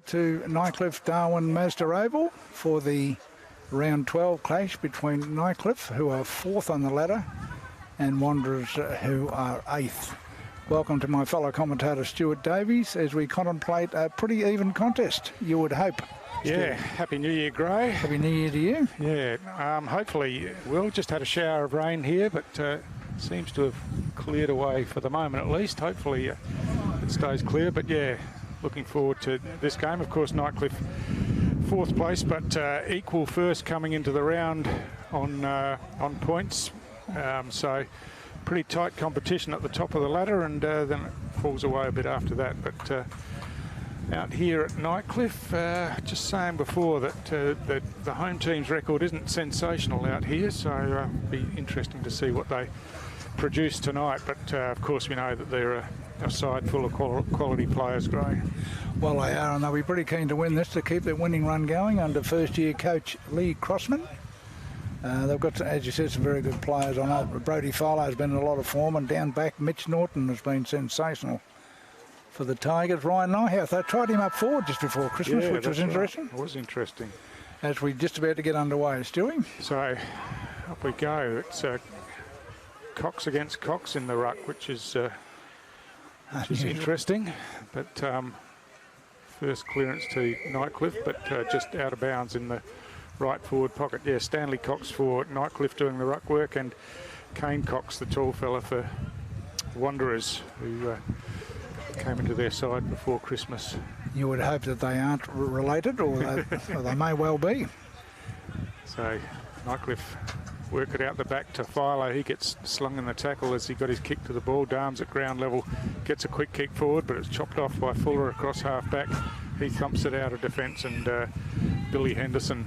To Nightcliff Darwin Mazda Oval for the round 12 clash between Nightcliff, who are 4th on the ladder, and Wanderers, who are 8th. Welcome to my fellow commentator Stuart Davies as we contemplate a pretty even contest, you would hope. Yeah, Happy New Year, Gray. Happy New Year to you. Yeah, hopefully we'll just had a shower of rain here, but seems to have cleared away for the moment at least. Hopefully it stays clear, but yeah, looking forward to this game. Of course, Nightcliff 4th place, but equal first coming into the round on points. So pretty tight competition at the top of the ladder, and then it falls away a bit after that. But out here at Nightcliff, just saying before that the home team's record isn't sensational out here, so it'll be interesting to see what they produce tonight. But of course, we know that they're a side full of quality players, Gray. Well, they are, and they'll be pretty keen to win this to keep their winning run going under first-year coach Lee Crossman. They've got, as you said, some very good players on it. Brodie Farlow has been in a lot of form, and down back, Mitch Norton has been sensational for the Tigers. Ryan Nyhouse, they tried him up forward just before Christmas, which was interesting. Right. It was interesting. As we're just about to get underway, Stewie. So, up we go. It's Cox against Cox in the ruck, which is interesting, but first clearance to Nightcliff, but just out of bounds in the right forward pocket. Yeah, Stanley Cox for Nightcliff doing the ruck work, and Kane Cox, the tall fella for Wanderers, who came into their side before Christmas. You would hope that they aren't related, or they may well be. So Nightcliff work it out the back to Philo. He gets slung in the tackle as he got his kick to the ball. Darms at ground level gets a quick kick forward, but it's chopped off by Fuller across half back. He thumps it out of defence, and Billy Henderson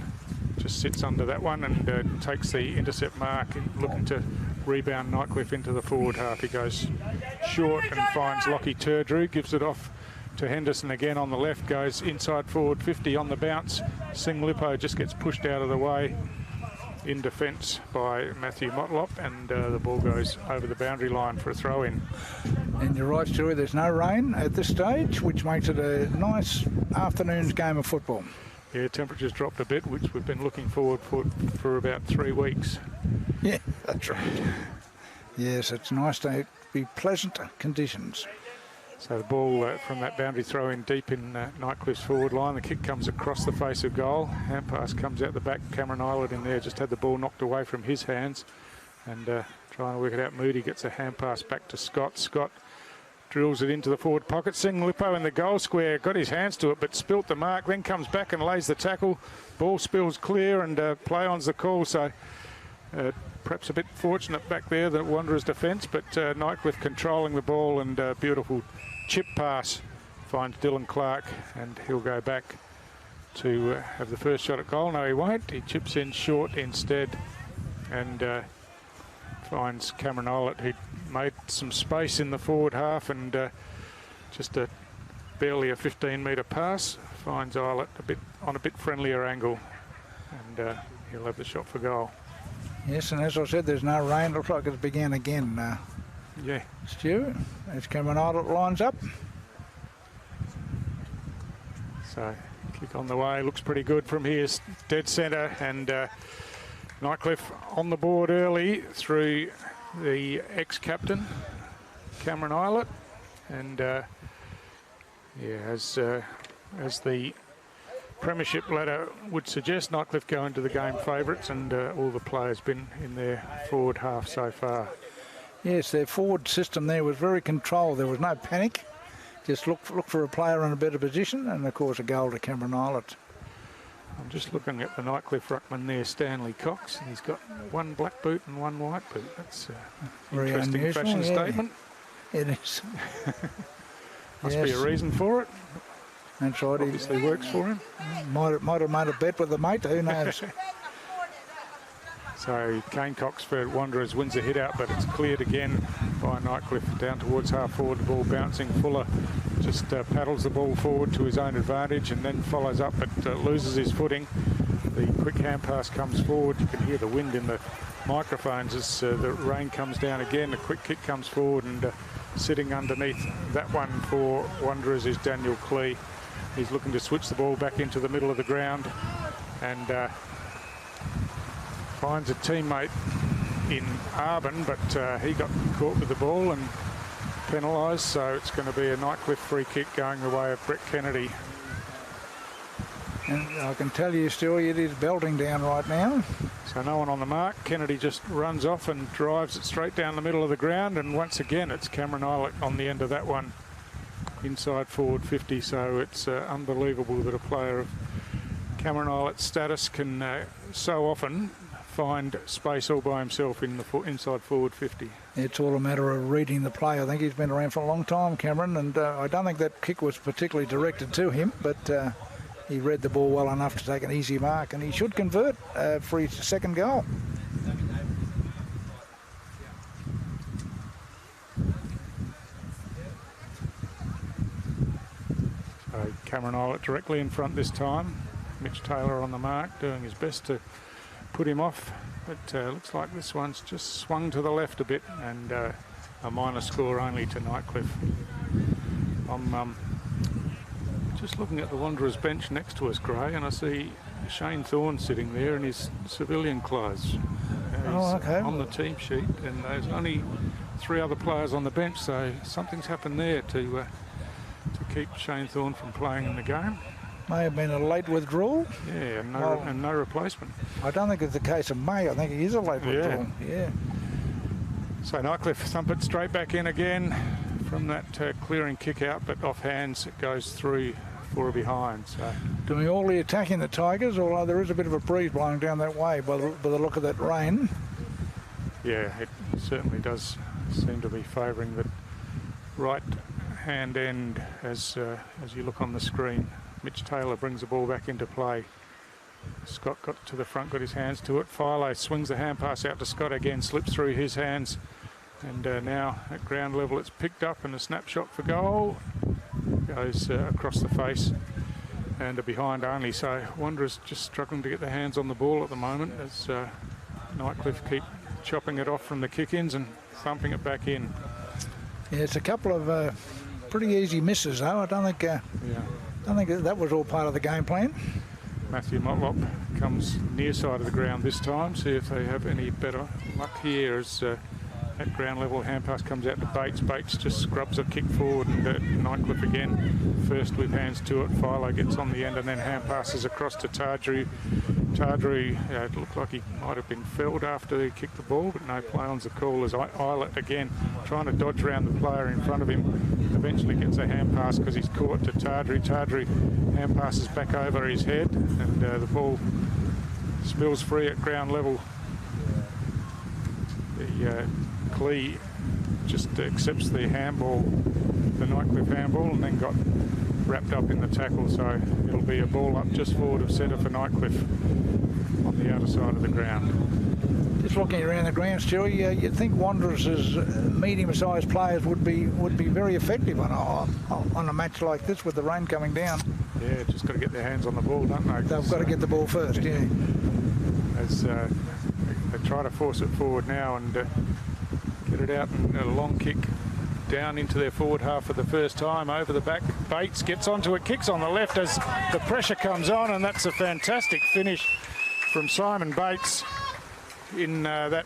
just sits under that one and takes the intercept mark, looking to rebound Nightcliff into the forward half. He goes short and finds Lockie Turdrew, gives it off to Henderson again on the left, goes inside forward 50 on the bounce. Sing Lippo just gets pushed out of the way in defence by Matthew Motlop, and the ball goes over the boundary line for a throw-in. And you're right, Stuart, there's no rain at this stage, which makes it a nice afternoon's game of football. Yeah, temperatures dropped a bit, which we've been looking forward for about 3 weeks. Yeah, that's right. Yes, it's nice to be pleasant conditions. So the ball from that boundary throw in deep in Nightcliff's forward line. The kick comes across the face of goal. Hand pass comes out the back. Cameron Islet in there just had the ball knocked away from his hands. And trying to work it out, Moody gets a hand pass back to Scott. Scott drills it into the forward pocket. Sing Lippo in the goal square. Got his hands to it, but spilt the mark. Then comes back and lays the tackle. Ball spills clear, and play on's the call. So perhaps a bit fortunate back there, the Wanderers' defence, but Nightcliff controlling the ball, and beautiful chip pass finds Dylan Clark, and he'll go back to have the first shot at goal. No, he won't. He chips in short instead, and finds Cameron Islet, who made some space in the forward half, and just barely a 15-metre pass finds Islet on a bit friendlier angle, and he'll have the shot for goal. Yes, and as I said, there's no rain. Looks like it's began again. Yeah. Stu, as Cameron Islet lines up. So, kick on the way, looks pretty good from here, dead centre, and Nightcliff on the board early through the ex-captain, Cameron Islet, and yeah, as the Premiership ladder would suggest, Nightcliff go into the game favourites, and all the players been in their forward half so far. Yes, their forward system there was very controlled. There was no panic. Just look for a player in a better position, and of course a goal to Cameron Islet. I'm just looking at the Nightcliff ruckman there, Stanley Cox. He's got one black boot and one white boot. That's a very interesting unusual fashion statement. It is. Must be a reason for it. That's right. Obviously works for him. Might have made a bet with a mate, who knows. So Kane Cox for Wanderers wins a hit out, but it's cleared again by Nightcliff down towards half forward. The ball bouncing. Fuller just paddles the ball forward to his own advantage and then follows up, but loses his footing. The quick hand pass comes forward. You can hear the wind in the microphones as the rain comes down again. The quick kick comes forward, and sitting underneath that one for Wanderers is Daniel Clee. He's looking to switch the ball back into the middle of the ground and finds a teammate in Arbin, but he got caught with the ball and penalised, so it's going to be a Nightcliff free kick going the way of Brett Kennedy. And I can tell you, Stewie, it is belting down right now. So no one on the mark. Kennedy just runs off and drives it straight down the middle of the ground, and once again it's Cameron Eilert on the end of that one, inside forward 50. So it's unbelievable that a player of Cameron Eilert's status can so often find space all by himself in the inside forward 50. It's all a matter of reading the play. I think he's been around for a long time, Cameron, and I don't think that kick was particularly directed to him, but he read the ball well enough to take an easy mark, and he should convert for his second goal. So Cameron Eilert directly in front this time. Mitch Taylor on the mark, doing his best to put him off, but looks like this one's just swung to the left a bit, and a minor score only to Nightcliff. I'm just looking at the Wanderers bench next to us, Gray, and I see Shane Thorne sitting there in his civilian clothes. He's on the team sheet, and there's only 3 other players on the bench, so something's happened there to keep Shane Thorne from playing in the game. May have been a late withdrawal. Yeah, and no replacement. I don't think it's the case of May. I think he is a late withdrawal. Yeah. So Nightcliff thump it straight back in again from that clearing kick out, but off hands it goes through for a behind. So doing all the attacking the Tigers, although there is a bit of a breeze blowing down that way by the look of that rain. Yeah, it certainly does seem to be favouring the right hand end as you look on the screen. Mitch Taylor brings the ball back into play. Scott got to the front, got his hands to it. Philo swings the hand pass out to Scott again, slips through his hands. And now at ground level it's picked up, and a snapshot for goal. Goes across the face and a behind only. So Wanderers just struggling to get their hands on the ball at the moment as Nightcliff keep chopping it off from the kick-ins and thumping it back in. Yeah, it's a couple of pretty easy misses though. I don't think that was all part of the game plan. Matthew Motlop comes near side of the ground this time. See if they have any better luck here as at ground level hand pass comes out to Bates. Bates just scrubs a kick forward, and Nightcliff again first with hands to it. Philo gets on the end and then hand passes across to Tardrew. Tardrew, it looked like he might have been felled after he kicked the ball, but no play on's the call as Eilert again trying to dodge around the player in front of him. Eventually gets a hand pass because he's caught to Tardrew. Tardrew hand passes back over his head, and the ball spills free at ground level. The Clee just accepts the handball, the Nightcliff handball, and then got wrapped up in the tackle, so it'll be a ball up just forward of centre for Nightcliff on the outer side of the ground. Just looking around the ground, Stewie, you'd think Wanderers' medium-sized players would be very effective on a match like this with the rain coming down. Yeah, just got to get their hands on the ball, don't they? They've got to get the ball first, yeah. As they try to force it forward now and get it out, and a long kick down into their forward half for the first time over the back. Bates gets onto it, kicks on the left as the pressure comes on, and that's a fantastic finish from Simon Bates in that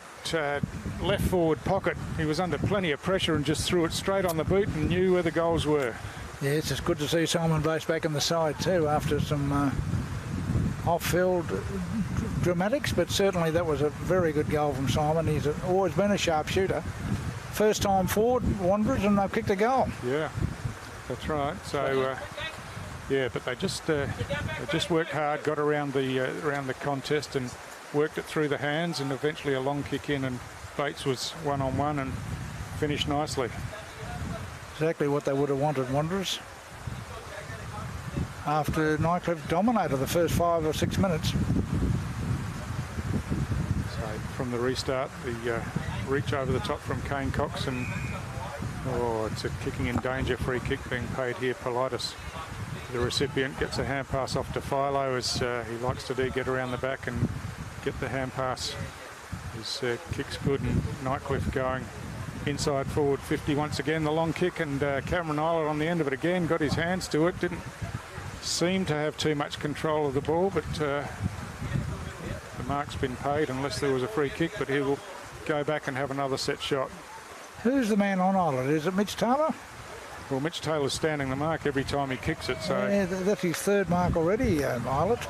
left forward pocket. He was under plenty of pressure and just threw it straight on the boot and knew where the goals were. Yeah, it's just good to see Simon Bates back on the side too after some off-field dramatics, but certainly that was a very good goal from Simon. He's always been a sharpshooter. First time forward, Wanderers, and they've kicked a goal. Yeah, that's right. So, yeah, but they just worked hard, got around the contest and worked it through the hands, and eventually a long kick in, and Bates was one-on-one and finished nicely. Exactly what they would have wanted, Wanderers. After Nightcliff dominated the first 5 or 6 minutes. So from the restart, the reach over the top from Kane Cox, and it's a kicking in danger free kick being paid here. Politis, the recipient, gets a hand pass off to Philo, as he likes to do, get around the back and get the hand pass. His kick's good, and Nightcliff going inside forward 50 once again. The long kick, and Cameron Eilert on the end of it again, got his hands to it, didn't seem to have too much control of the ball, but the mark's been paid unless there was a free kick, but he will go back and have another set shot. Who's the man on Island? Is it Mitch Taylor? Well, Mitch Taylor's standing the mark every time he kicks it, so... Yeah, that's his third mark already, Islet.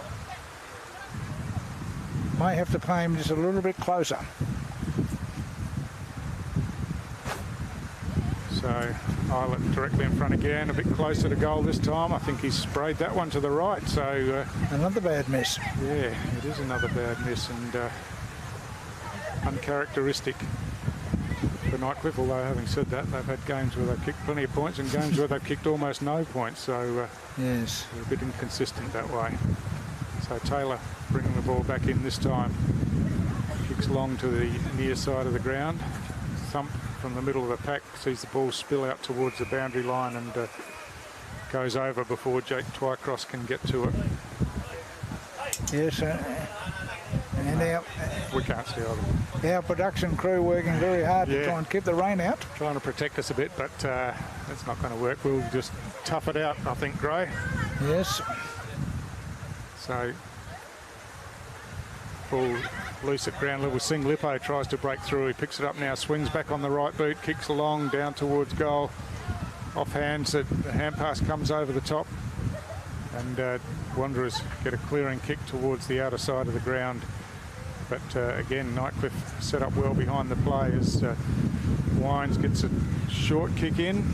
May have to play him just a little bit closer. So Islet directly in front again, a bit closer to goal this time. I think he's sprayed that one to the right, so... another bad miss. Yeah, it is another bad miss, and uncharacteristic for Nightcliff, although having said that, they've had games where they've kicked plenty of points and games where they've kicked almost no points, so yes, they're a bit inconsistent that way. So Taylor bringing the ball back in this time. Kicks long to the near side of the ground. Thump from the middle of the pack, sees the ball spill out towards the boundary line and goes over before Jake Twycross can get to it. Yes, and we can't see either. Our production crew working very hard to try and keep the rain out. Trying to protect us a bit, but that's not going to work. We'll just tough it out, I think, Gray. Yes. So, ball loose at ground level. Sing Lippo tries to break through. He picks it up now, swings back on the right boot, kicks along, down towards goal. Off hands, the hand pass comes over the top. And Wanderers get a clearing kick towards the outer side of the ground. But again, Nightcliff set up well behind the play as Wines gets a short kick in,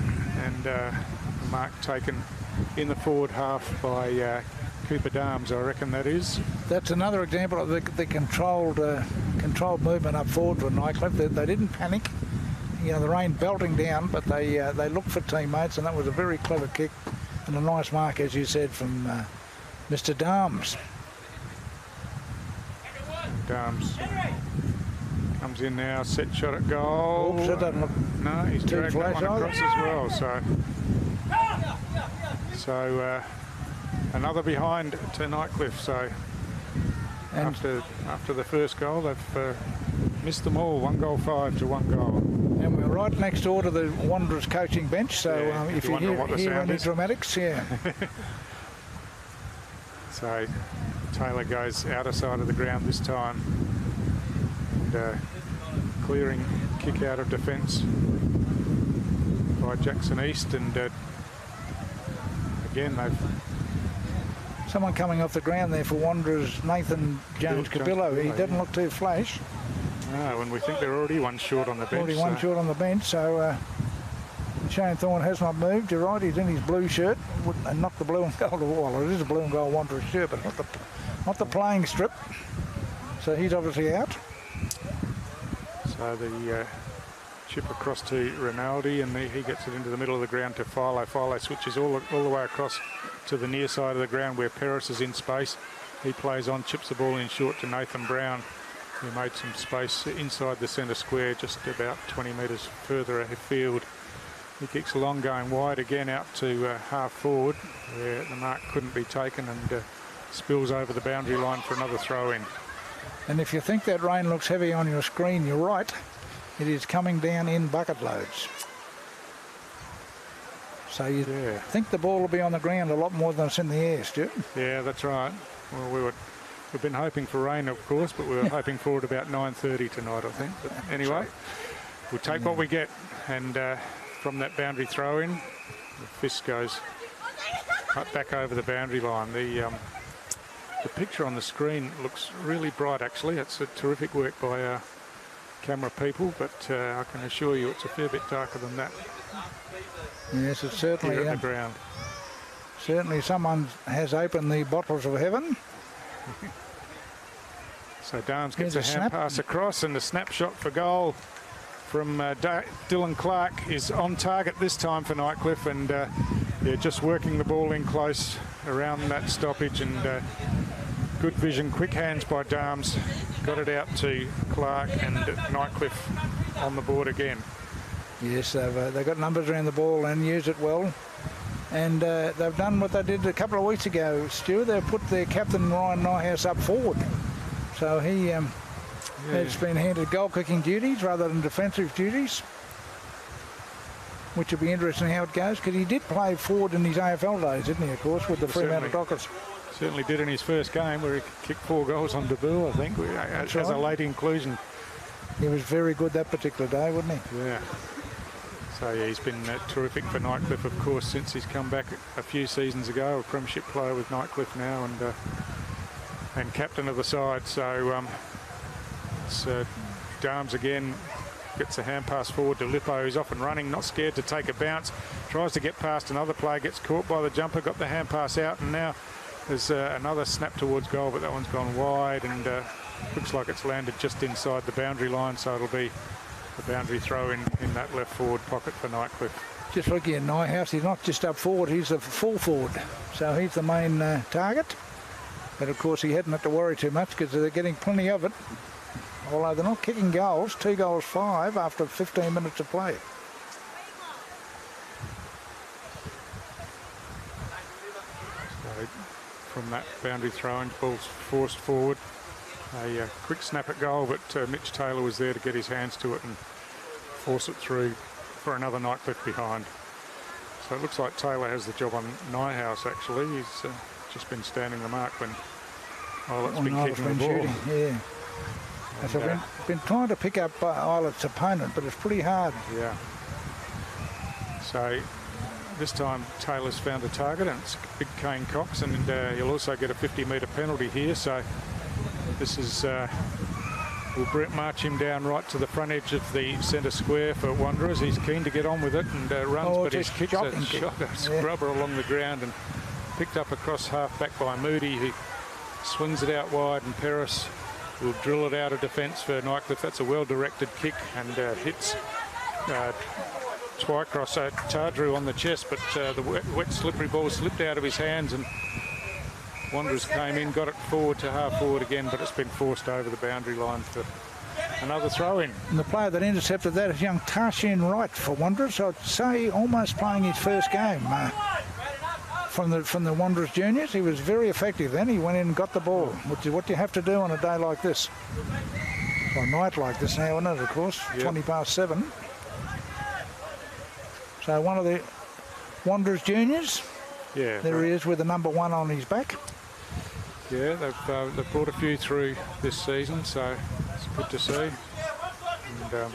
and a mark taken in the forward half by Cooper Darms, I reckon that is. That's another example of the controlled movement up forward for Nightcliff. They didn't panic. You know, the rain belting down, but they looked for teammates, and that was a very clever kick and a nice mark, as you said, from Mr. Darms. Darms comes in now, set shot at goal. Oops, that doesn't look no, he's dragged that one across as well. So another behind to Nightcliff. So after the first goal, they've missed them all. 1-5 to 1 goal. And we're right next door to the Wanderers coaching bench. So if you hear any dramatics, So Taylor goes outer side of the ground this time, and clearing kick out of defence by Jackson East, and again they've someone coming off the ground there for Wanderers, Nathan Jones-Cabillo. He doesn't look too flash. No, and we think they're already one short on the bench. Already one short on the bench, so Shane Thorne has not moved. You're right, he's in his blue shirt, and not the blue and gold. Well, it is a blue and gold Wanderers shirt, but not the playing strip. So he's obviously out. So the chip across to Rinaldi, and he gets it into the middle of the ground to Philo. Philo switches all the way across to the near side of the ground where Peris is in space. He plays on, chips the ball in short to Nathan Brown, who made some space inside the centre square, just about 20 metres further afield. He kicks along, going wide again out to half forward, where the mark couldn't be taken, and spills over the boundary line for another throw in. And if you think that rain looks heavy on your screen, you're right. It is coming down in bucket loads. So you think the ball will be on the ground a lot more than it's in the air, Stu? Yeah, that's right. Well, we've been hoping for rain, of course, but we were hoping for it about 9:30 tonight, I think. But anyway, we'll take what we get, and from that boundary throw in, the fist goes right back over the boundary line. The picture on the screen looks really bright, actually. It's a terrific work by our camera people, but I can assure you it's a fair bit darker than that. Yes, it's certainly here at the ground. Certainly someone has opened the bottles of heaven. So Darms gets a hand pass across, and the snapshot for goal from Dylan Clark is on target this time for Nightcliff, and just working the ball in close around that stoppage, and good vision, quick hands by Darms, got it out to Clark, and Nightcliff on the board again. Yes, they've got numbers around the ball and use it well. And they've done what they did a couple of weeks ago, Stuart. They've put their captain, Ryan Nyhouse, up forward. So he has been handed goal-kicking duties rather than defensive duties. which will be interesting how it goes, because he did play forward in his AFL days, didn't he, of course, with the Fremantle Dockers. Certainly did in his first game, where he kicked 4 goals on debut, I think, as a late inclusion. He was very good that particular day, wasn't he? Yeah. So, yeah, he's been terrific for Nightcliff, of course, since he's come back a few seasons ago, a premiership player with Nightcliff now, and captain of the side. So, it's Darms again, gets a hand pass forward to Lippo, who's off and running, not scared to take a bounce, tries to get past another player, gets caught by the jumper, got the hand pass out, and now there's another snap towards goal, but that one's gone wide, and looks like it's landed just inside the boundary line, so it'll be the boundary throw in that left forward pocket for Nightcliff. Just looking at Nyhouse, he's not just up forward, he's a full forward, so he's the main target. But of course he hadn't had to worry too much, because they're getting plenty of it, although they're not kicking goals. 2 goals 5 after 15 minutes of play. So from that boundary throw-in, ball's forced forward. A quick snap at goal, but Mitch Taylor was there to get his hands to it and force it through for another Nightcliff behind. So it looks like Taylor has the job on Nyhouse, actually. He's just been standing the mark when Islet's been kicking the ball. Shooting, yeah. And so I've been trying to pick up Islet's opponent, but it's pretty hard. Yeah. So this time Taylor's found a target, and it's big Kane Cox, and he'll also get a 50-metre penalty here. So this is, will Brett march him down right to the front edge of the centre square for Wanderers. He's keen to get on with it and runs, but his kick's a scrubber along the ground and picked up across half back by Moody, who swings it out wide, and Peris will drill it out of defence for Nightcliff. That's a well-directed kick, and hits Twycross Tardrew on the chest, but the wet slippery ball slipped out of his hands, and Wanderers came in, got it forward to half forward again, but it's been forced over the boundary line for another throw-in. And the player that intercepted that is young Tarshan Wright for Wanderers. I'd say almost playing his first game from the Wanderers juniors. He was very effective then. He went in and got the ball, which is what you have to do on a day like this. Or a night like this now, isn't it, of course? Yep. 20 past 7. So one of the Wanderers juniors. Yeah, there he is with the number 1 on his back. Yeah, they've brought a few through this season, so it's good to see. And,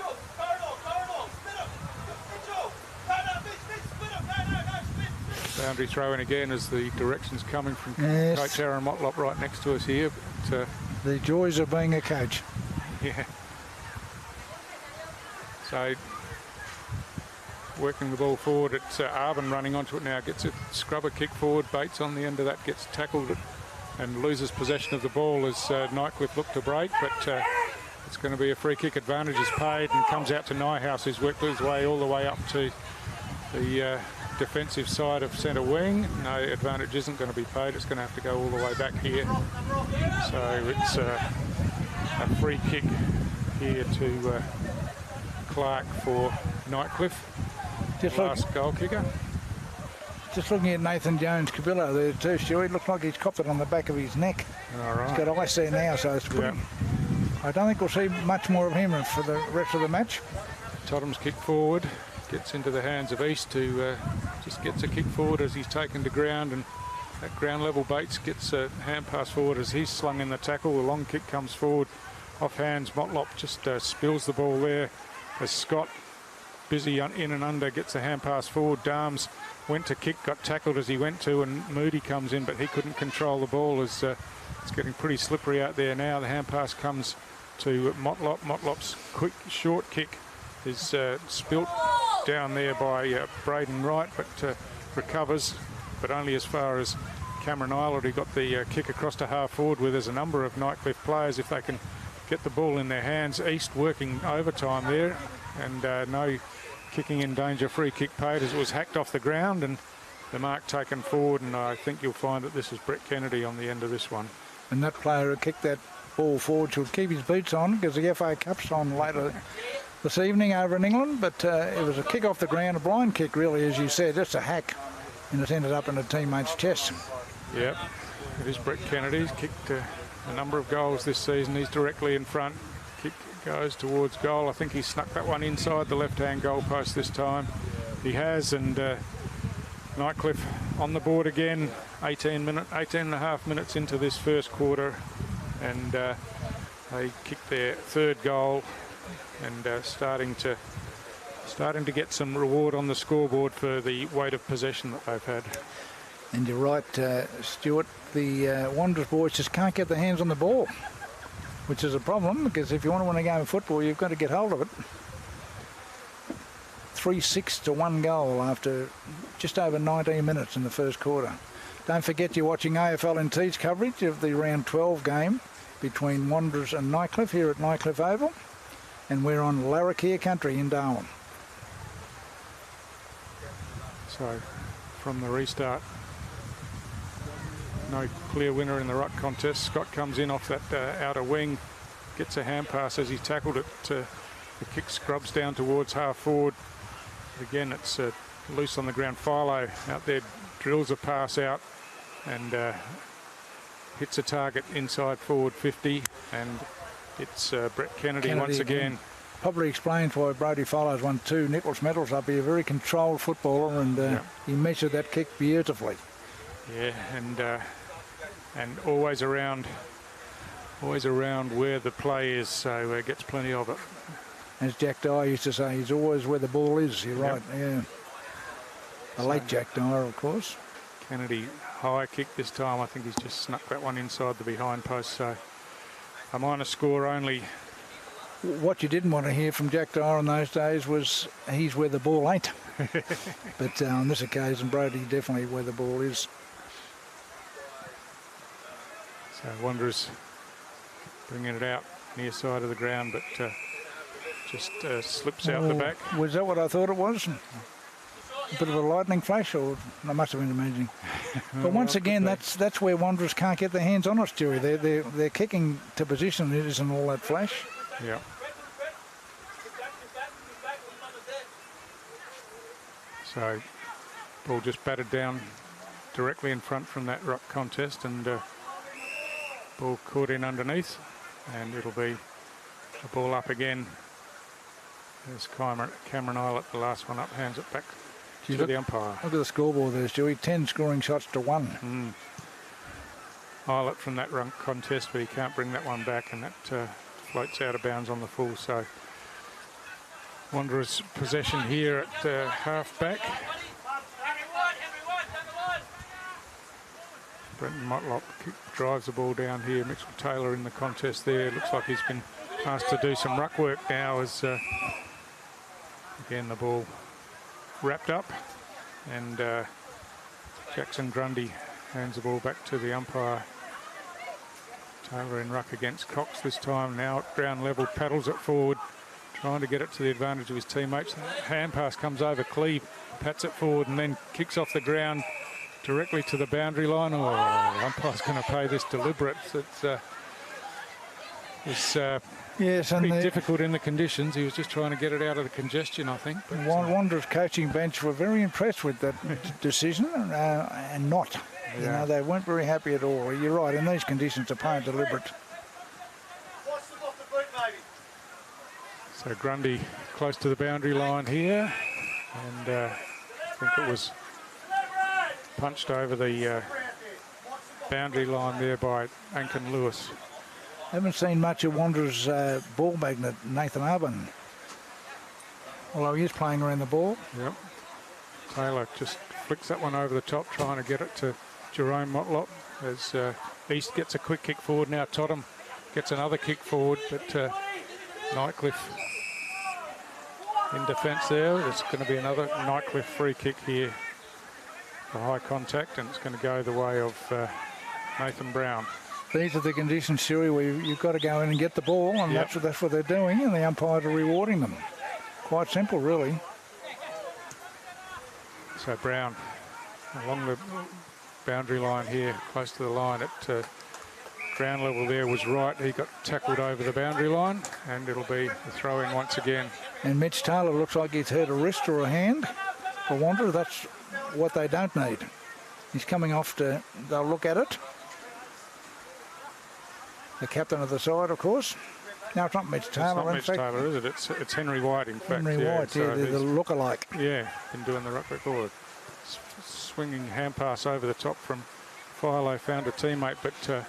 boundary throw in again as the directions coming from Coach Aaron Motlop right next to us here. But, the joys of being a coach. Yeah. So working the ball forward, it's Arvin running onto it now, gets a scrubber kick forward, Bates on the end of that, gets tackled and loses possession of the ball as Nightcliff look to break, but it's going to be a free kick. Advantage is paid and comes out to Nyhouse, who's worked his way all the way up to the defensive side of centre wing. No, advantage isn't going to be paid, it's going to have to go all the way back here. So it's a free kick here to Clark for Nightcliff, last goal kicker. Just looking at Nathan Jones-Cabillo there too, Stu. He looks like he's copped it on the back of his neck. All right. He's got ice there now, so it's pretty. I don't think we'll see much more of him for the rest of the match. Tottenham's kick forward, gets into the hands of East, who just gets a kick forward as he's taken to ground, and at ground level Bates gets a hand pass forward as he's slung in the tackle. The long kick comes forward off hands. Motlop just spills the ball there as Scott, busy in and under, gets a hand pass forward. Darms went to kick, got tackled as he went to, and Moody comes in, but he couldn't control the ball as it's getting pretty slippery out there now. The hand pass comes to Motlop. Motlop's quick short kick is spilt down there by Braden Wright, but recovers, but only as far as Cameron Islet, who got the kick across to half forward, where there's a number of Nightcliff players if they can get the ball in their hands. East working overtime there, and no kicking in danger. Free kick paid as it was hacked off the ground, and the mark taken forward, and I think you'll find that this is Brett Kennedy on the end of this one. And that player who kicked that ball forward should keep his boots on, because the FA Cup's on later this evening over in England, but it was a kick off the ground, a blind kick really, as you said, just a hack, and it's ended up in a teammate's chest. Yep, it is Brett Kennedy. He's kicked a number of goals this season. He's directly in front. Kick goes towards goal. I think he snuck that one inside the left-hand goal post this time. He has, and Nightcliff on the board again. 18 and a half minutes into this first quarter, and they kicked their third goal, and starting to get some reward on the scoreboard for the weight of possession that they've had. And you're right, Stuart, the Wanderers boys just can't get their hands on the ball, which is a problem, because if you want to win a game of football, you've got to get hold of it. 3-6 to 1 goal after just over 19 minutes in the first quarter. Don't forget you're watching AFL NT's coverage of the round 12 game between Wanderers and Nightcliff here at Nightcliff Oval, and we're on Larrakia country in Darwin. So from the restart, no clear winner in the ruck contest. Scott comes in off that outer wing, gets a hand pass as he tackled it. The kick scrubs down towards half forward. Again, it's loose on the ground. Philo out there drills a pass out and hits a target inside forward 50, and it's Brett Kennedy once again. Probably explains why Brodie Filo's won 2 Nicholas medals up. He's a very controlled footballer, and he measured that kick beautifully. Yeah, and always around where the play is, so gets plenty of it. As Jack Dyer used to say, he's always where the ball is. You're right, yeah. The late Jack Dyer, of course. Kennedy, high kick this time. I think he's just snuck that one inside the behind post, so a minor score only. What you didn't want to hear from Jack Dyer in those days was he's where the ball ain't. But on this occasion, Brodie definitely where the ball is. So Wanderers bringing it out near side of the ground, but just slips out the back. Was that what I thought it was? A bit of a lightning flash, or I must have been imagining. But once again, that's where Wanderers can't get their hands on it, Stewie. They're kicking to position. It isn't all that flash. Yeah. So ball just batted down directly in front from that ruck contest, and ball caught in underneath, and it'll be a ball up again. There's Cameron Eilert, the last one up, hands it back to the umpire. Look at the scoreboard there, Stewie. 10 scoring shots to 1. Eilert from that run contest, but he can't bring that one back, and that floats out of bounds on the full. So Wanderers possession here at half back. Brenton Motlop drives the ball down here. Mitchell Taylor in the contest there. Looks like he's been asked to do some ruck work now, as again the ball wrapped up, and Jackson Grundy hands the ball back to the umpire. Taylor in ruck against Cox this time. Now at ground level, paddles it forward, trying to get it to the advantage of his teammates. Hand pass comes over Cleve, pats it forward, and then kicks off the ground directly to the boundary line. Oh, the umpire's going to play this deliberate. It's pretty difficult in the conditions. He was just trying to get it out of the congestion, I think. But Wanderers coaching bench were very impressed with that decision, and not. You know, they weren't very happy at all. You're right, in these conditions, they're playing deliberate. So Grundy close to the boundary line here, and I think it was punched over the boundary line there by Ankin Lewis. Haven't seen much of Wanderers ball magnet, Nathan Arban. Although he is playing around the ball. Yep. Taylor just flicks that one over the top, trying to get it to Jerome Motlop, as East gets a quick kick forward. Now Totham gets another kick forward, but Nightcliff in defence there. There's going to be another Nightcliff free kick here for high contact, and it's going to go the way of Nathan Brown. These are the conditions, Siri, where you've got to go in and get the ball, and that's what they're doing, and the umpires are rewarding them. Quite simple, really. So Brown along the boundary line here, close to the line at ground level there was right. He got tackled over the boundary line, and it'll be a throw-in once again. And Mitch Taylor looks like he's hurt a wrist or a hand for Wanderers. That's what they don't need. He's coming off they'll look at it. The captain of the side, of course. No, it's not Mitch Taylor. It's not Mitch Taylor, is it? It's Henry White, in fact. Henry White, so they're the look-alike. Yeah, been doing the ruck record. Swinging hand pass over the top from Philo, found a teammate, but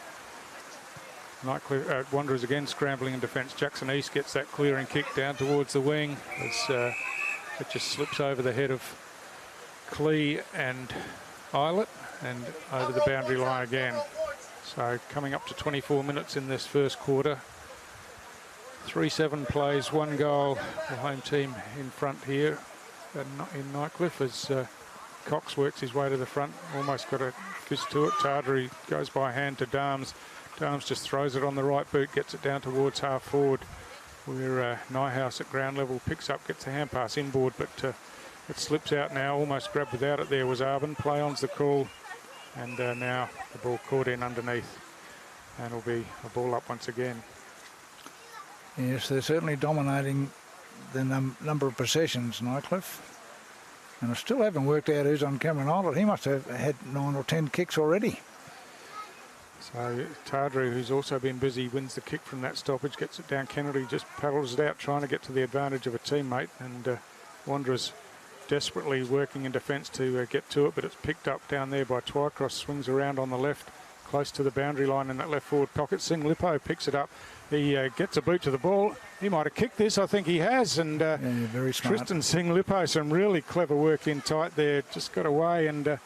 Nightcliff, Wanderers again scrambling in defence. Jackson East gets that clearing kick down towards the wing as it just slips over the head of Clee and Eilert and over the boundary line again. So coming up to 24 minutes in this first quarter. 3-7 plays, 1 goal. The home team in front here in Nightcliff as Cox works his way to the front. Almost got a fist to it. Tardry goes by hand to Darms. Darms just throws it on the right boot, gets it down towards half forward, where Nyhouse at ground level picks up, gets a hand pass inboard, but it slips out now. Almost grabbed without it there was Arvin. Play on's the call, and now the ball caught in underneath, and it'll be a ball up once again. Yes, they're certainly dominating the number of possessions, Nightcliff. And I still haven't worked out who's on Cameron Island. He must have had 9 or 10 kicks already. So Tardry, who's also been busy, wins the kick from that stoppage, gets it down. Kennedy just paddles it out, trying to get to the advantage of a teammate. And Wanderers desperately working in defence to get to it, but it's picked up down there by Twycross. Swings around on the left, close to the boundary line in that left forward pocket. Sing Lippo picks it up. He gets a boot to the ball. He might have kicked this, I think he has. And yeah, very smart. Tristan Sing Lippo, some really clever work in tight there. Just got away and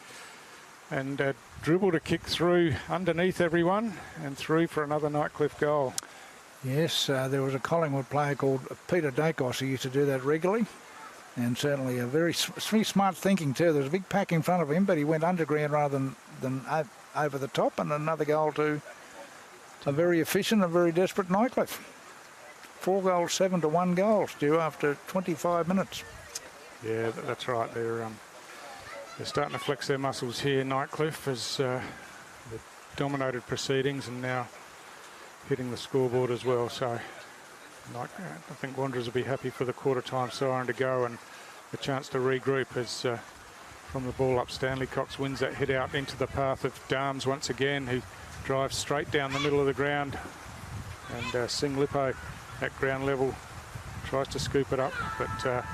dribbled a kick through underneath everyone and through for another Nightcliff goal. Yes, there was a Collingwood player called Peter Dacos who used to do that regularly. And certainly a very smart thinking too. There was a big pack in front of him, but he went underground rather than over the top, and another goal to a very efficient and very desperate Nightcliff. 4 goals, 7 to 1 goals due after 25 minutes. Yeah, that's right. They're starting to flex their muscles here, Nightcliff, as they've dominated proceedings and now hitting the scoreboard as well. So I think Wanderers will be happy for the quarter-time siren to go and a chance to regroup as from the ball up, Stanley Cox wins that hit out into the path of Darms once again, who drives straight down the middle of the ground. And Sing Lippo at ground level tries to scoop it up, but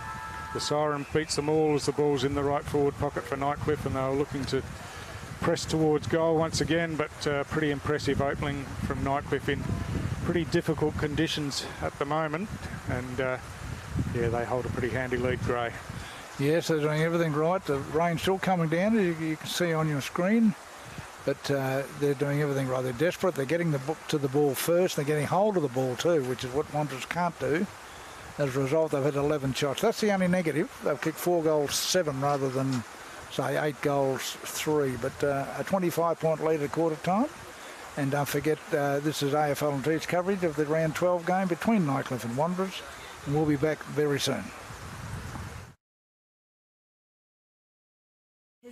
the siren beats them all as the ball's in the right forward pocket for Nightcliff, and they were looking to press towards goal once again, but pretty impressive opening from Nightcliff in pretty difficult conditions at the moment. And yeah, they hold a pretty handy lead, Gray. Yes, they're doing everything right. The rain's still coming down, as you can see on your screen. But they're doing everything right. They're desperate. They're getting to the ball first. They're getting hold of the ball too, which is what Wanderers can't do. As a result, they've had 11 shots. That's the only negative. They've kicked 4 goals, 7 rather than, say, 8 goals, 3. But a 25-point lead at quarter time. And don't forget, this is AFL and T's coverage of the round 12 game between Nightcliff and Wanderers. And we'll be back very soon.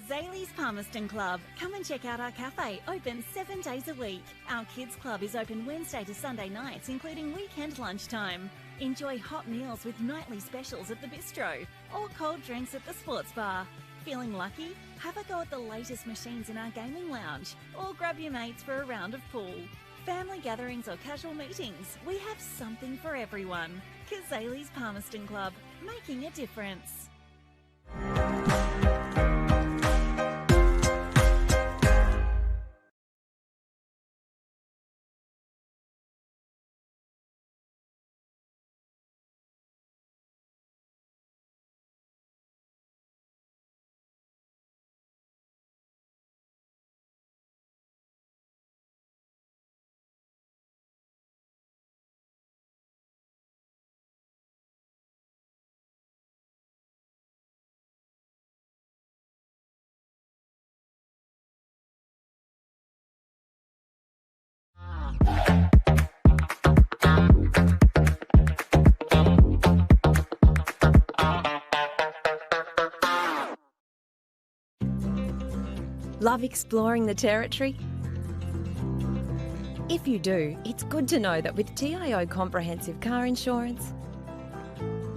Zaley's Palmerston Club. Come and check out our cafe, open 7 days a week. Our kids club is open Wednesday to Sunday nights, including weekend lunchtime. Enjoy hot meals with nightly specials at the bistro or cold drinks at the sports bar. Feeling lucky? Have a go at the latest machines in our gaming lounge or grab your mates for a round of pool. Family gatherings or casual meetings, we have something for everyone. Zaley's Palmerston Club, making a difference. Love exploring the territory? If you do, it's good to know that with TIO Comprehensive Car Insurance,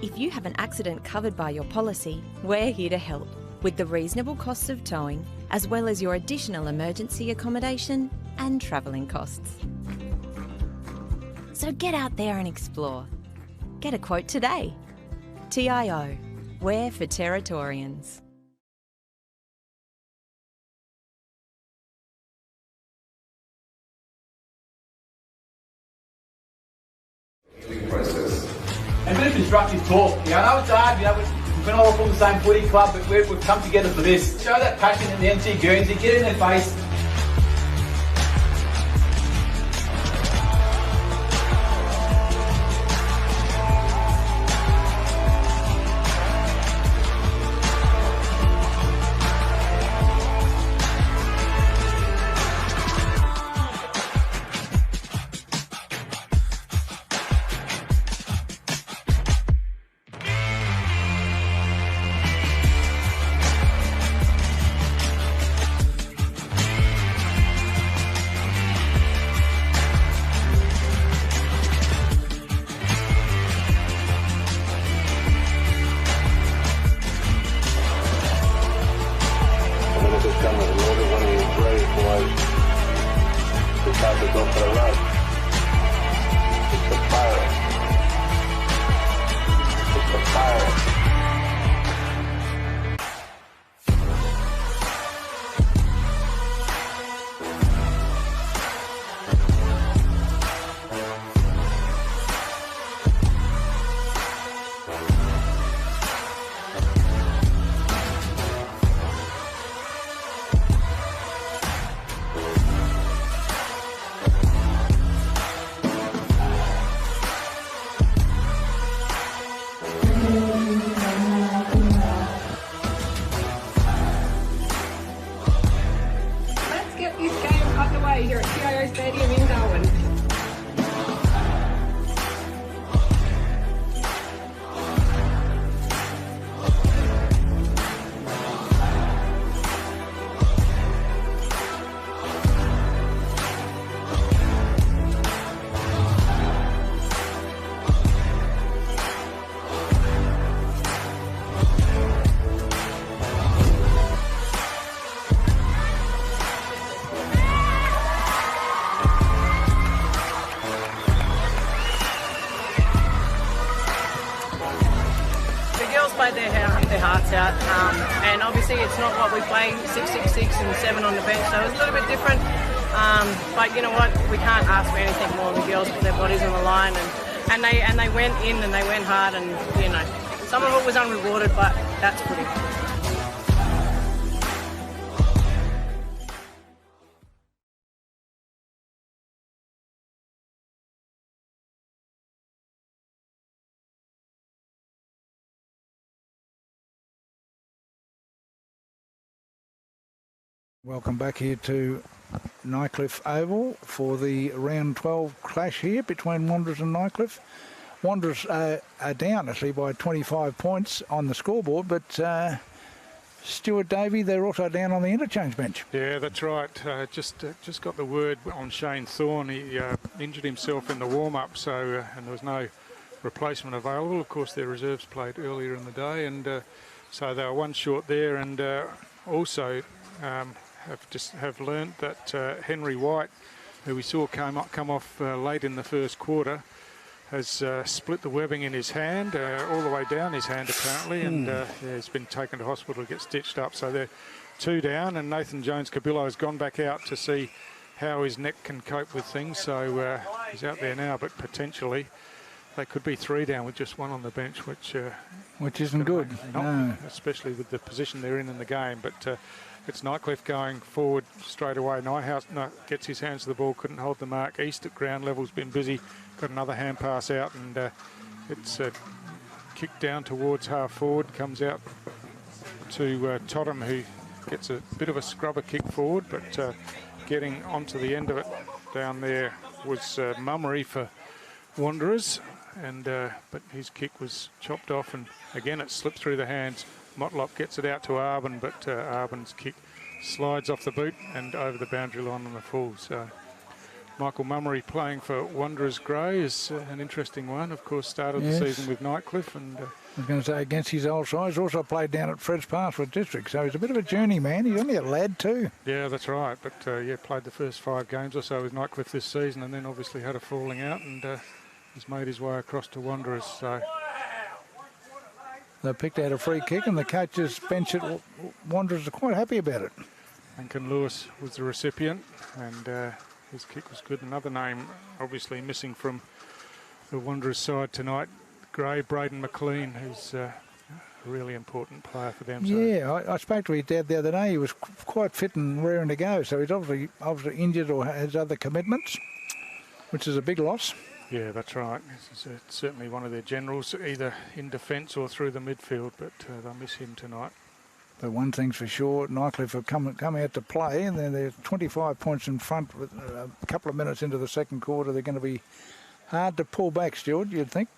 if you have an accident covered by your policy, we're here to help with the reasonable costs of towing, as well as your additional emergency accommodation and travelling costs. So get out there and explore. Get a quote today. TIO, we're for Territorians. Process. And a bit of constructive talk. I know it's hard, we're not all from the same footy club, but we've come together for this. Show that passion in the MC Guernsey, get in their face. Here at TIO Stadium in Darwin. Played their hearts out, and obviously it's not what we play 6-6-6 and 7 on the bench, so it's a little bit different, but you know what, we can't ask for anything more. The girls put their bodies on the line, and they went in and they went hard, and you know, some of it was unrewarded, but that's footy. Welcome back here to Nightcliff Oval for the round 12 clash here between Wanderers and Nightcliff. Wanderers are down actually by 25 points on the scoreboard, but Stuart Davey, they're also down on the interchange bench. Yeah, that's right. Just got the word on Shane Thorne. He injured himself in the warm-up, so and there was no replacement available. Of course, their reserves played earlier in the day, and so they were one short there, and also have learnt that Henry White, who we saw come off late in the first quarter, has split the webbing in his hand, all the way down his hand apparently, and he's been taken to hospital to get stitched up. So they're 2 down, and Nathan Jones-Cabillo has gone back out to see how his neck can cope with things. So he's out there now, but potentially they could be 3 down with just 1 on the bench, which isn't good. No. Especially with the position they're in the game. But it's Nightcliff going forward straight away. Nighthouse gets his hands to the ball, couldn't hold the mark. East at ground level's been busy, got another hand pass out, and it's kicked down towards half forward, comes out to Totham, who gets a bit of a scrubber kick forward, but getting onto the end of it down there was Mummery for Wanderers, and but his kick was chopped off, and again it slipped through the hands. Motlop gets it out to Arbin, but Arbin's kick slides off the boot and over the boundary line on the full. So Michael Mummery playing for Wanderers Grey is an interesting one. Of course, started the season with Nightcliff. And I was going to say, against his old side. He's also played down at Fred's Pass with District, so he's a bit of a journeyman. He's only a lad too. Yeah, that's right. But, yeah, played the first 5 games or so with Nightcliff this season, and then obviously had a falling out and has made his way across to Wanderers. So they picked out a free kick, and the coach's bench at Wanderers are quite happy about it. Duncan Lewis was the recipient, and his kick was good. Another name obviously missing from the Wanderers side tonight, Gray, Braden McLean, who's a really important player for them. Yeah, I spoke to his dad the other day. He was quite fit and raring to go, so he's obviously injured or has other commitments, which is a big loss. Yeah, that's right. He's certainly one of their generals, either in defence or through the midfield, but they'll miss him tonight. But one thing's for sure, Nightcliff have come out to play, and they're 25 points in front with a couple of minutes into the second quarter. They're going to be hard to pull back, Stuart, you'd think.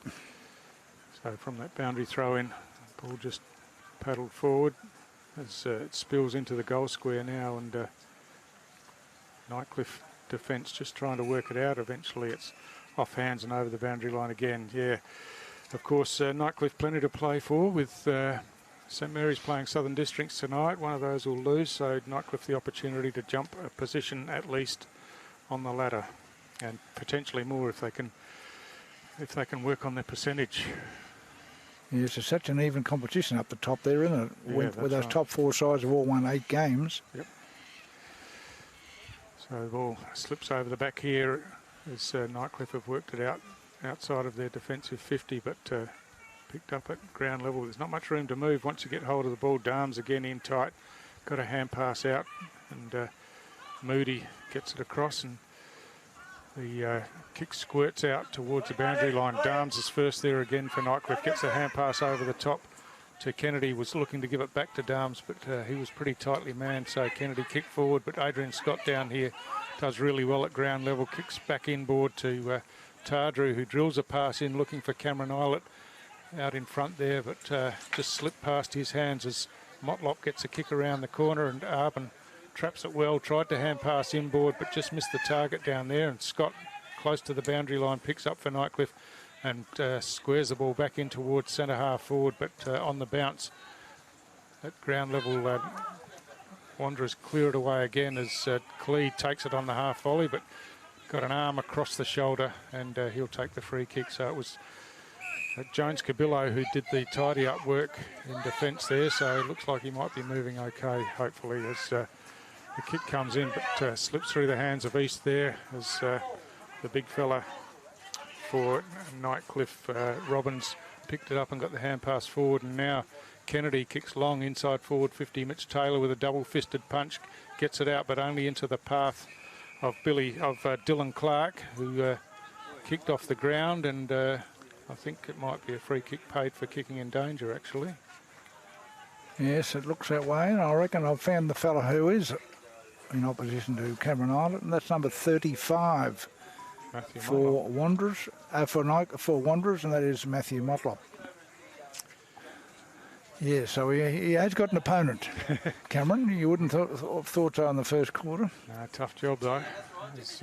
So from that boundary throw-in, ball just paddled forward as it spills into the goal square now, and Nightcliff defence just trying to work it out. Eventually it's off hands and over the boundary line again. Yeah, of course, Nightcliff plenty to play for with St Mary's playing Southern Districts tonight. One of those will lose, so Nightcliff the opportunity to jump a position at least on the ladder, and potentially more if they can work on their percentage. Yes, it's such an even competition up the top there, isn't it? Yeah, with those top 4 sides have all won 8 games. Yep. So the ball slips over the back here as Nightcliff have worked it out outside of their defensive 50, but picked up at ground level. There's not much room to move once you get hold of the ball. Darms again in tight, got a hand pass out, and Moody gets it across, and the kick squirts out towards the boundary line. Darms is first there again for Nightcliff, gets a hand pass over the top to Kennedy, was looking to give it back to Darms, but he was pretty tightly manned, so Kennedy kicked forward, but Adrian Scott down here does really well at ground level, kicks back inboard to Tardrew, who drills a pass in looking for Cameron Eilert out in front there, but just slipped past his hands as Motlop gets a kick around the corner, and Arbin traps it well, tried to hand pass inboard but just missed the target down there, and Scott close to the boundary line picks up for Nightcliff and squares the ball back in towards centre half forward, but on the bounce at ground level Wanderers clear it away again as Clee takes it on the half volley, but got an arm across the shoulder, and he'll take the free kick. So it was Jones Cabillo who did the tidy up work in defence there, so it looks like he might be moving okay, hopefully, as the kick comes in, but slips through the hands of East there as the big fella for Nightcliff, Robbins, picked it up and got the hand pass forward, and now Kennedy kicks long inside forward 50. Mitch Taylor with a double-fisted punch gets it out, but only into the path of Dylan Clark, who kicked off the ground, and I think it might be a free kick paid for kicking in danger, actually. Yes, it looks that way, and I reckon I've found the fella who is in opposition to Cameron Eilert, and that's number 35 Matthew for Wanderers, for Wanderers, and that is Matthew Motlop. Yeah, so he has got an opponent. Cameron, you wouldn't have thought so in the first quarter. No, tough job though. As,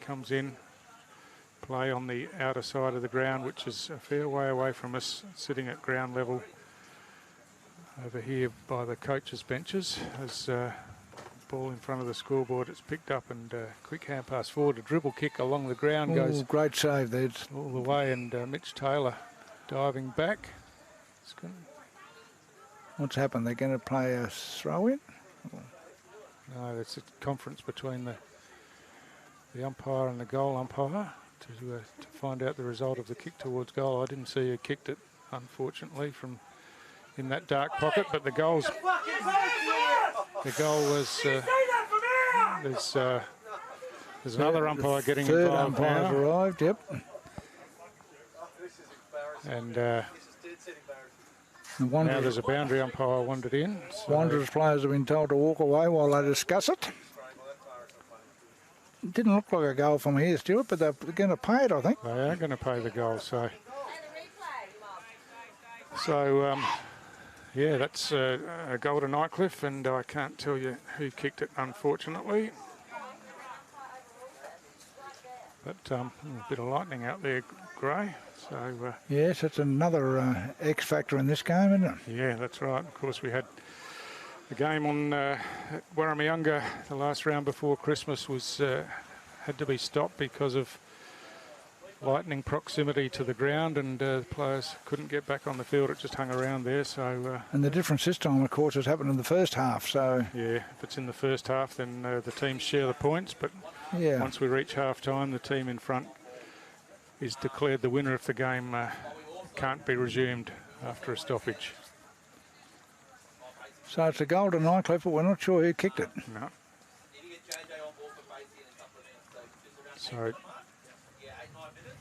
comes in, play on the outer side of the ground, which is a fair way away from us, sitting at ground level over here by the coaches' benches. As ball in front of the scoreboard, it's picked up, and quick hand pass forward, a dribble kick along the ground, goes great save there, all the way, and Mitch Taylor diving back. What's happened? They're going to play a throw-in? No, it's a conference between the umpire and the goal umpire to find out the result of the kick towards goal. I didn't see who kicked it, unfortunately, from in that dark pocket, but the goal was there's another umpire getting involved now. Third umpire's arrived, yep. And now there's a boundary umpire wandered in. So Wanderers players have been told to walk away while they discuss it. It didn't look like a goal from here, Stuart, but they're going to pay it, I think. They are going to pay the goal, so yeah, that's a goal to Nightcliff, and I can't tell you who kicked it, unfortunately. But a bit of lightning out there, Gray. So yes, that's another X factor in this game, isn't it? yeah, that's right. Of course, we had the game on Warramayunga, the last round before Christmas, was had to be stopped because of lightning proximity to the ground, and the players couldn't get back on the field. It just hung around there. So and the difference this time, of course, has happened in the first half. So yeah, if it's in the first half, then the teams share the points. But yeah, once we reach half time, the team in front is declared the winner if the game can't be resumed after a stoppage. So it's a goal to Nightcliff, but we're not sure who kicked it. No. So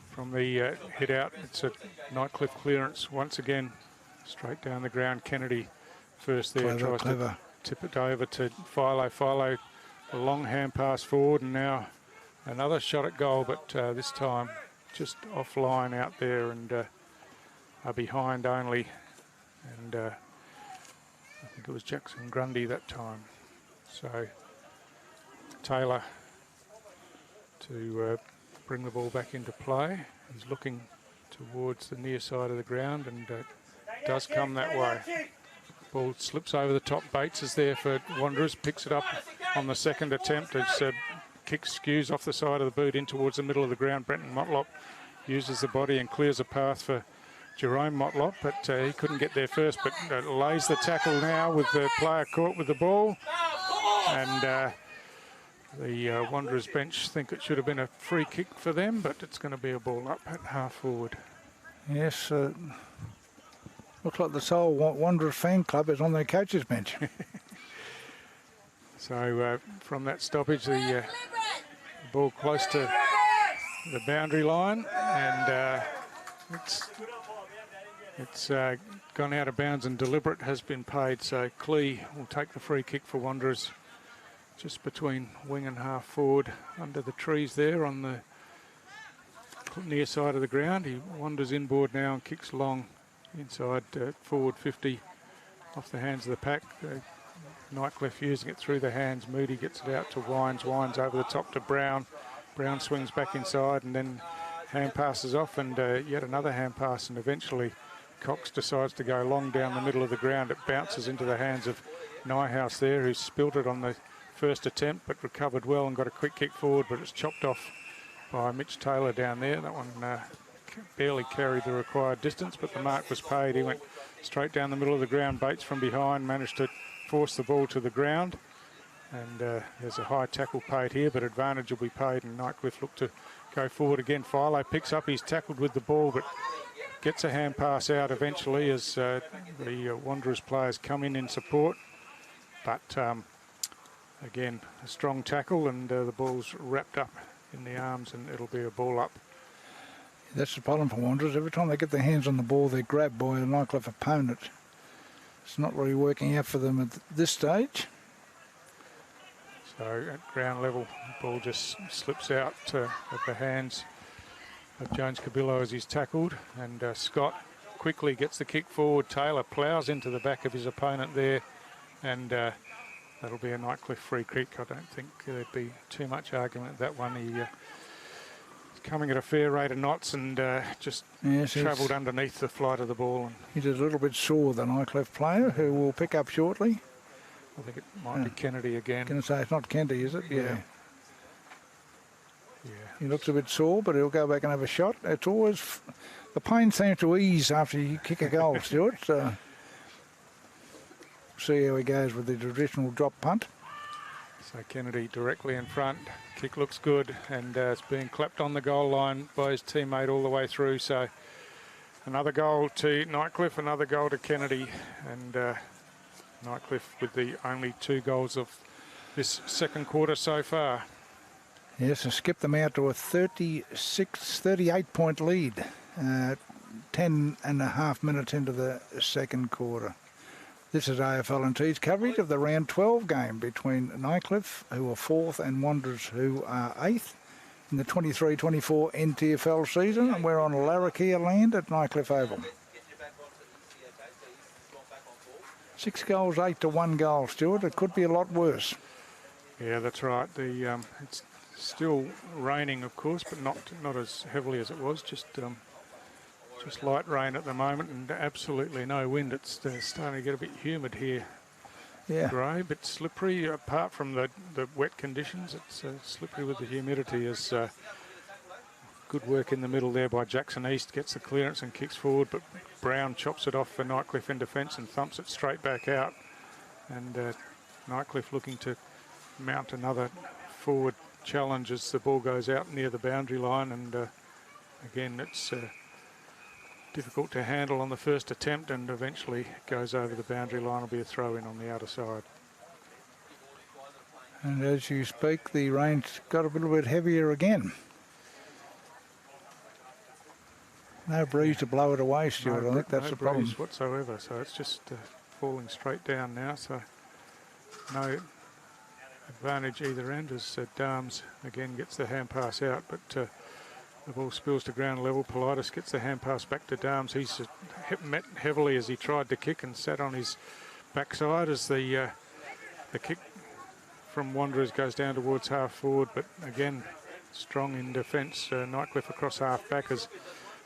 from the hit out, it's a Nightcliff clearance once again, straight down the ground. Kennedy first there, tries to tip it over to Philo. Philo, a long hand pass forward, and now another shot at goal, but this time just offline out there, and are behind only. And I think it was Jackson Grundy that time. So Taylor to bring the ball back into play. He's looking towards the near side of the ground, and does come that way. Ball slips over the top. Bates is there for Wanderers, picks it up on the second attempt. It's kick skews off the side of the boot in towards the middle of the ground. Brenton Motlop uses the body and clears a path for Jerome Motlop, but he couldn't get there first, but lays the tackle now with the player caught with the ball. And the Wanderers bench think it should have been a free kick for them, but it's going to be a ball up at half forward. Yes, looks like the sole Wanderers fan club is on their coach's bench. So from that stoppage, the ball close to the boundary line, and it's gone out of bounds, and deliberate has been paid. So Clee will take the free kick for Wanderers, just between wing and half forward, under the trees there on the near side of the ground. He wanders inboard now and kicks long inside forward 50 off the hands of the pack. Nightcliff using it through the hands. Moody gets it out to Wines. Wines over the top to Brown. Brown swings back inside, and then hand passes off, and yet another hand pass, and eventually Cox decides to go long down the middle of the ground. It bounces into the hands of Nyhouse there, who spilled it on the first attempt but recovered well and got a quick kick forward, but it's chopped off by Mitch Taylor down there. That one barely carried the required distance, but the mark was paid. He went straight down the middle of the ground. Bates from behind managed to force the ball to the ground, and there's a high tackle paid here, but advantage will be paid, and Nightcliff look to go forward again. Philo picks up, he's tackled with the ball, but gets a hand pass out eventually as the Wanderers players come in support. But again, a strong tackle, and the ball's wrapped up in the arms, and it'll be a ball up. That's the problem for Wanderers. Every time they get their hands on the ball, they're grabbed by a Nightcliff opponent. It's not really working out for them at this stage. So at ground level, the ball just slips out of the hands of Jones Cabillo as he's tackled, and Scott quickly gets the kick forward. Taylor ploughs into the back of his opponent there, and that'll be a Nightcliff free kick. I don't think there'd be too much argument at that one. He's coming at a fair rate of knots, and just travelled underneath the flight of the ball. And he's a little bit sore, the Nightcliff player, who will pick up shortly. I think it might be Kennedy again. Going to say it's not Kennedy, is it? Yeah. He looks a bit sore, but he'll go back and have a shot. It's always, the pain seems to ease after you kick a goal, Stuart. So see how he goes with the traditional drop punt. So Kennedy directly in front. Kick looks good, and it's being clapped on the goal line by his teammate all the way through. So another goal to Nightcliff, another goal to Kennedy, and Nightcliff with the only 2 goals of this second quarter so far. Yes, and skip them out to a 38-point lead, 10 and a half minutes into the second quarter. This is AFL and T's coverage of the round 12 game between Nightcliff, who are 4th, and Wanderers, who are 8th in the 23-24 NTFL season. And we're on Larrakia land at Nightcliff Oval. 6 goals, 8 to 1 goal, Stuart. It could be a lot worse. Yeah, that's right. It's Still raining, of course, but not as heavily as it was. Just light rain at the moment, and absolutely no wind. It's starting to get a bit humid here. Yeah. Grey, a bit slippery. Apart from the wet conditions, it's slippery with the humidity. As good work in the middle there by Jackson East, gets the clearance and kicks forward, but Brown chops it off for Nightcliff in defence and thumps it straight back out. And Nightcliff looking to mount another forward challenge as the ball goes out near the boundary line, and again it's difficult to handle on the first attempt, and eventually goes over the boundary line. Will be a throw in on the outer side. And as you speak, the rain's got a little bit heavier again. No breeze to blow it away, Stuart. I think that's the problem. No breeze whatsoever, so it's just falling straight down now, so no advantage either end as Darms again gets the hand pass out, but the ball spills to ground level. Politis gets the hand pass back to Darms. He's met heavily as he tried to kick and sat on his backside as the kick from Wanderers goes down towards half forward, but again strong in defence. Nightcliff across half back as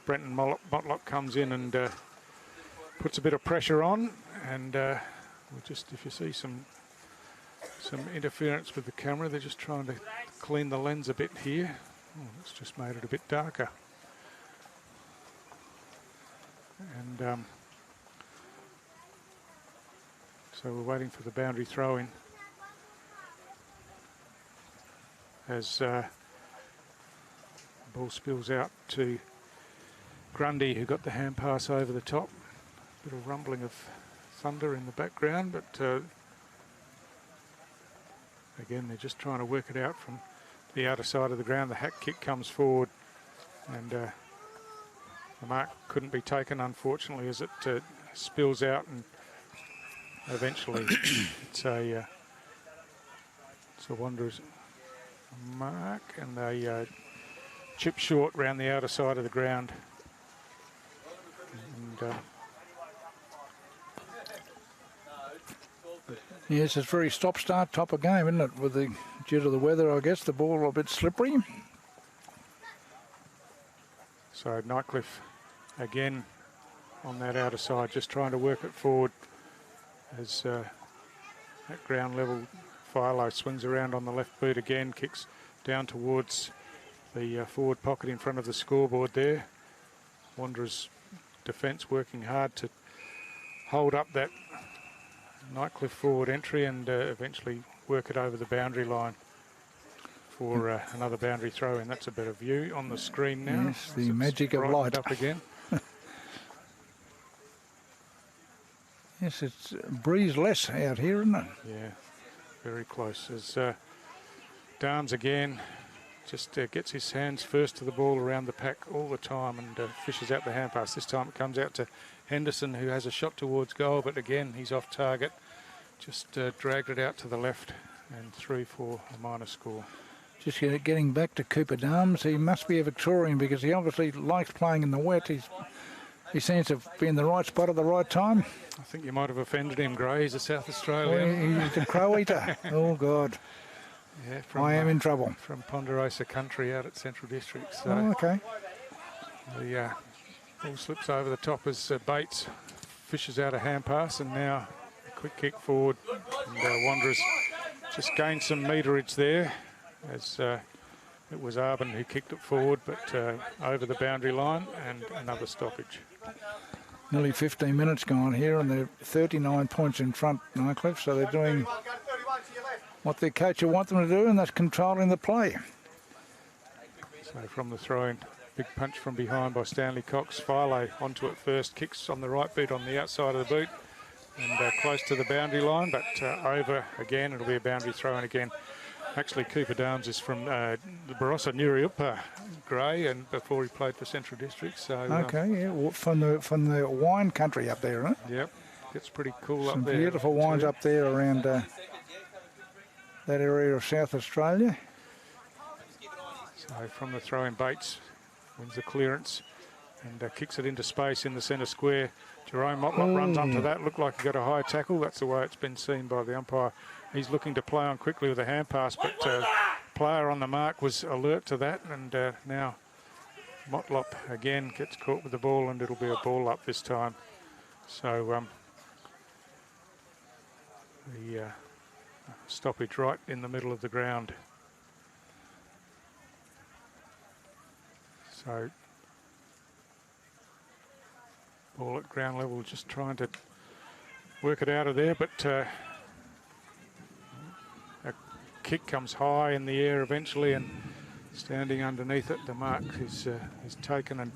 Brenton Motlock comes in and puts a bit of pressure on, and we'll just, if you see some interference with the camera, they're just trying to clean the lens a bit here. Oh, it's just made it a bit darker. And so we're waiting for the boundary throw in as the ball spills out to Grundy, who got the hand pass over the top. Bit of rumbling of thunder in the background, but again they're just trying to work it out from the outer side of the ground. The hack kick comes forward, and the mark couldn't be taken, unfortunately, as it spills out, and eventually it's a Wanderers mark, and they chip short round the outer side of the ground. And yes, it's very stop-start type of game, isn't it? With the due to the weather, I guess the ball a bit slippery. So Nightcliff again on that outer side, just trying to work it forward as at ground level. Philo swings around on the left boot again, kicks down towards the forward pocket in front of the scoreboard there. Wanderers defence working hard to hold up that Nightcliff forward entry and eventually work it over the boundary line for another boundary throw in. That's a better view on the screen now. Yes, the magic of light. Up again. Yes, it's breeze less out here, isn't it? Yeah, very close. As Darms again just gets his hands first to the ball around the pack all the time and fishes out the hand pass. This time it comes out to Henderson, who has a shot towards goal, but again he's off target. Just dragged it out to the left and through for a minor score. Just getting back to Cooper Darms, he must be a Victorian because he obviously likes playing in the wet. He seems to be in the right spot at the right time. I think you might have offended him, Gray. He's a South Australian. He's a crow eater. Oh, God. Yeah, I am in trouble. From Ponderosa country out at Central District. So oh, okay. The ball slips over the top as Bates fishes out a hand pass, and now a quick kick forward. And Wanderers just gained some meterage there as it was Arbin who kicked it forward, but over the boundary line, and another stoppage. Nearly 15 minutes gone here, and they're 39 points in front, Nightcliff, so they're doing what their coach will want them to do, and that's controlling the play. So from the throw-in, big punch from behind by Stanley Cox. Philo onto it first, kicks on the right boot on the outside of the boot, and close to the boundary line, but over again. It'll be a boundary throw-in again. Actually, Cooper Darms is from the Barossa Nuriupa, Gray, and before he played for Central District. So okay, yeah, well, from the wine country up there, isn't it? Yep, gets pretty cool Some up there. Some beautiful wines up there around that area of South Australia. So from the throw-in, Bates wins the clearance and kicks it into space in the centre square. Jerome Motlop runs up to that. Looked like he got a high tackle. That's the way it's been seen by the umpire. He's looking to play on quickly with a hand pass, but player on the mark was alert to that, and now Motlop again gets caught with the ball, and it'll be a ball up this time. So the stoppage right in the middle of the ground. So ball at ground level, just trying to work it out of there, but a kick comes high in the air eventually, and standing underneath it, the mark is taken and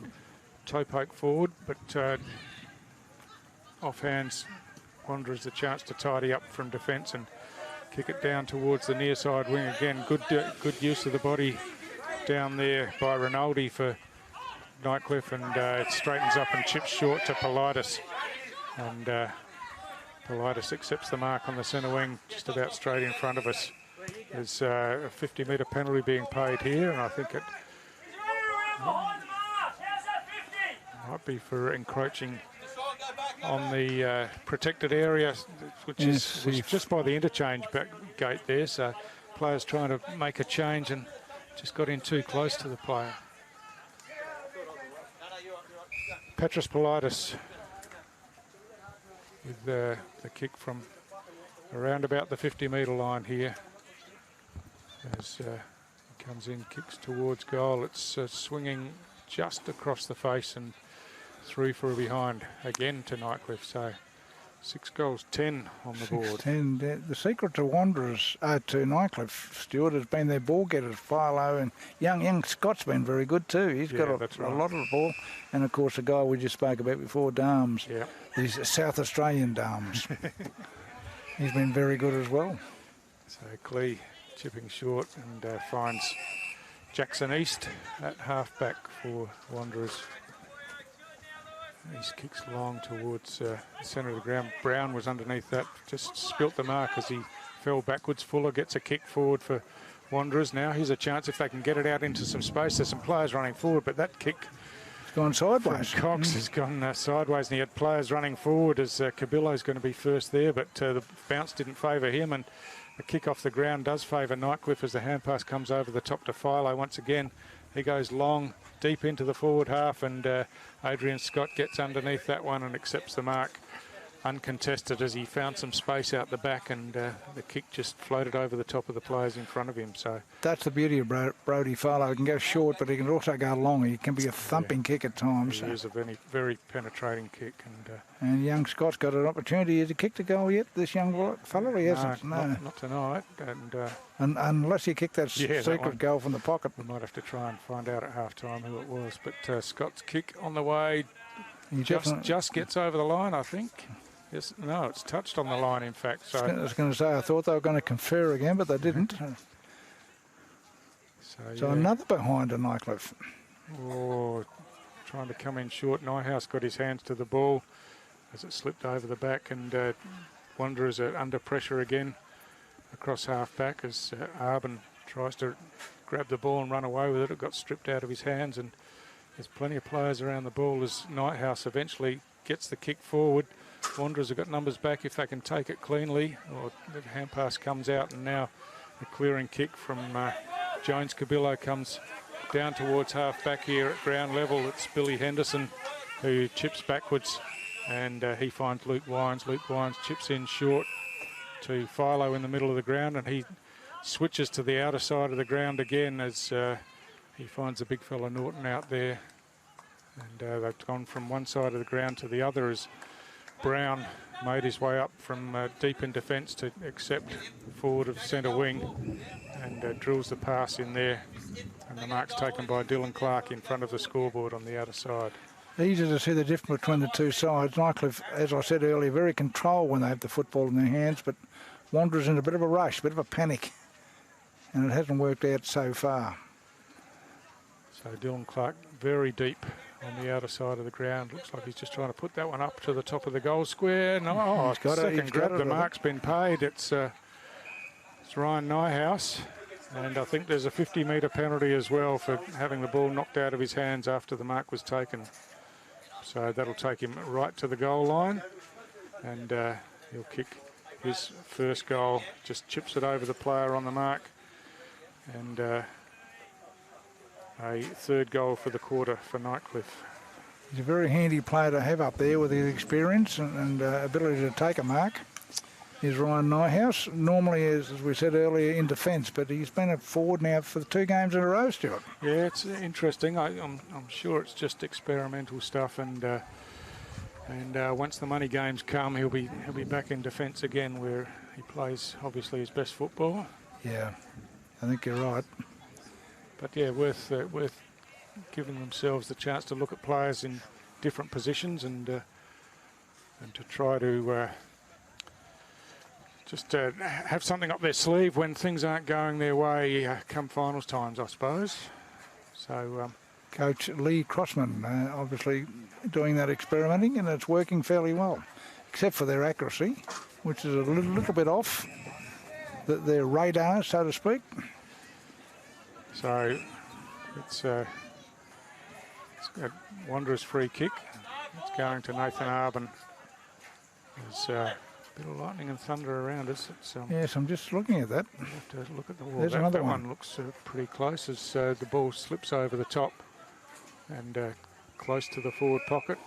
toe poke forward, but offhands Wanderers a chance to tidy up from defence and kick it down towards the near side wing again. Good use of the body down there by Rinaldi for Nightcliff, and it straightens up and chips short to Politis, and Politis accepts the mark on the centre wing just about straight in front of us. There's a 50-metre penalty being paid here, and I think it might be for encroaching on the protected area, which is just by the interchange gate there. So players trying to make a change and just got in too close to the player. Petros Politis with the kick around about the 50-metre line here. As he comes in, kicks towards goal. It's swinging just across the face and through for a behind again to Nightcliff. So 6 goals, 10 on the board. 10. The secret to Wanderers, to Nightcliff, Stuart, has been their ball getters. Philo and young Scott's been very good too. He's got a lot of the ball. And of course the guy we just spoke about before, Darms. Yeah. These South Australian Darms. He's been very good as well. So Clee chipping short and finds Jackson East at half-back for Wanderers. His kicks long towards the centre of the ground. Brown was underneath that, just spilt the mark as he fell backwards. Fuller gets a kick forward for Wanderers now. Here's a chance if they can get it out into some space. There's some players running forward, but that kick it's gone sideways. Cox has gone sideways, and he had players running forward as Cabillo's going to be first there, but the bounce didn't favour him, and the kick off the ground does favour Nightcliff as the hand pass comes over the top to Philo once again. He goes long, deep into the forward half, and Adrian Scott gets underneath that one and accepts the mark uncontested as he found some space out the back, and the kick just floated over the top of the players in front of him. So that's the beauty of Brodie Philo. He can go short, but he can also go long. He can be a thumping kick at times. It is a very penetrating kick. And young Scott's got an opportunity. Has he kicked a goal yet, this young fellow? He hasn't. No. Not tonight. And unless he kicked that secret goal from the pocket. We might have to try and find out at half-time who it was. But Scott's kick on the way he just gets over the line, I think. Yes, no, it's touched on the line, in fact. So I was going to say, I thought they were going to confer again, but they didn't. So another behind a Nightcliff. Oh, trying to come in short. Nyhouse got his hands to the ball as it slipped over the back, and Wanderers are under pressure again across half-back as Arbin tries to grab the ball and run away with it. It got stripped out of his hands, and there's plenty of players around the ball as Nighthouse eventually gets the kick forward. Wanderers have got numbers back if they can take it cleanly, or the hand pass comes out, and now the clearing kick from Jones Cabillo comes down towards half back here at ground level. It's Billy Henderson who chips backwards, and he finds Luke Wines. Luke Wines chips in short to Philo in the middle of the ground, and he switches to the outer side of the ground again as he finds the big fella Norton out there, and they've gone from one side of the ground to the other as Brown made his way up from deep in defence to accept forward of centre wing, and drills the pass in there, and the mark's taken by Dylan Clark in front of the scoreboard on the outer side. Easy to see the difference between the two sides. Nightcliff, as I said earlier, very controlled when they have the football in their hands, but Wanderers in a bit of a rush, a bit of a panic, and it hasn't worked out so far. So Dylan Clark very deep on the outer side of the ground. Looks like he's just trying to put that one up to the top of the goal square. No, he's got second grab. The mark's been paid. It's Ryan Nyhouse, and I think there's a 50-metre penalty as well for having the ball knocked out of his hands after the mark was taken. So that'll take him right to the goal line, and he'll kick his first goal. Just chips it over the player on the mark, And a third goal for the quarter for Nightcliff. He's a very handy player to have up there with his experience and ability to take a mark. Is Ryan Nyhouse. Normally, as we said earlier, in defence, but he's been a forward now for 2 games in a row, Stuart. Yeah, it's interesting. I'm sure it's just experimental stuff, and once the money games come, he'll be back in defence again, where he plays obviously his best football. Yeah, I think you're right. But yeah, worth giving themselves the chance to look at players in different positions and to try to just have something up their sleeve when things aren't going their way come finals times, I suppose. So Coach Lee Crossman obviously doing that experimenting, and it's working fairly well, except for their accuracy, which is a little bit off their radar, so to speak. So it's a Wanderers free kick. It's going to Nathan Arbin. There's a bit of lightning and thunder around us. Yes, I'm just looking at that. We have to look at the wall. There's another one. Looks pretty close as the ball slips over the top and close to the forward pocket,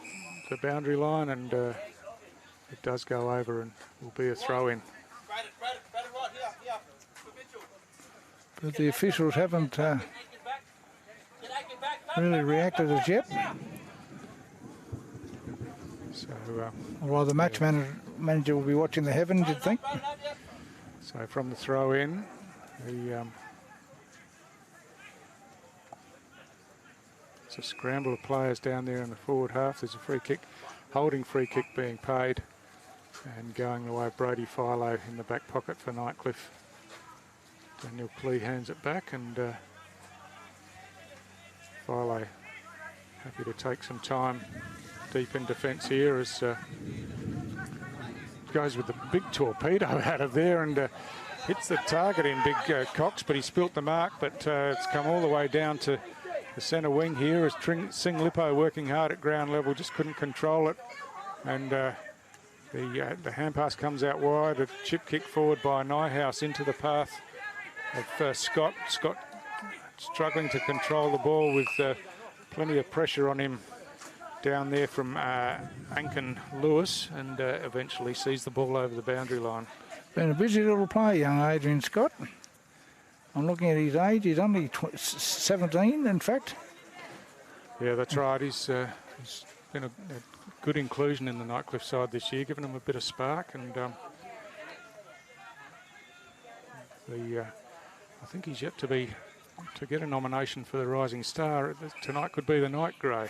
the boundary line, and it does go over and will be a throw-in. But the officials haven't really reacted as yet. So, well, the match manager will be watching the heavens, you'd think. So from the throw-in, it's a scramble of players down there in the forward half. There's a free kick, holding free kick being paid, and going the way of Brody Philo in the back pocket for Nightcliff. Daniel Clee hands it back, and Philo happy to take some time deep in defence here as goes with the big torpedo out of there and hits the target in Big Cox, but he spilt the mark, but it's come all the way down to the centre wing here as Sing Lippo working hard at ground level, just couldn't control it, and the hand pass comes out wide, a chip kick forward by Nyhouse into the path of Scott. Scott struggling to control the ball with plenty of pressure on him down there from Ankin Lewis, and eventually sees the ball over the boundary line. Been a busy little player, young Adrian Scott. I'm looking at his age. He's only 17, in fact. Yeah, that's right. He's been a good inclusion in the Nightcliff side this year, giving him a bit of spark, and I think he's yet to get a nomination for the Rising Star. Tonight could be the night, Gray.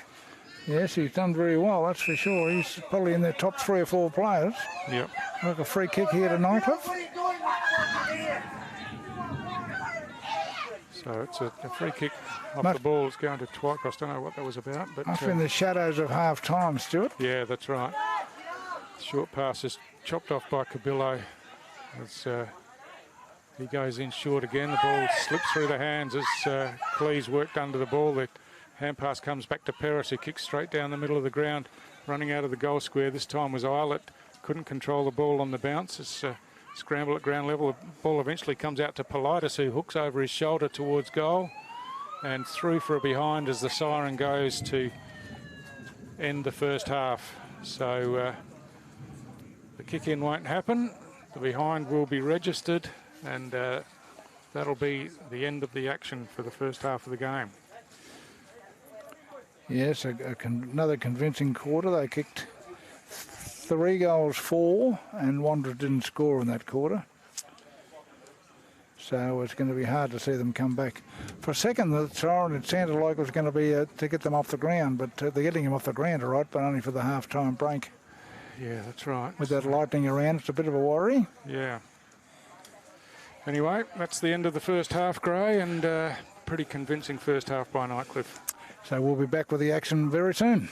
Yes, he's done very well, that's for sure. He's probably in their top 3 or 4 players. Yep. Like a free kick here to Nightcliff. So it's a free kick off the ball. It's going to Twycross. Don't know what that was about, but must be in the shadows of half time, Stuart. Yeah, that's right. Short pass is chopped off by Cabillo as he goes in short again. The ball slips through the hands as Cleese worked under the ball. The hand pass comes back to Peris, who kicks straight down the middle of the ground, running out of the goal square. This time was Eilert. Couldn't control the ball on the bounce. It's scramble at ground level. The ball eventually comes out to Politis, who hooks over his shoulder towards goal and through for a behind as the siren goes to end the first half. So the kick-in won't happen. The behind will be registered, and that'll be the end of the action for the first half of the game. Yes, another convincing quarter. They kicked 3 goals, 4, and Wanderers didn't score in that quarter. So it's going to be hard to see them come back. For a second, the siren, it sounded like it was going to be to get them off the ground, but they're getting them off the ground, all right, but only for the half-time break. Yeah, that's right. With that lightning around, it's a bit of a worry. Yeah. Anyway, that's the end of the first half, Gray, and pretty convincing first half by Nightcliff. So we'll be back with the action very soon.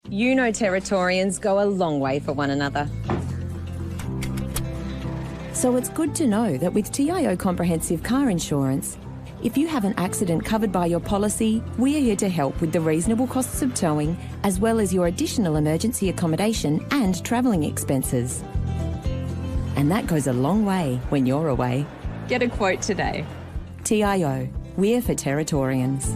You know Territorians go a long way for one another. So it's good to know that with TIO Comprehensive Car Insurance, if you have an accident covered by your policy, we're here to help with the reasonable costs of towing, as well as your additional emergency accommodation and travelling expenses. And that goes a long way when you're away. Get a quote today. TIO, we're for Territorians.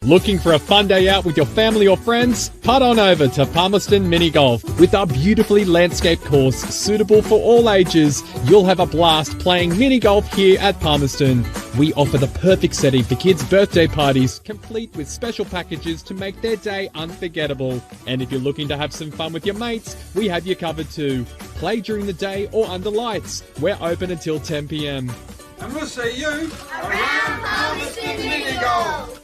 Looking for a fun day out with your family or friends? Putt on over to Palmerston Mini Golf. With our beautifully landscaped course suitable for all ages, you'll have a blast playing mini golf here at Palmerston. We offer the perfect setting for kids' birthday parties, complete with special packages to make their day unforgettable. And if you're looking to have some fun with your mates, we have you covered too. Play during the day or under lights. We're open until 10 p.m. And we'll see you around Palmerston Mini Golf.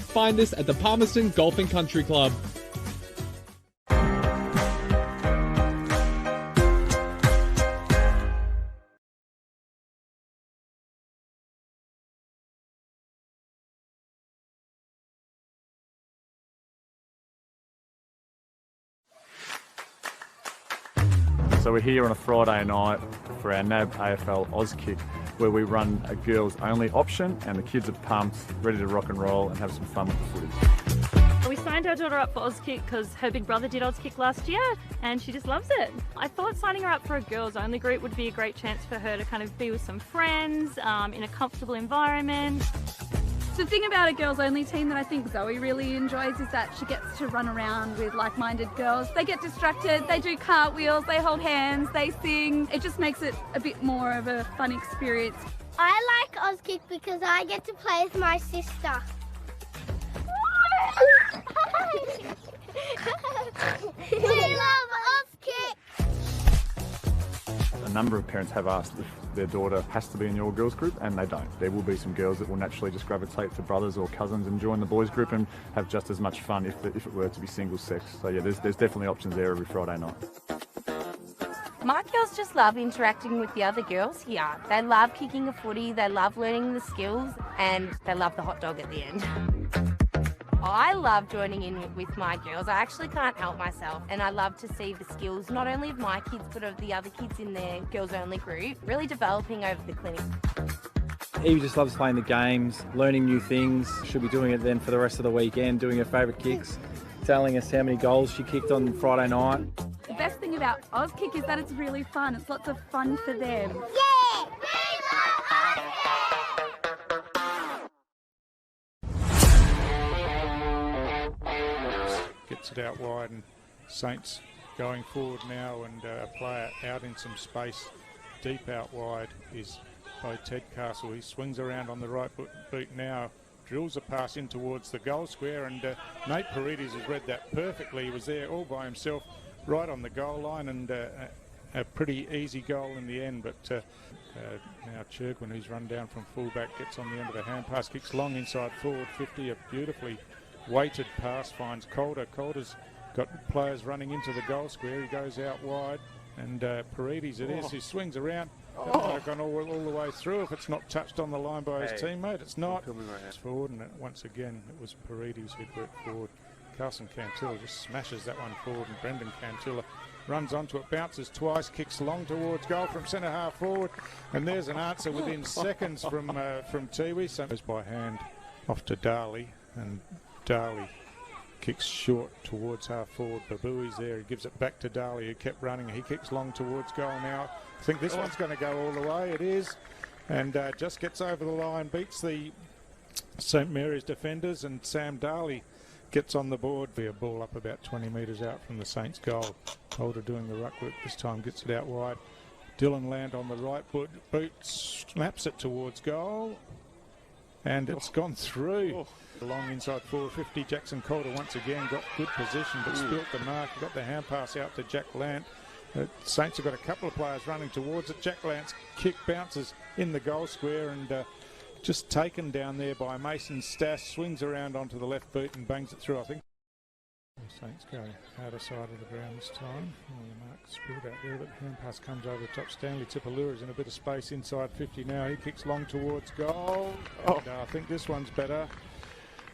Find us at the Palmerston Golf and Country Club. So we're here on a Friday night for our NAB AFL Auskick, where we run a girls only option and the kids are pumped, ready to rock and roll and have some fun with the footage. We signed our daughter up for Auskick because her big brother did Auskick last year and she just loves it. I thought signing her up for a girls only group would be a great chance for her to kind of be with some friends in a comfortable environment. The thing about a girls only team that I think Zoe really enjoys is that she gets to run around with like-minded girls. They get distracted, they do cartwheels, they hold hands, they sing. It just makes it a bit more of a fun experience. I like Auskick because I get to play with my sister. We love Auskick! A number of parents have asked if their daughter has to be in your girls group, and they don't. There will be some girls that will naturally just gravitate to brothers or cousins and join the boys group and have just as much fun if it were to be single sex. So yeah, there's definitely options there every Friday night. My girls just love interacting with the other girls here. They love kicking a footy, they love learning the skills, and they love the hot dog at the end. I love joining in with my girls. I actually can't help myself, and I love to see the skills not only of my kids but of the other kids in their girls only group really developing over the clinic. Evie just loves playing the games, learning new things. She'll be doing it then for the rest of the weekend, doing her favourite kicks, telling us how many goals she kicked on Friday night. The best thing about Auskick is that it's really fun. It's lots of fun for them. Yeah! Gets it out wide, and Saints going forward now, and a player out in some space deep out wide is by Ted Castle. He swings around on the right boot now, drills a pass in towards the goal square, and Nate Paredes has read that perfectly. He was there all by himself right on the goal line, and a pretty easy goal in the end. But now Churgwin, who's run down from fullback, gets on the end of a hand pass, kicks long inside forward 50, a beautifully weighted pass, finds Calder. Calder's got players running into the goal square. He goes out wide, and Paredes it is. He swings around. That might have gone all the way through if it's not touched on the line by his teammate. It's not. It's forward, and once again it was Paredes who'd worked forward. Carson Cantilla just smashes that one forward, and Brendan Cantilla runs onto it, bounces twice, kicks long towards goal from centre half forward, and there's an answer within seconds from Tiwi. So goes by hand off to Darley, and Darley kicks short towards half forward. Babui's there, he gives it back to Darley, who kept running. He kicks long towards goal now. I think this one's going to go all the way. It is, and just gets over the line, beats the St Mary's defenders, and Sam Darley gets on the board. Be a ball up about 20 metres out from the Saints goal. Holder doing the ruck work this time, gets it out wide. Dylan Land on the right boot, snaps it towards goal, and it's gone through. Long inside 450, Jackson Calder once again got good position but spilt the mark. Got the hand pass out to Jack Lant. Saints have got a couple of players running towards it. Jack Lant's kick bounces in the goal square, and just taken down there by Mason Stass. Swings around onto the left boot and bangs it through, I think. The Saints go outer side of the ground this time. The mark spilled out there, but the hand pass comes over the top. Stanley Tipalura is in a bit of space inside 50 now. He kicks long towards goal. And, I think this one's better.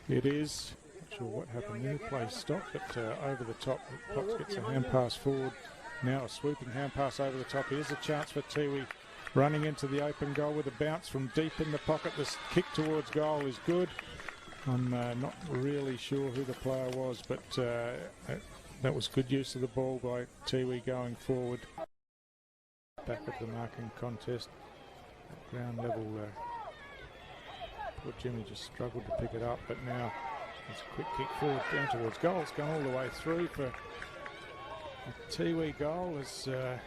It is. Not sure what happened there. Play stopped, but over the top, Potts gets a hand pass forward. Now a swooping hand pass over the top. Here's a chance for Tiwi running into the open goal with a bounce from deep in the pocket. This kick towards goal is good. I'm not really sure who the player was, but that was good use of the ball by Tiwi going forward. back of the marking contest. At ground level, poor Jimmy just struggled to pick it up, but now it's a quick kick forward down towards goal. It's gone all the way through for a Tiwi goal as the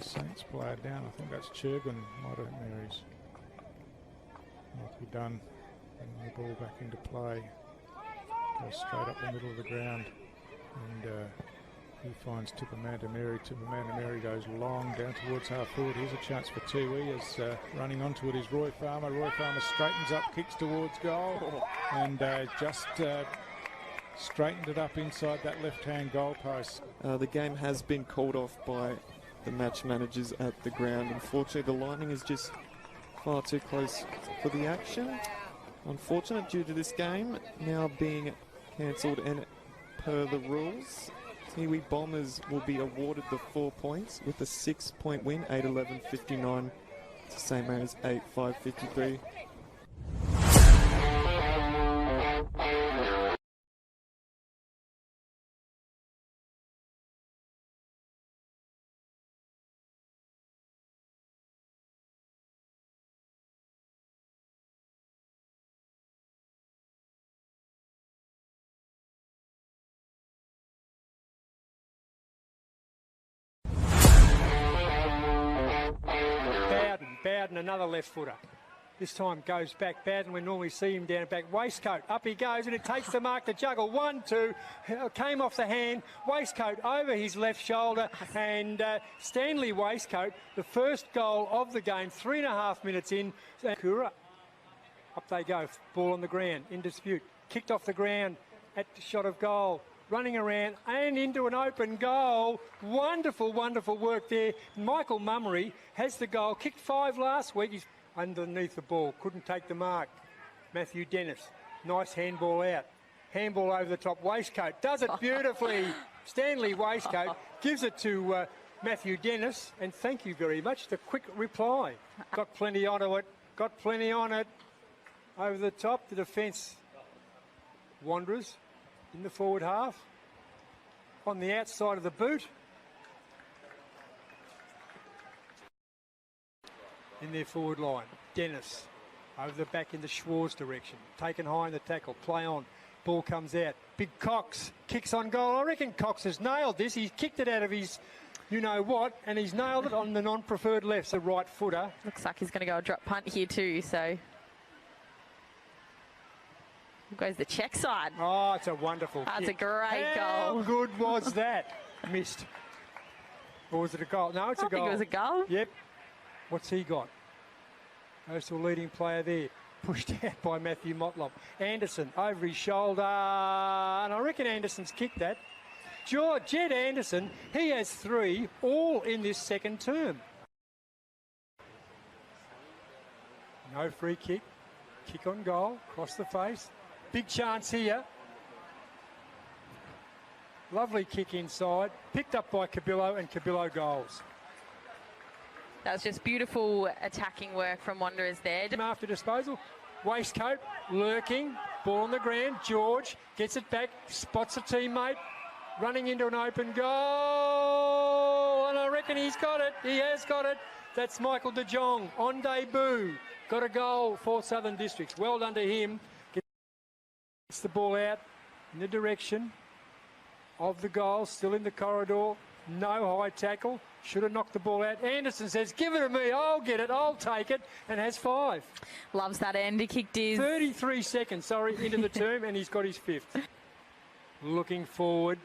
Saints player down. I think that's Churban, might have Mary's. Might be done. And the ball back into play. Goes straight up the middle of the ground. And he finds Tippermanter Mary. Tippermanter Mary goes long down towards half forward. Here's a chance for Tiwi as running onto it is Roy Farmer. Roy Farmer straightens up, kicks towards goal. And just straightened it up inside that left-hand goal post. The game has been called off by the match managers at the ground. Unfortunately, the Lightning is just far too close for the action. Unfortunate due to this game now being cancelled and per the rules, Tiwi Bombers will be awarded the 4 points with a 6-point win, 8-11-59 to St. Mary's 8-5-53. Bowden, another left footer. This time goes back. Bowden, we normally see him down back. Waistcoat, up he goes, and it takes the mark to juggle. 1-2, came off the hand. Waistcoat over his left shoulder, and Stanley Waistcoat, the first goal of the game, 3.5 minutes in. Kura, up they go, ball on the ground, in dispute. Kicked off the ground at the shot of goal. Running around and into an open goal. Wonderful, wonderful work there. Michael Mummery has the goal. Kicked 5 last week. He's underneath the ball. Couldn't take the mark. Matthew Dennis. Nice handball out. Handball over the top. Waistcoat does it beautifully. Stanley Waistcoat gives it to Matthew Dennis. And thank you very much. The quick reply. Got plenty onto it. Got plenty on it. Over the top. The defence. Wanderers. In the forward half, on the outside of the boot, in their forward line. Dennis over the back in the Schwarz direction, taken high in the tackle, play on, ball comes out. Big Cox kicks on goal. I reckon Cox has nailed this. He's kicked it out of his you-know-what, and he's nailed it on the non-preferred left, so right footer. Looks like he's going to go a drop punt here too, so... Goes the check side. Oh, it's a wonderful That's kick. a great How goal. good was that? Missed. Or was it a goal? No, it's a goal. I think it was a goal. Yep. What's he got? Goes to a leading player there. Pushed out by Matthew Motlop. Anderson over his shoulder. And I reckon Anderson's kicked that. Jed Anderson, he has 3, all in this second term. No free kick. Kick on goal. Cross the face. Big chance here. Lovely kick inside. Picked up by Cabillo, and Cabillo goals. That was just beautiful attacking work from Wanderers there. After disposal, Waistcoat lurking, ball on the ground. George gets it back, spots a teammate, running into an open goal. And I reckon he's got it. He has got it. That's Michael De Jong on debut. Got a goal for Southern Districts. Well done to him. Gets the ball out in the direction of the goal, still in the corridor. No high tackle. Should have knocked the ball out. Anderson says, give it to me. I'll get it. I'll take it. And has 5. Loves that end. He kicked his... 33 seconds, into the term, and he's got his 5th. Looking forward.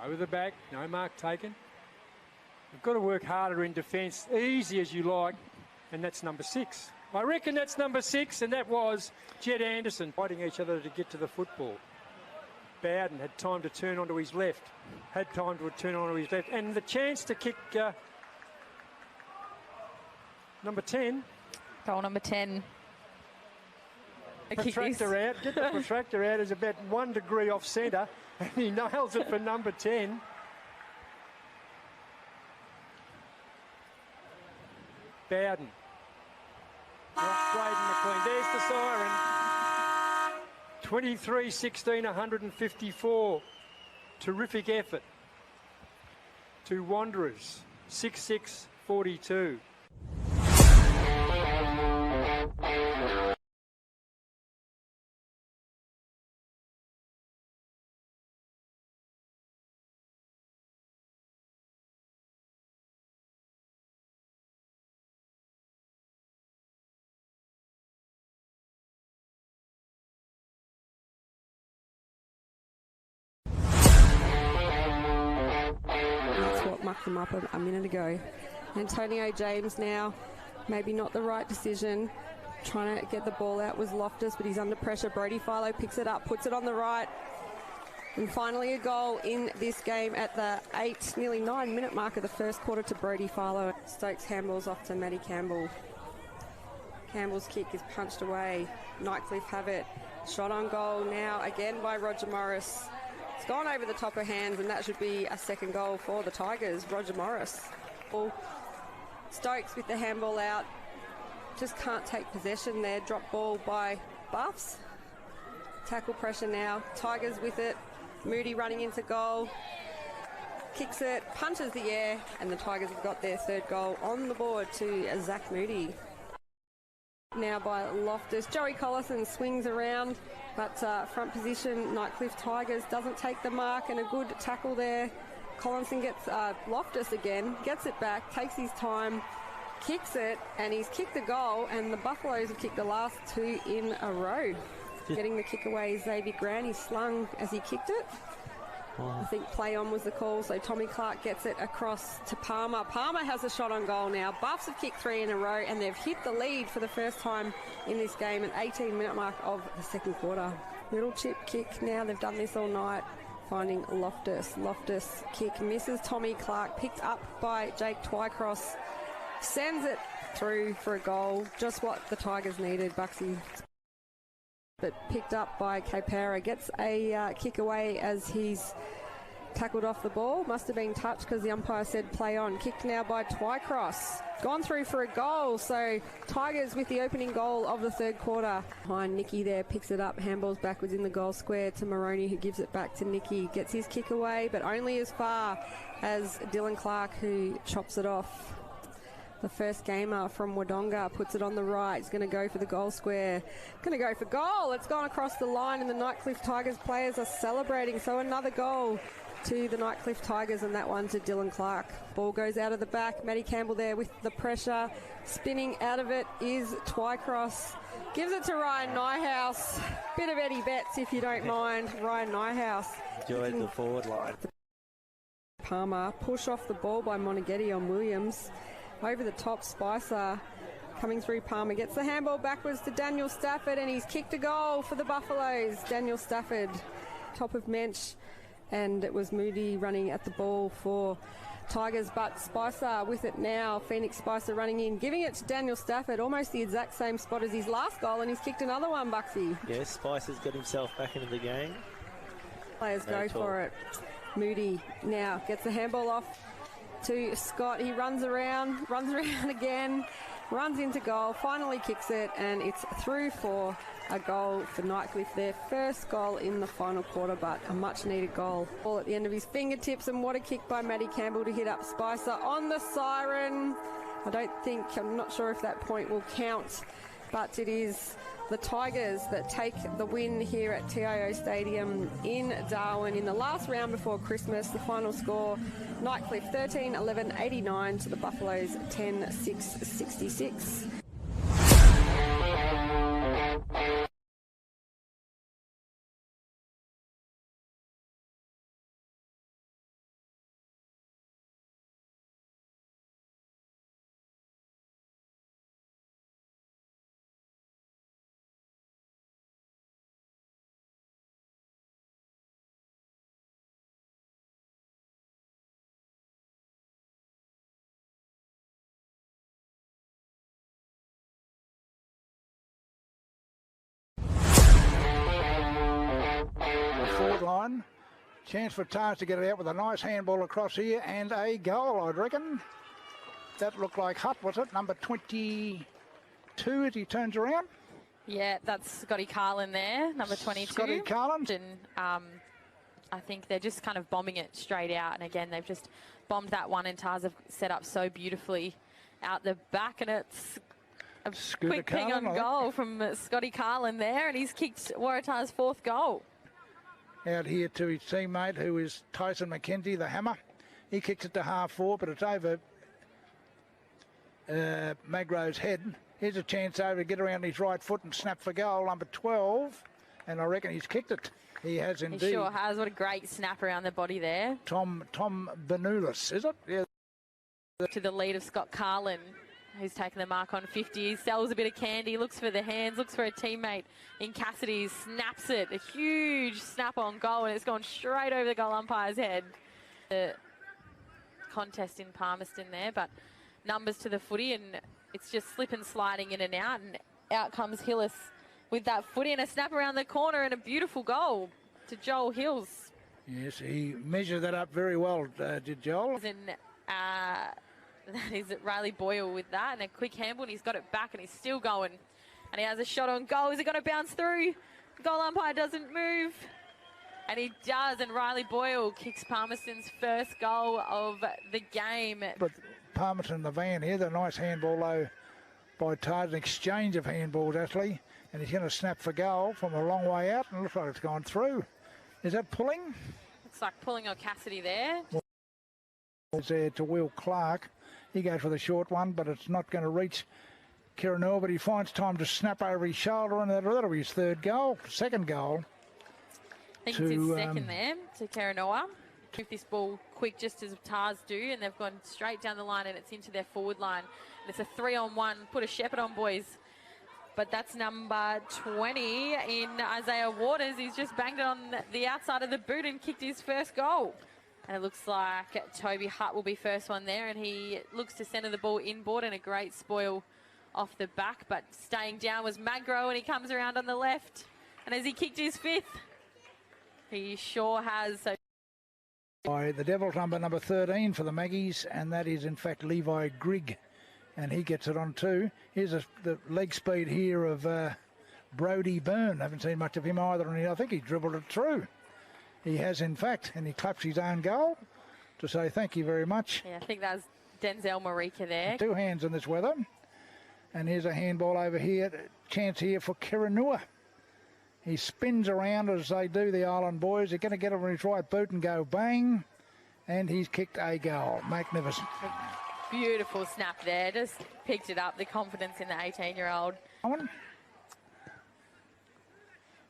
Over the back. No mark taken. You've got to work harder in defence, easy as you like, and that's number 6. I reckon that's number 6, and that was Jed Anderson fighting each other to get to the football. Bowden had time to turn onto his left, and the chance to kick number 10. Goal number 10. Protractor out, get the protractor out, is about 1 degree off centre, and he nails it for number 10. Bowden. Braden McLean. There's the siren. 23-16, 154. Terrific effort to Wanderers, 66-42. That's what mucked them up a minute ago. Antonio James now, maybe not the right decision. Trying to get the ball out was Loftus, but he's under pressure. Brody Philo picks it up, puts it on the right. And finally a goal in this game at the 8, nearly 9 minute mark of the first quarter to Brody Philo. Stokes handballs off to Matty Campbell. Campbell's kick is punched away. Nightcliff have it. Shot on goal now again by Roger Morris. It's gone over the top of hands, and that should be a second goal for the Tigers. Roger Morris. Stokes with the handball out. Just can't take possession there. Drop ball by Buffs. Tackle pressure now. Tigers with it. Moody running into goal. Kicks it, punches the air, and the Tigers have got their third goal on the board to Zach Moody. Now by Loftus. Joey Collison swings around, but front position, Nightcliff Tigers doesn't take the mark, and a good tackle there. Collinson gets Loftus again, gets it back, takes his time, kicks it, and he's kicked the goal, and the Buffaloes have kicked the last 2 in a row. Getting the kick away is Xavier Grant. He slung as he kicked it. I think play on was the call, so Tommy Clark gets it across to Palmer. Palmer has a shot on goal now. Buffs have kicked 3 in a row, and they've hit the lead for the first time in this game at 18-minute mark of the second quarter. Little chip kick now. They've done this all night, finding Loftus. Loftus kick misses Tommy Clark, picked up by Jake Twycross. Sends it through for a goal. Just what the Tigers needed, Buxy. But picked up by Capera. Gets a kick away as he's tackled off the ball. Must have been touched because the umpire said play on. Kicked now by Twycross. Gone through for a goal. So Tigers with the opening goal of the third quarter. Behind Nicky there, picks it up. Handballs backwards in the goal square to Moroney, who gives it back to Nicky. Gets his kick away, but only as far as Dylan Clark, who chops it off. The first gamer from Wodonga puts it on the right. He's going to go for the goal square. Going to go for goal. It's gone across the line, and the Nightcliff Tigers players are celebrating. So another goal to the Nightcliff Tigers, and that one to Dylan Clark. Ball goes out of the back. Matty Campbell there with the pressure. Spinning out of it is Twycross. Gives it to Ryan Nyhouse. Bit of Eddie Betts, if you don't mind. Ryan Nyhouse. Enjoyed the forward line. Palmer. Push off the ball by Moneghetti on Williams. Over the top, Spicer coming through. Palmer gets the handball backwards to Daniel Stafford, and he's kicked a goal for the Buffaloes. Daniel Stafford, top of Mensch, and it was Moody running at the ball for Tigers, but Spicer with it now. Phoenix Spicer running in, giving it to Daniel Stafford, almost the exact same spot as his last goal, and he's kicked another one, Buxy. Yes, Spicer's got himself back into the game. Players go for it. Moody now gets the handball off to Scott. He runs around again, runs into goal, finally kicks it, and it's through for a goal for Nightcliff. Their first goal in the final quarter, but a much needed goal. Ball at the end of his fingertips, and what a kick by Matty Campbell to hit up Spicer on the siren. I'm not sure if that point will count, but it is the Tigers that take the win here at TIO Stadium in Darwin in the last round before Christmas. The final score, Nightcliff 13-11-89 to the Buffaloes 10-6-66. Forward line. Chance for Tars to get it out with a nice handball across here and a goal, I'd reckon. That looked like Hutt, was it? Number 22 as he turns around. Yeah, that's Scotty Carlin there, number 22. Scotty Carlin. And I think they're just kind of bombing it straight out. And again, they've just bombed that one, and Tars have set up so beautifully out the back, and it's a quick ping on goal from Scotty Carlin there, and he's kicked Waratah's 4th goal. Out here to his teammate, who is Tyson McKenzie, the hammer. He kicks it to half forward, but it's over Magro's head. Here's a chance over to get around his right foot and snap for goal, number 12. And I reckon he's kicked it. He has indeed. He sure has. What a great snap around the body there. Tom Benulis, is it? Yeah. To the lead of Scott Carlin, who's taken the mark on 50. He sells a bit of candy, looks for the hands, looks for a teammate in Cassidy, snaps it. A huge snap on goal, and it's gone straight over the goal umpire's head. The contest in Palmerston there, but numbers to the footy, and it's just slip and sliding in and out comes Hillis with that footy, and a snap around the corner, and a beautiful goal to Joel Hills. Yes, he measured that up very well, did Joel. And that is Riley Boyle with that, and a quick handball, and he's got it back, and he's still going. And he has a shot on goal. Is it going to bounce through? Goal umpire doesn't move. And he does, and Riley Boyle kicks Palmerston's 1st goal of the game. But Palmerston, the van here, the nice handball though by Tars, an exchange of handballs actually. And he's going to snap for goal from a long way out, and it looks like it's gone through. Is that pulling? Looks like pulling on Cassidy there. It's there to Will Clark. He goes for the short one, but it's not going to reach Kiranor, but he finds time to snap over his shoulder, and that'll be his 3rd goal, 2nd goal. I think it's his 2nd there to Kiranor. Took this ball quick, just as Tars do, and they've gone straight down the line, and it's into their forward line. And it's a 3-on-1. Put a shepherd on, boys. But that's number 20 in Isaiah Waters. He's just banged it on the outside of the boot and kicked his 1st goal. And it looks like Toby Hutt will be first one there, and he looks to centre the ball inboard, and a great spoil off the back. But staying down was Magro, and he comes around on the left. And as he kicked his 5th, he sure has. So by the Devils, number 13 for the Maggies, and that is in fact Levi Grigg. And he gets it on too. Here's the leg speed here of Brody Byrne. Haven't seen much of him either, and I think he dribbled it through. He has, in fact, and he claps his own goal to say thank you very much. Yeah, I think that was Denzel Marika there. 2 hands in this weather. And here's a handball over here. Chance here for Kiranua. He spins around as they do, the Island boys. They're going to get him on his right boot and go bang. And he's kicked a goal. Magnificent. Beautiful snap there. Just picked it up, the confidence in the 18-year-old.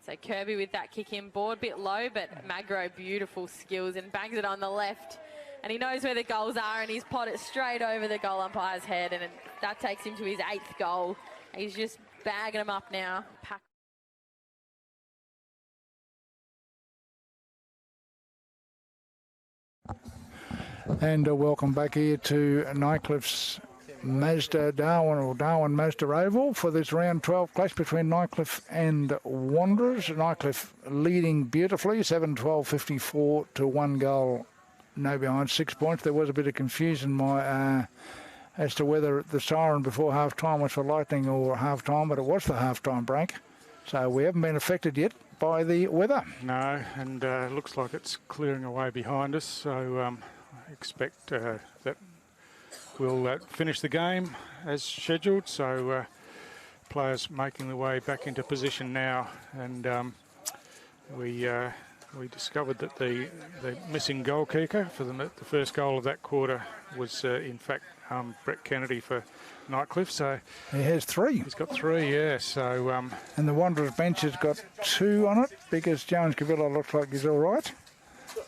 So Kirby with that kick in board, bit low, but Magro, beautiful skills, and bangs it on the left. And he knows where the goals are, and he's potted it straight over the goal umpire's head, and that takes him to his 8th goal. He's just bagging them up now. And welcome back here to Nightcliff's Mazda Darwin Mazda Oval for this round 12 clash between Nightcliff and Wanderers. Nightcliff leading beautifully, 7-12-54 to 1 goal, no behind, 6 points. There was a bit of confusion as to whether the siren before half-time was for Lightning or half-time, but it was the half-time break. So we haven't been affected yet by the weather. No, and looks like it's clearing away behind us, so I expect that we'll finish the game as scheduled. So players making their way back into position now, and we discovered that the missing goal kicker for the first goal of that quarter was in fact Brett Kennedy for Nightcliff. So he has 3. He's got 3, yeah. So and the Wanderers bench has got 2 on it because Jones Cavilla looks like he's all right.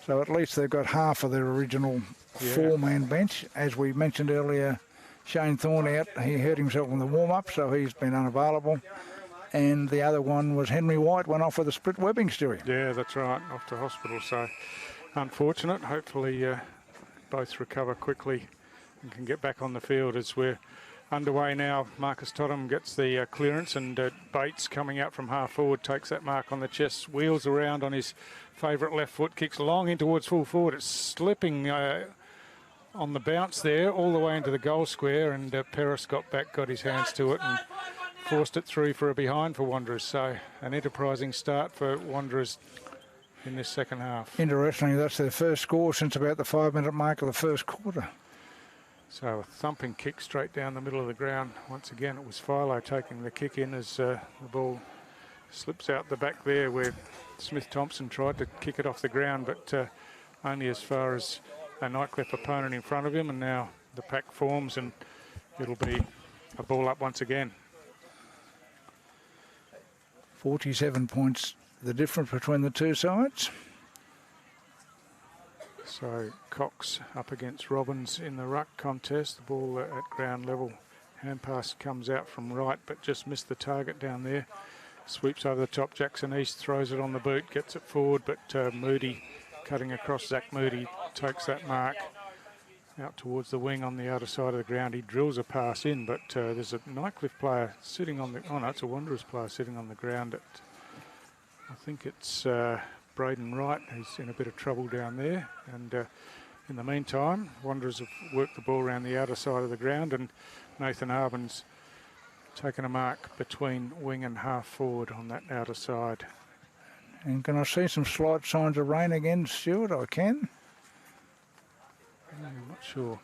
So at least they've got half of their original 4-man bench. As we mentioned earlier, Shane Thorne out. He hurt himself in the warm-up, so he's been unavailable. And the other one was Henry White, went off with a split webbing, Stewie. Yeah, that's right, off to hospital. So unfortunate. Hopefully both recover quickly and can get back on the field as we're underway now. Marcus Totham gets the clearance, and Bates coming out from half forward takes that mark on the chest, wheels around on his favourite left foot, kicks long in towards full forward. It's slipping on the bounce there all the way into the goal square, and Peris got back, got his hands to it and forced it through for a behind for Wanderers. So an enterprising start for Wanderers. in this second half. Interestingly, that's their first score since about the 5-minute mark of the first quarter. So a thumping kick straight down the middle of the ground. Once again, it was Philo taking the kick in as the ball slips out the back there where Smith-Thompson tried to kick it off the ground, but only as far as a Nightcliff opponent in front of him, and now the pack forms and it'll be a ball up once again. 47 points, the difference between the two sides. So Cox up against Robbins in the ruck contest. The ball at ground level. Hand pass comes out from right, but just missed the target down there. Sweeps over the top. Jackson East throws it on the boot, gets it forward, but Moody cutting across. Zach Moody takes that mark out towards the wing on the outer side of the ground. He drills a pass in, but there's a Nightcliff player sitting on the... Oh, no, it's a Wanderers player sitting on the ground. I think it's Braden Wright. He's in a bit of trouble down there. And in the meantime, Wanderers have worked the ball around the outer side of the ground, and Nathan Arbin's taken a mark between wing and half forward on that outer side. And can I see some slight signs of rain again, Stuart? I can. I'm not sure.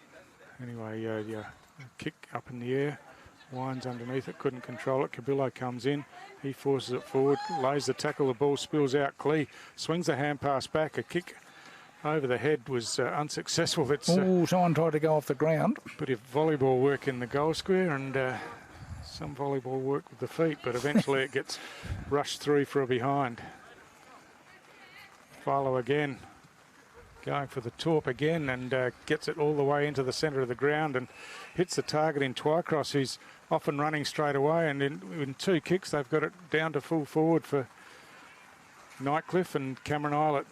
Anyway, yeah, kick up in the air, winds underneath it, couldn't control it. Cabillo comes in, he forces it forward, lays the tackle, the ball spills out. Clee swings the hand pass back, a kick over the head was unsuccessful. It's someone tried to go off the ground. Bit of volleyball work in the goal square and some volleyball work with the feet, but eventually it gets rushed through for a behind. Philo again, going for the torp again, and gets it all the way into the centre of the ground and hits the target in Twycross, who's off and running straight away, and in two kicks they've got it down to full forward for Nightcliff, and Cameron Islet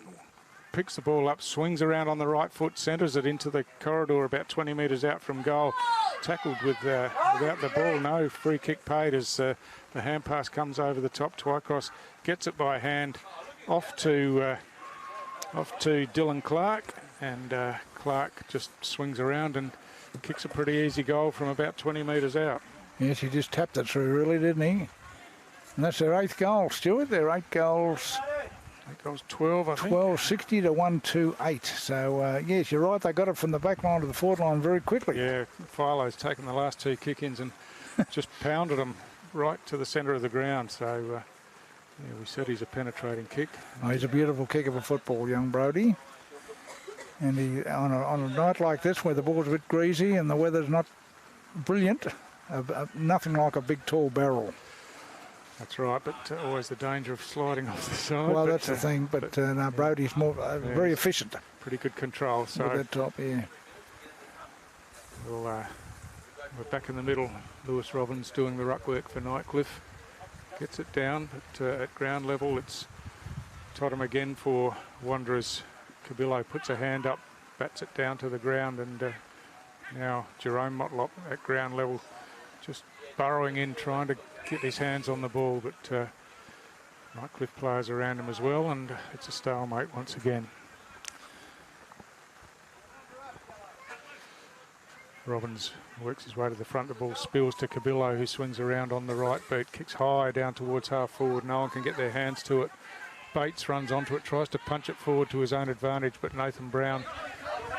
picks the ball up, swings around on the right foot, centres it into the corridor about 20 metres out from goal. Tackled without the ball, no free kick paid as the hand pass comes over the top. Twycross gets it by hand off to Dylan Clark, and Clark just swings around and kicks a pretty easy goal from about 20 metres out. Yes, he just tapped it through, really, didn't he? And that's their 8th goal, Stuart. Their 8 goals. 8 goals, 12, I think. 12, 60 to 128. So, yes, you're right. They got it from the back line to the forward line very quickly. Yeah, Philo's taken the last 2 kick-ins and just pounded them right to the centre of the ground. So, yeah, we said he's a penetrating kick. Oh, he's a beautiful kick of a football, young Brodie. And he, on a night like this where the ball's a bit greasy and the weather's not brilliant, nothing like a big tall barrel. That's right, but always the danger of sliding off the side. Well, that's the thing, but no, Brodie's more very efficient. Pretty good control. So with that top, yeah. We're back in the middle. Lewis Robbins doing the ruck work for Nightcliff. Gets it down, but at ground level it's Totham again for Wanderers. Cabillo puts a hand up, bats it down to the ground, and now Jerome Motlop at ground level just burrowing in, trying to get his hands on the ball, but Nightcliff players around him as well, and it's a stalemate once again. Robbins works his way to the front. The ball spills to Cabillo, who swings around on the right boot, kicks high down towards half forward. No one can get their hands to it. Bates runs onto it, tries to punch it forward to his own advantage, but Nathan Brown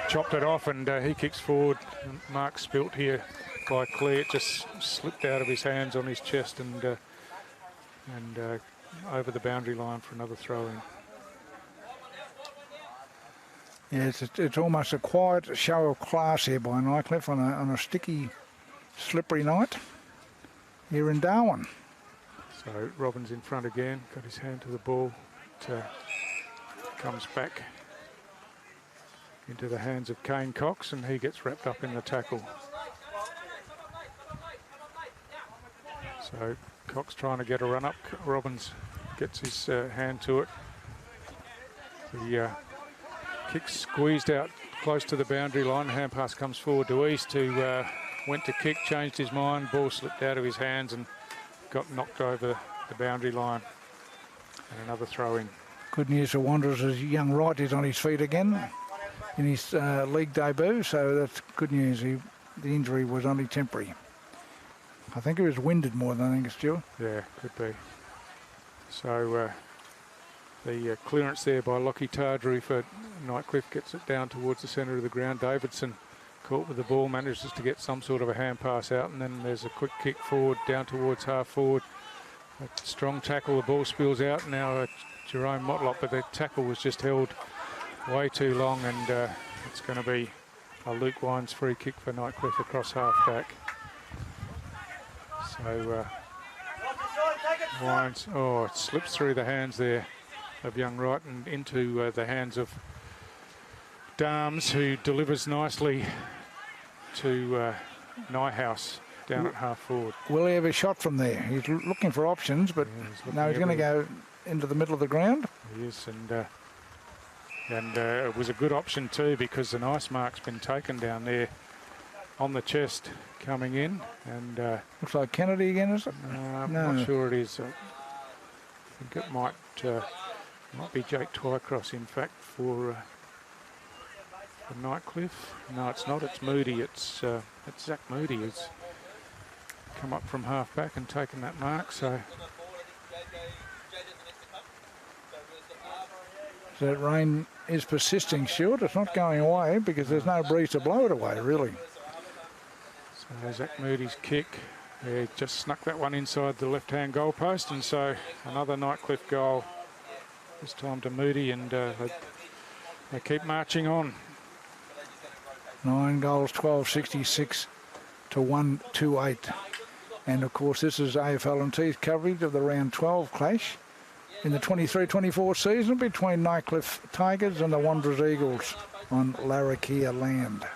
chopped it off, and he kicks forward. Mark spilt here by Clee. It just slipped out of his hands on his chest and over the boundary line for another throw-in. Yeah, it's almost a quiet show of class here by Nightcliff on a sticky, slippery night here in Darwin. So Robbins in front again, got his hand to the ball. It comes back into the hands of Kane Cox, and he gets wrapped up in the tackle. So Cox trying to get a run up. Robbins gets his hand to it. The kick squeezed out close to the boundary line. Hand pass comes forward to East, who went to kick, changed his mind. Ball slipped out of his hands and got knocked over the boundary line. And another throw-in. Good news for Wanderers is young Wright is on his feet again in his league debut, so that's good news. The injury was only temporary. I think he was winded more than I think, Stuart. Yeah, could be. So The clearance there by Lockie Tardry for Nightcliff gets it down towards the centre of the ground. Davidson caught with the ball, manages to get some sort of a hand pass out, and then there's a quick kick forward down towards half forward. A strong tackle, the ball spills out. Now Jerome Motlop, but the tackle was just held way too long, and it's going to be a Luke Wines free kick for Nightcliff across half back. So Wines, oh, it slips through the hands there of young Wright and into the hands of Darms, who delivers nicely to Nyhouse down at half forward. Will he have a shot from there? He's looking for options, but no, he's going to go into the middle of the ground. He is, and it was a good option too, because the nice mark's been taken down there on the chest coming in, and looks like Kennedy again, is it? I'm No. not sure it is. I think it might be Jake Twycross, in fact, for Nightcliff. No, it's not. It's Moody. It's Zach Moody who's come up from half back and taken that mark. So that rain is persisting, Stuart. It's not going away because there's no breeze to blow it away, really. So Zach Moody's kick, he just snuck that one inside the left-hand goal post, and so another Nightcliff goal, this time to Moody, and they keep marching on. 9 goals, 12.66 to 1.28. And of course this is AFL&T's coverage of the round 12 clash in the 23-24 season between Nightcliff Tigers and the Wanderers Eagles on Larrakia land.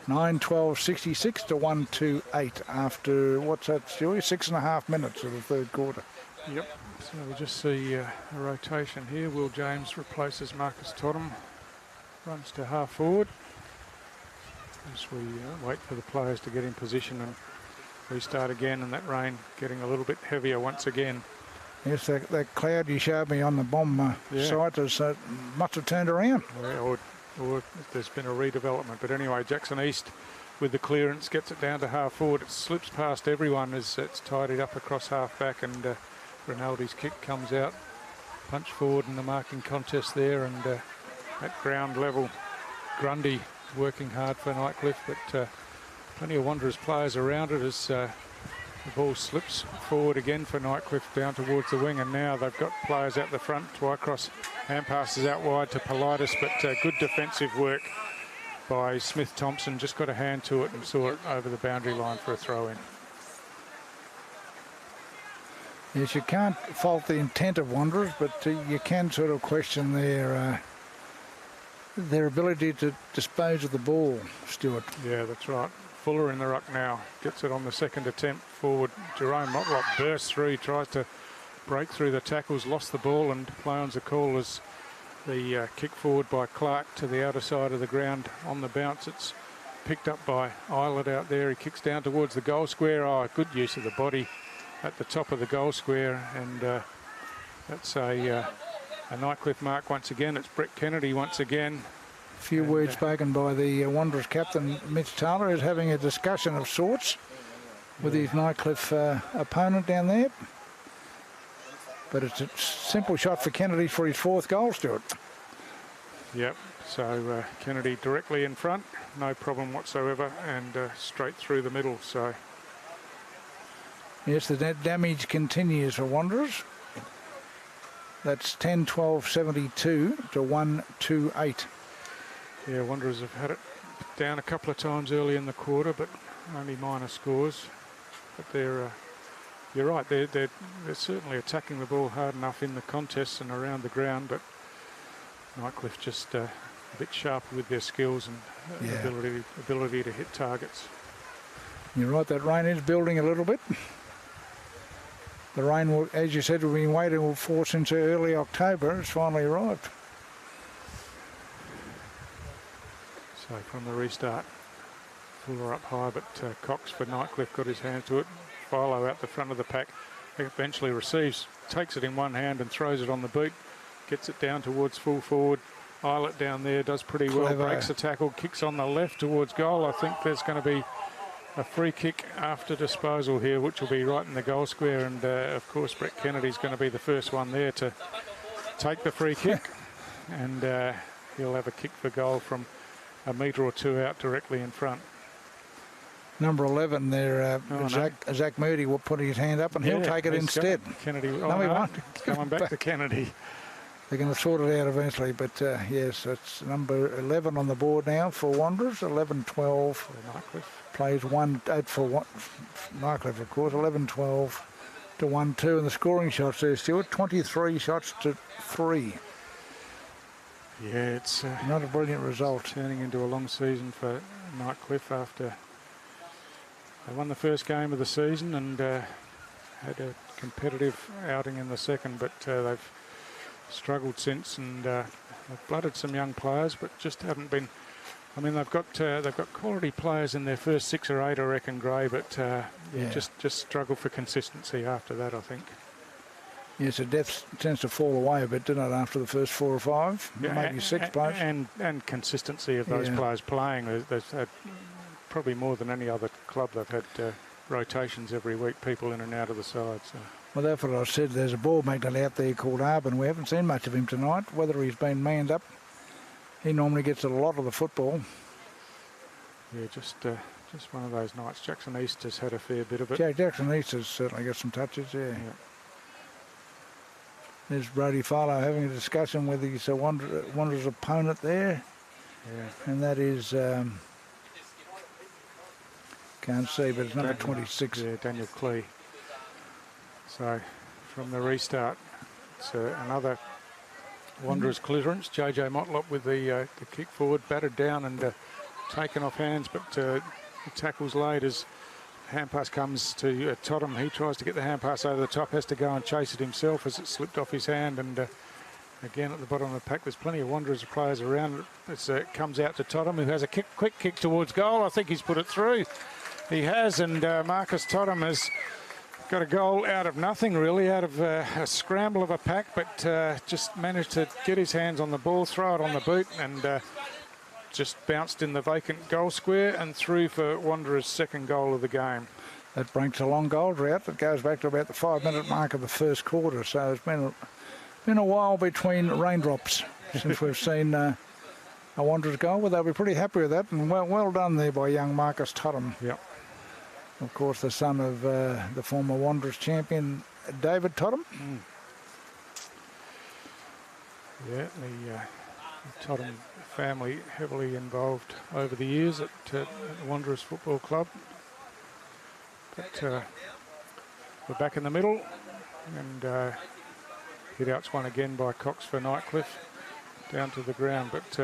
9-12-66 to 1-2-8 after, what's that, Stewie? 6.5 minutes of the third quarter. Yep, so we just see a rotation here. Will James replaces Marcus Totham, runs to half forward as we wait for the players to get in position and restart again, and that rain getting a little bit heavier once again. Yes, that cloud you showed me on the bomb site has must have turned around. Yeah, or there's been a redevelopment. But anyway, Jackson East with the clearance gets it down to half forward. It slips past everyone as it's tidied up across half back, and Rinaldi's kick comes out. Punch forward in the marking contest there, and at ground level, Grundy working hard for Nightcliff, but plenty of Wanderers players around it as the ball slips forward again for Nightcliff down towards the wing, and now they've got players out the front. Twycross hand passes out wide to Politis, but good defensive work by Smith Thompson. Just got a hand to it and saw it over the boundary line for a throw in. Yes, you can't fault the intent of Wanderers, but you can sort of question their ability to dispose of the ball, Stuart. Yeah, that's right. Fuller in the ruck now, gets it on the second attempt forward. Jerome Motlop bursts through, tries to break through the tackles, lost the ball, and play on's a call as the kick forward by Clark to the outer side of the ground on the bounce. It's picked up by Eilert out there. He kicks down towards the goal square. Oh, good use of the body at the top of the goal square, and that's a Nightcliff mark once again. It's Brett Kennedy once again. A few words spoken by the Wanderers captain, Mitch Taylor, is having a discussion of sorts with his Nightcliff opponent down there. But it's a simple shot for Kennedy for his fourth goal, Stuart. Yep, so Kennedy directly in front, no problem whatsoever, and straight through the middle. So yes, the damage continues for Wanderers. That's 10-12-72 to 1-2-8. Yeah, Wanderers have had it down a couple of times early in the quarter, but only minor scores. But they're, you're right, they're certainly attacking the ball hard enough in the contests and around the ground, but Nightcliff just a bit sharper with their skills and ability to hit targets. You're right, that rain is building a little bit. The rain, will, as you said, we've been waiting for since early October. It's finally arrived. So from the restart, Fuller up high, but Cox for Nightcliff got his hand to it. Philo out the front of the pack, eventually receives, takes it in one hand and throws it on the boot, gets it down towards full forward. Eilert down there does pretty well, breaks the tackle, kicks on the left towards goal. I think there's going to be a free kick after disposal here, which will be right in the goal square, and of course Brett Kennedy's going to be the first one there to take the free kick, and he'll have a kick for goal from a metre or two out directly in front. Number 11 there, Zach Moody will put his hand up and he'll take it instead. Kennedy, no, he won't. Coming back to Kennedy. They're going to sort it out eventually, but yes, it's number 11 on the board now for Wanderers. 11-12. Plays 1-8 for Nightcliff, of course. 11-12 to 1-2, and the scoring shots there, Stuart. 23 shots to 3. Yeah, it's not a brilliant result. Turning into a long season for Nightcliff after they won the first game of the season and had a competitive outing in the second, but they've struggled since, and they've blooded some young players, but just haven't been. I mean, they've got quality players in their first 6 or 8, I reckon, Gray, but just struggle for consistency after that, I think. Yes, the depth tends to fall away a bit, doesn't it, after the first 4 or 5, maybe 6 players. And consistency of those players playing. They've had probably more than any other club. They've had rotations every week, people in and out of the side. So. Well, that's what I said. There's a ball magnet out there called Arbin. We haven't seen much of him tonight. Whether he's been manned up, he normally gets a lot of the football. Yeah, just one of those nights. Jackson East has had a fair bit of it. Jackson East has certainly got some touches, yeah. There's Brody Farlow having a discussion with his Wanderers opponent there. Yeah. And that is, can't see, but it's number 26. Yeah, Daniel Clee. So, from the restart, it's another Wanderers clearance. JJ Motlop with the kick forward, battered down and taken off hands, but the tackle's laid as hand pass comes to Totham. He tries to get the hand pass over the top, has to go and chase it himself as it slipped off his hand, and again at the bottom of the pack there's plenty of Wanderers players around. It comes out to Totham, who has a quick kick towards goal. I think he's put it through. He has, and Marcus Totham has got a goal out of nothing, really, out of a scramble of a pack, but just managed to get his hands on the ball, throw it on the boot, and just bounced in the vacant goal square and through for Wanderers' second goal of the game. That breaks a long goal drought that goes back to about the 5-minute mark of the first quarter, so it's been a while between raindrops since we've seen a Wanderers goal. Well, they'll be pretty happy with that, and well done there by young Marcus Totham. Yep. Of course, the son of the former Wanderers champion, David Totham. Yeah, the Totham family heavily involved over the years at the Wanderers Football Club. But we're back in the middle, and hit outs one again by Cox for Nightcliff, down to the ground. But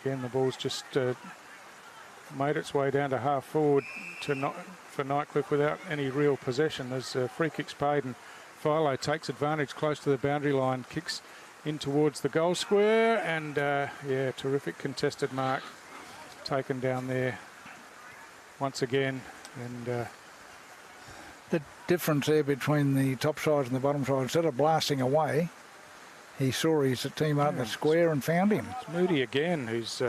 again, the ball's just made its way down to half forward for Nightcliff without any real possession. There's free kicks paid, and Philo takes advantage close to the boundary line, kicks in towards the goal square, and yeah, terrific contested mark taken down there once again. And the difference there between the top side and the bottom side, instead of blasting away, he saw his team out in the square and found him. It's Moody again who's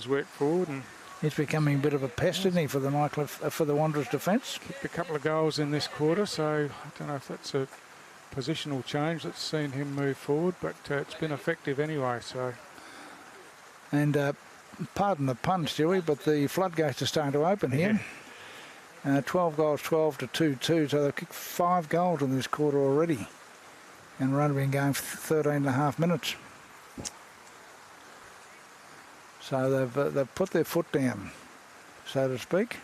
worked forward, and he's becoming a bit of a pest, isn't he, for the Nightcliff, for the Wanderers defence? Kicked a couple of goals in this quarter, so I don't know if that's a positional change that's seen him move forward, but it's been effective anyway. So, and pardon the pun, Stewie, but the floodgates are starting to open here. 12 goals, 12 to 2-2, so they've kicked 5 goals in this quarter already, and we're only been going for 13 and a half minutes. So they've put their foot down, so to speak.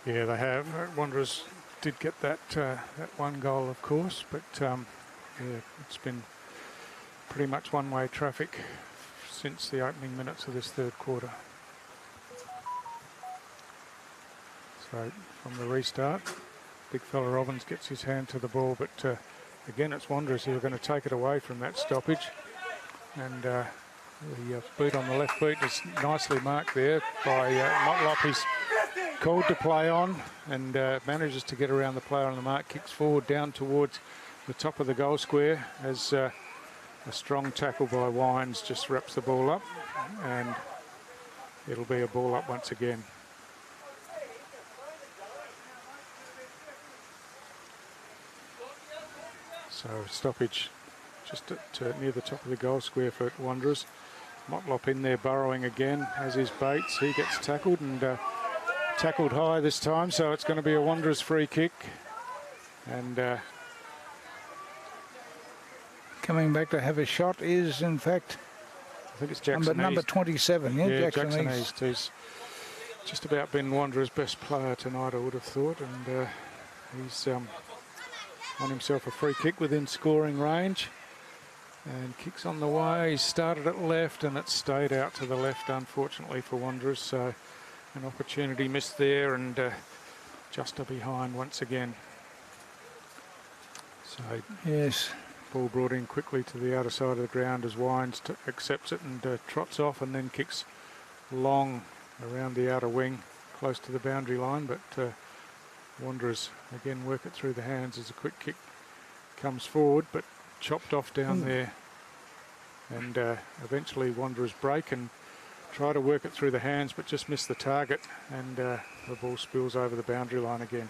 Yeah, they have. Wanderers did get that one goal, of course, but yeah, it's been pretty much one-way traffic since the opening minutes of this third quarter. So from the restart, big fella Robbins gets his hand to the ball, but again it's Wanderers who are going to take it away from that stoppage, and the boot on the left boot is nicely marked there by Motlop. He's called to play on and manages to get around the player on the mark, kicks forward down towards the top of the goal square as a strong tackle by Wines just wraps the ball up, and it'll be a ball up once again. So stoppage just near the top of the goal square for Wanderers. Motlop in there burrowing again, as is Bates. He gets tackled and tackled high this time, so it's going to be a Wanderers free kick. And coming back to have a shot is, in fact, I think it's Jackson number 27. Yeah, Jackson East. He's just about been Wanderers' best player tonight, I would have thought, and he's on himself a free kick within scoring range. And kicks on the way. He started at left and it stayed out to the left, unfortunately, for Wanderers. So an opportunity missed there, and Juster behind once again. So yes, ball brought in quickly to the outer side of the ground as Wines accepts it and trots off, and then kicks long around the outer wing, close to the boundary line. But Wanderers again work it through the hands as a quick kick comes forward, but chopped off down there, and eventually Wanderers break and try to work it through the hands, but just miss the target, and the ball spills over the boundary line again.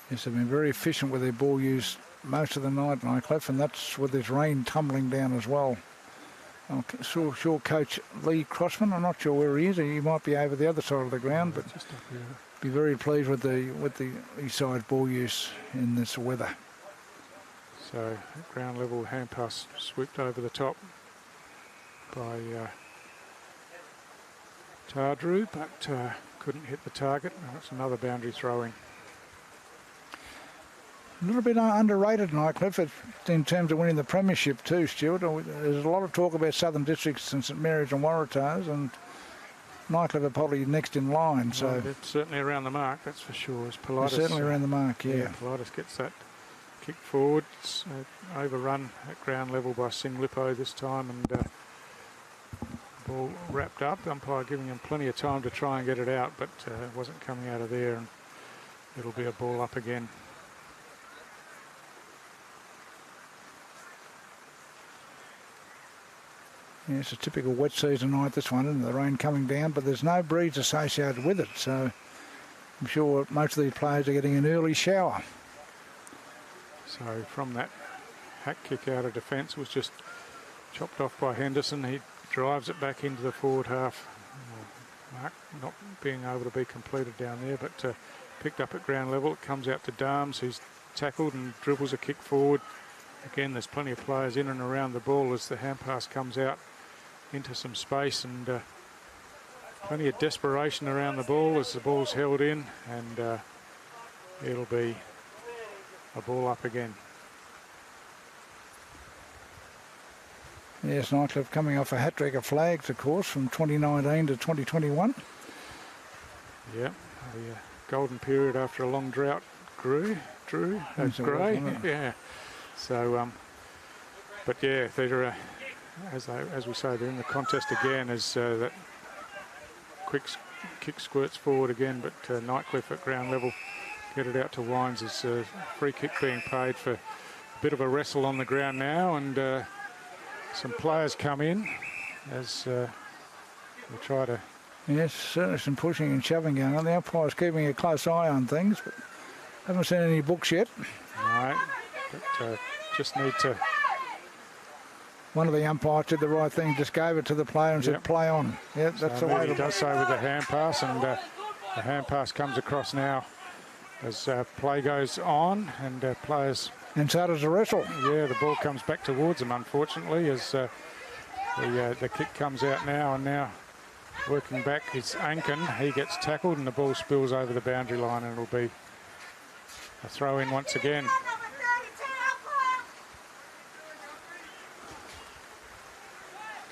Yes, they've been very efficient with their ball use most of the night, Nightcliff, and that's with this rain tumbling down as well. I'm sure Coach Lee Crossman, I'm not sure where he is. He might be over the other side of the ground, but just up here. Be very pleased with the east side ball use in this weather. So at ground level, hand pass swooped over the top by Tardrew, but couldn't hit the target, and it's another boundary throw-in. A little bit underrated, Nightcliff, in terms of winning the premiership too, Stuart. There's a lot of talk about Southern Districts and St Mary's and Waratahs, and Nightcliff are probably next in line. So well, it's certainly around the mark, that's for sure. As Politis, certainly around the mark, yeah. Politis gets that kick forward. It's overrun at ground level by Singlipo this time, and ball wrapped up. Umpire giving him plenty of time to try and get it out, but it wasn't coming out of there, and it'll be a ball up again. Yeah, it's a typical wet season night, this one, and the rain coming down, but there's no breeze associated with it, so I'm sure most of these players are getting an early shower. So from that hack kick out of defence was just chopped off by Henderson. He drives it back into the forward half. Mark not being able to be completed down there, but picked up at ground level. It comes out to Darms, who's tackled and dribbles a kick forward. Again, there's plenty of players in and around the ball as the hand pass comes out into some space, and plenty of desperation around the ball as the ball's held in, and it'll be a ball up again. Yes, Nightcliff coming off a hat-trick of flags, of course, from 2019 to 2021. Yeah, the golden period after a long drought Gray. Yeah. So, but yeah, they're as we say, they're in the contest again as that quick kick squirts forward again, but Nightcliff at ground level get it out to Wines as free kick being paid for a bit of a wrestle on the ground now, and some players come in as we try to... Yes, certainly some pushing and shoving going on. The umpire's keeping a close eye on things, but haven't seen any books yet. No, but just need to... One of the umpires did the right thing, just gave it to the player and said, play on. Yeah, that's the way he does so with the hand pass, and the hand pass comes across now as play goes on, and players... And so does the wrestle. Yeah, the ball comes back towards them, unfortunately, as the kick comes out now, and now working back is Ankin. He gets tackled, and the ball spills over the boundary line, and it'll be a throw-in once again.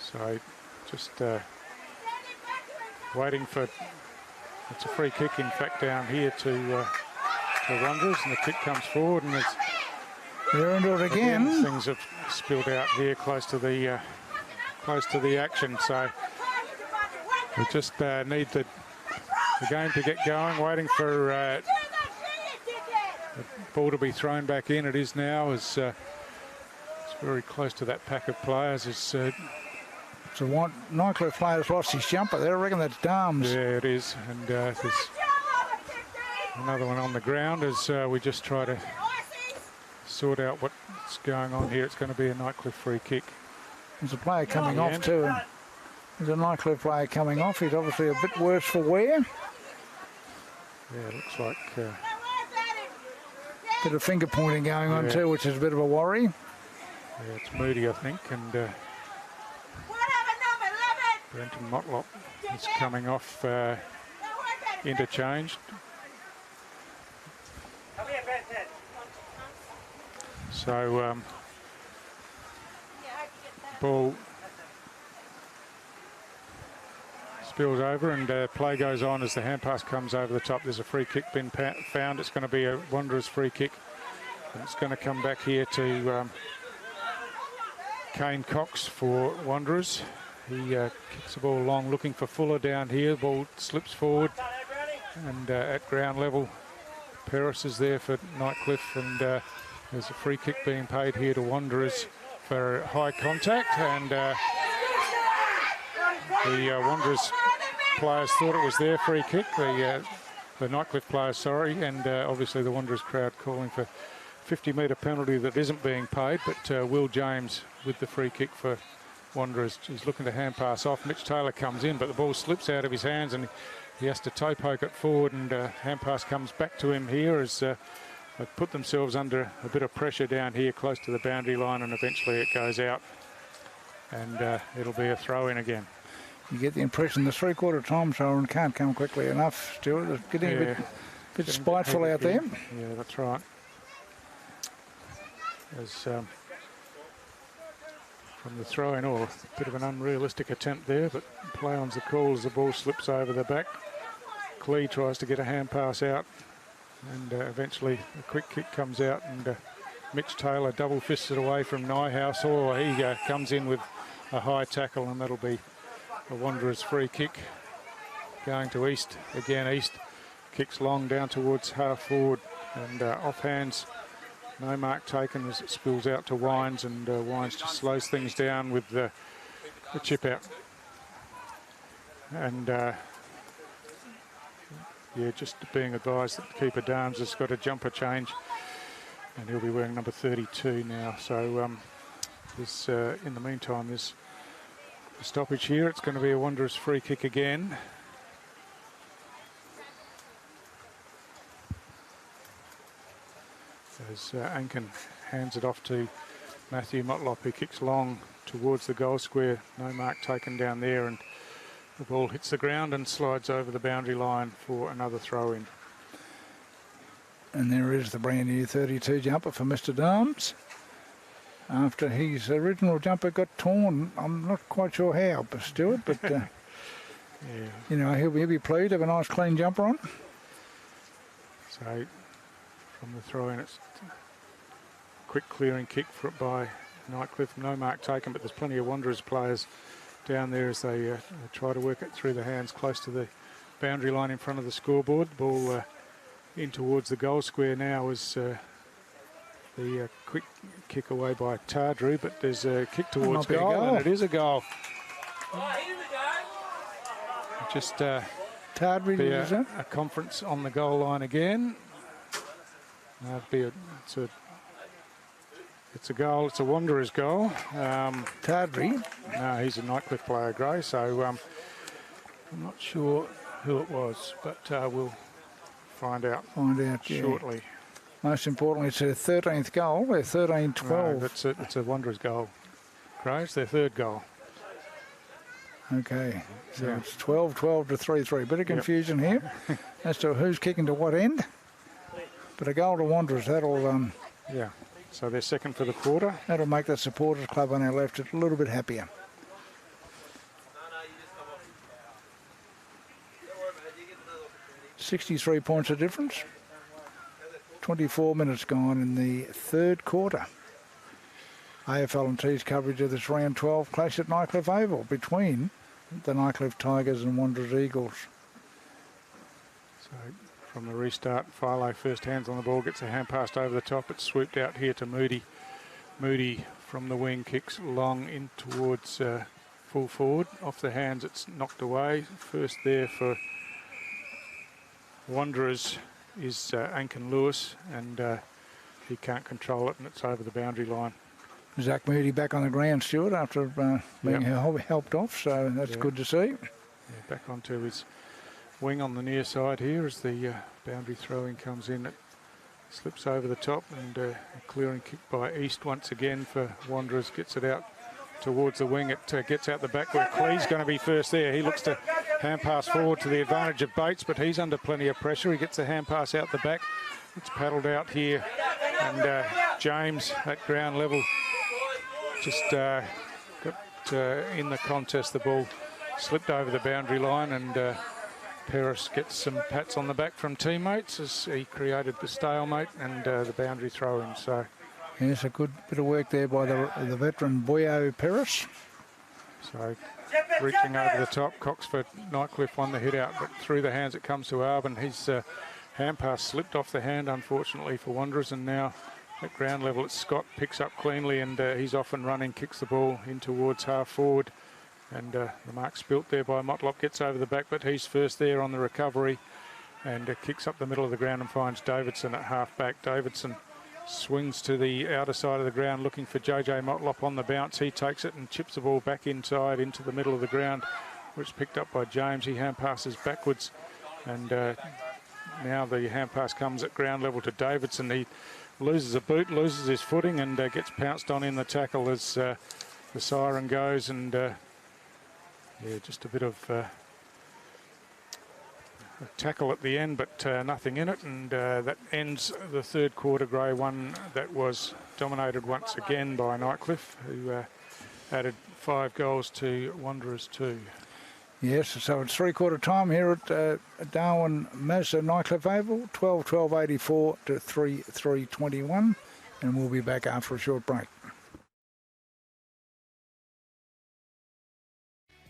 So just waiting for... It's a free kick, in fact, down here to Wanderers, and the kick comes forward, and it's... They're into it again. Things have spilled out here close to the action, so we just need the game to get going. Waiting for the ball to be thrown back in. It is now, as it's very close to that pack of players. As So Nightcliff player's lost his jumper there. I reckon that's Darms. Yeah, it is. And there's another one on the ground as we just try to sort out what's going on here. It's going to be a Nightcliff free kick. There's a player coming off too. There's a Nightcliff player coming off. He's obviously a bit worse for wear. Yeah, it looks like... bit of finger pointing going on too, which is a bit of a worry. Yeah, it's Moody, I think, and Brenton Motlop is coming off interchanged. So ball spills over and play goes on as the hand pass comes over the top. There's a free kick been found. It's going to be a Wanderers free kick. And it's going to come back here to Kane Cox for Wanderers. He kicks the ball long, looking for Fuller down here. Ball slips forward and at ground level, Paris is there for Nightcliff, and there's a free kick being paid here to Wanderers for high contact, and the Wanderers players thought it was their free kick, the Nightcliff players, sorry, and obviously the Wanderers crowd calling for 50-metre penalty that isn't being paid, but Will James with the free kick for Wanderers. He's looking to hand pass off. Mitch Taylor comes in, but the ball slips out of his hands and he has to toe poke it forward, and hand pass comes back to him here as they've put themselves under a bit of pressure down here close to the boundary line, and eventually it goes out and it'll be a throw in again. You get the impression the three-quarter time siren can't come quickly enough, Stuart. It's getting a bit spiteful out there. Yeah, that's right. As from the throw-in, or a bit of an unrealistic attempt there, but play on's the call as the ball slips over the back. Clee tries to get a hand pass out, and eventually a quick kick comes out, and Mitch Taylor double fists it away from Nyhouse. Oh, he comes in with a high tackle, and that'll be a Wanderers free kick going to East. Again, East kicks long down towards half forward, and off hands. No mark taken as it spills out to Wines, and Wines just slows things down with the chip out. And yeah, just being advised that keeper Darms has got a jumper change, and he'll be wearing number 32 now. So this, in the meantime, there's a stoppage here. It's going to be a Wanderers free kick again. As Ankin hands it off to Matthew Motlop, who kicks long towards the goal square. No mark taken down there, and the ball hits the ground and slides over the boundary line for another throw-in. And there is the brand new 32 jumper for Mr. Darms. After his original jumper got torn, I'm not quite sure how, but Stuart, but yeah. You know, he'll be pleased to have a nice clean jumper on. So from the throw-in, it's a quick clearing kick by Nightcliff. No mark taken, but there's plenty of Wanderers players down there as they try to work it through the hands close to the boundary line in front of the scoreboard. The ball in towards the goal square now is the quick kick away by Tardru, but there's a kick towards goal, and it is a goal. Just Tardru, be a conference on the goal line again. It's a goal. It's a Wanderers goal. Tardru? No, he's a Nightcliff player, Gray. So I'm not sure who it was, but we'll find out shortly. Yeah. Most importantly, it's their 13th goal. They're 13-12. No, it's a Wanderers goal. Gray, it's their third goal. Okay, so it's 12-12 to 3-3. Bit of confusion here as to who's kicking to what end. But a goal to Wanderers, that'll... yeah, so they're second for the quarter. That'll make the supporters club on our left a little bit happier. $63 points of difference. 24 minutes gone in the third quarter. AFL&T's coverage of this round 12 clash at Nightcliff Oval between the Nightcliff Tigers and Wanderers Eagles. So from the restart, Philo first hands on the ball, gets a hand passed over the top. It's swooped out here to Moody. Moody from the wing kicks long in towards full forward. Off the hands, it's knocked away. First there for Wanderers is Ankin Lewis, and he can't control it, and it's over the boundary line. Zach Moody back on the ground, Stuart, after being helped off, so that's good to see. Yeah, back onto his wing on the near side here as the boundary throwing comes in. It slips over the top, and a clearing kick by East once again for Wanderers. Gets it out towards the wing. It gets out the back where Clee's going to be first there. He looks to hand pass forward to the advantage of Bates, but he's under plenty of pressure. He gets the hand pass out the back. It's paddled out here, and James at ground level just got in the contest. The ball slipped over the boundary line, and Paris gets some pats on the back from teammates as he created the stalemate and the boundary throw-in. So, yes, a good bit of work there by the veteran Boyo Paris. So, reaching over the top, Cox for Nightcliff won the hit out, but through the hands it comes to Arbin. His hand pass slipped off the hand, unfortunately, for Wanderers, and now at ground level it's Scott, picks up cleanly, and he's off and running, kicks the ball in towards half forward. And the mark spilt there by Motlop, gets over the back, but he's first there on the recovery, and kicks up the middle of the ground and finds Davidson at half back. Davidson swings to the outer side of the ground looking for JJ Motlop on the bounce. He takes it and chips the ball back inside into the middle of the ground, which is picked up by James. He hand passes backwards, and now the hand pass comes at ground level to Davidson. He loses a boot, loses his footing, and gets pounced on in the tackle as the siren goes, and yeah, just a bit of a tackle at the end, but nothing in it, and that ends the third quarter, Grey, one that was dominated once again by Nightcliff, who added 5 goals to Wanderers 2. Yes, so it's three-quarter time here at Darwin Mazda Nightcliff Oval, 12-12-84 to 3-3-21, and we'll be back after a short break.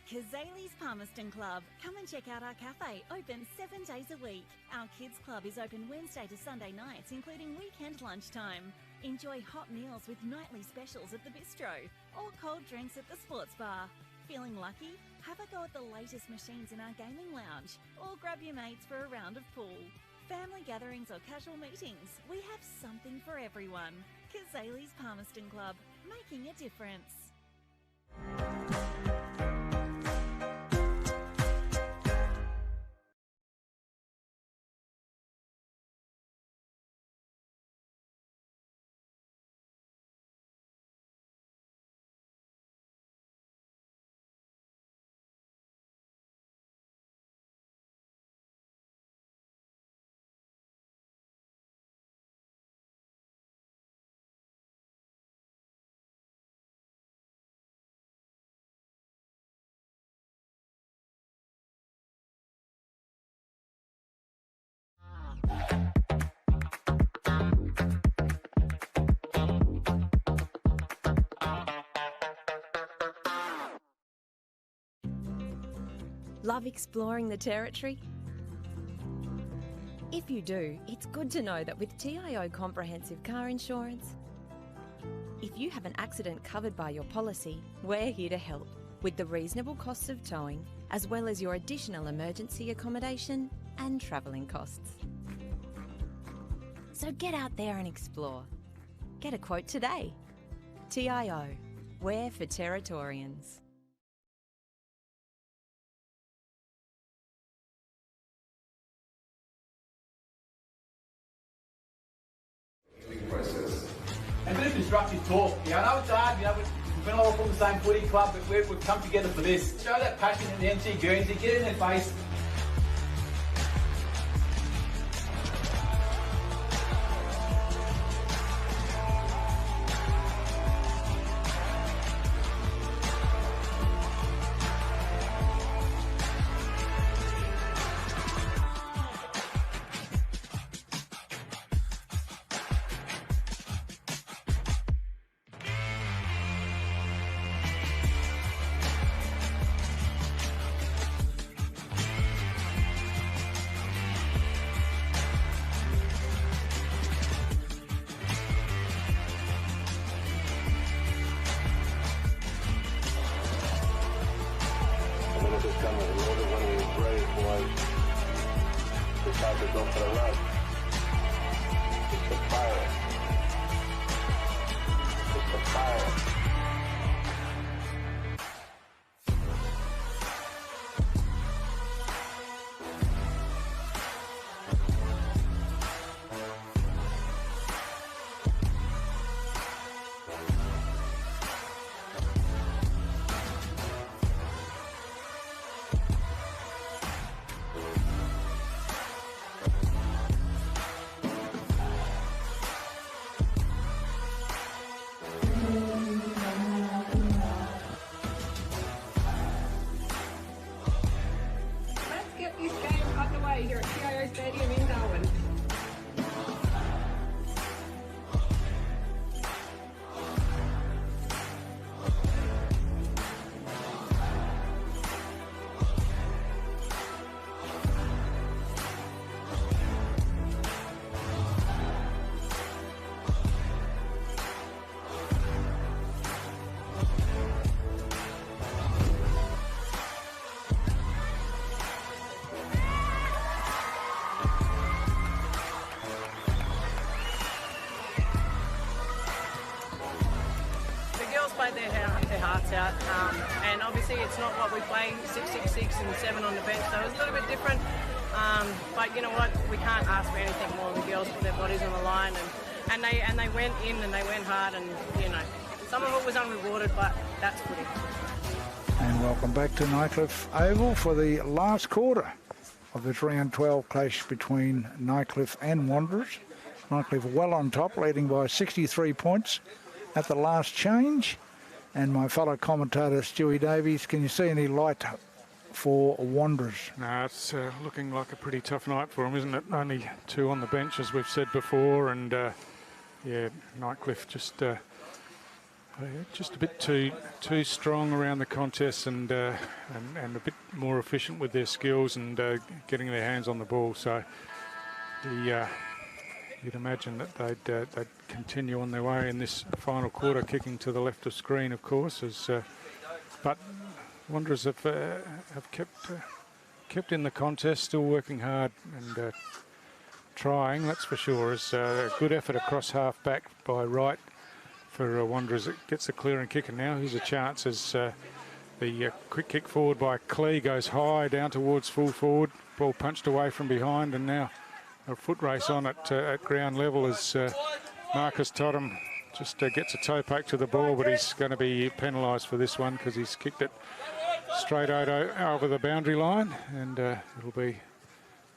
Kazali's Palmerston Club. Come and check out our cafe, open 7 days a week. Our kids club is open Wednesday to Sunday nights, including weekend lunchtime. Enjoy hot meals with nightly specials at the bistro, or cold drinks at the sports bar. Feeling lucky? Have a go at the latest machines in our gaming lounge, or grab your mates for a round of pool. Family gatherings or casual meetings, we have something for everyone. Kazali's Palmerston Club, making a difference. Love exploring the territory? If you do, it's good to know that with TIO Comprehensive Car Insurance, if you have an accident covered by your policy, we're here to help with the reasonable costs of towing, as well as your additional emergency accommodation and travelling costs. So get out there and explore. Get a quote today. TIO, we're for Territorians. And a bit of constructive talk. I know it's hard, we've been all from the same footy club, but we've come together for this. Show that passion in the NT Guernsey, get in their face. goes. Decides to go for the run. It's a fire. It's a fire. Let's get this game underway here at TIO Stadium in Darwin. The girls played their hearts out, and obviously it's not what we play 666 and 7 on the bench, so it was a little bit different. But you know what, we can't ask for anything more. The girls put their bodies on the line, and they went in and they went hard, and you know, some of it was unrewarded, but that's footy. And welcome back to Nightcliff Oval for the last quarter of this round 12 clash between Nightcliff and Wanderers. Nightcliff well on top, leading by 63 points at the last change. And my fellow commentator, Stewie Davies, can you see any light for Wanderers? No, it's looking like a pretty tough night for them, isn't it? Only 2 on the bench, as we've said before, and yeah, Nightcliff just a bit too strong around the contest, and a bit more efficient with their skills and getting their hands on the ball. So you'd imagine that they'd continue on their way in this final quarter, kicking to the left of screen, of course. But Wanderers have kept in the contest, still working hard and trying, that's for sure. It's a good effort across half back by Wright for Wanderers. It gets a clearing kicker now. Here's a chance as the quick kick forward by Clee goes high down towards full forward. Ball punched away from behind, and now a foot race on at ground level as Marcus Totham just gets a toe poke to the ball, but he's going to be penalised for this one because he's kicked it straight over the boundary line, and it'll be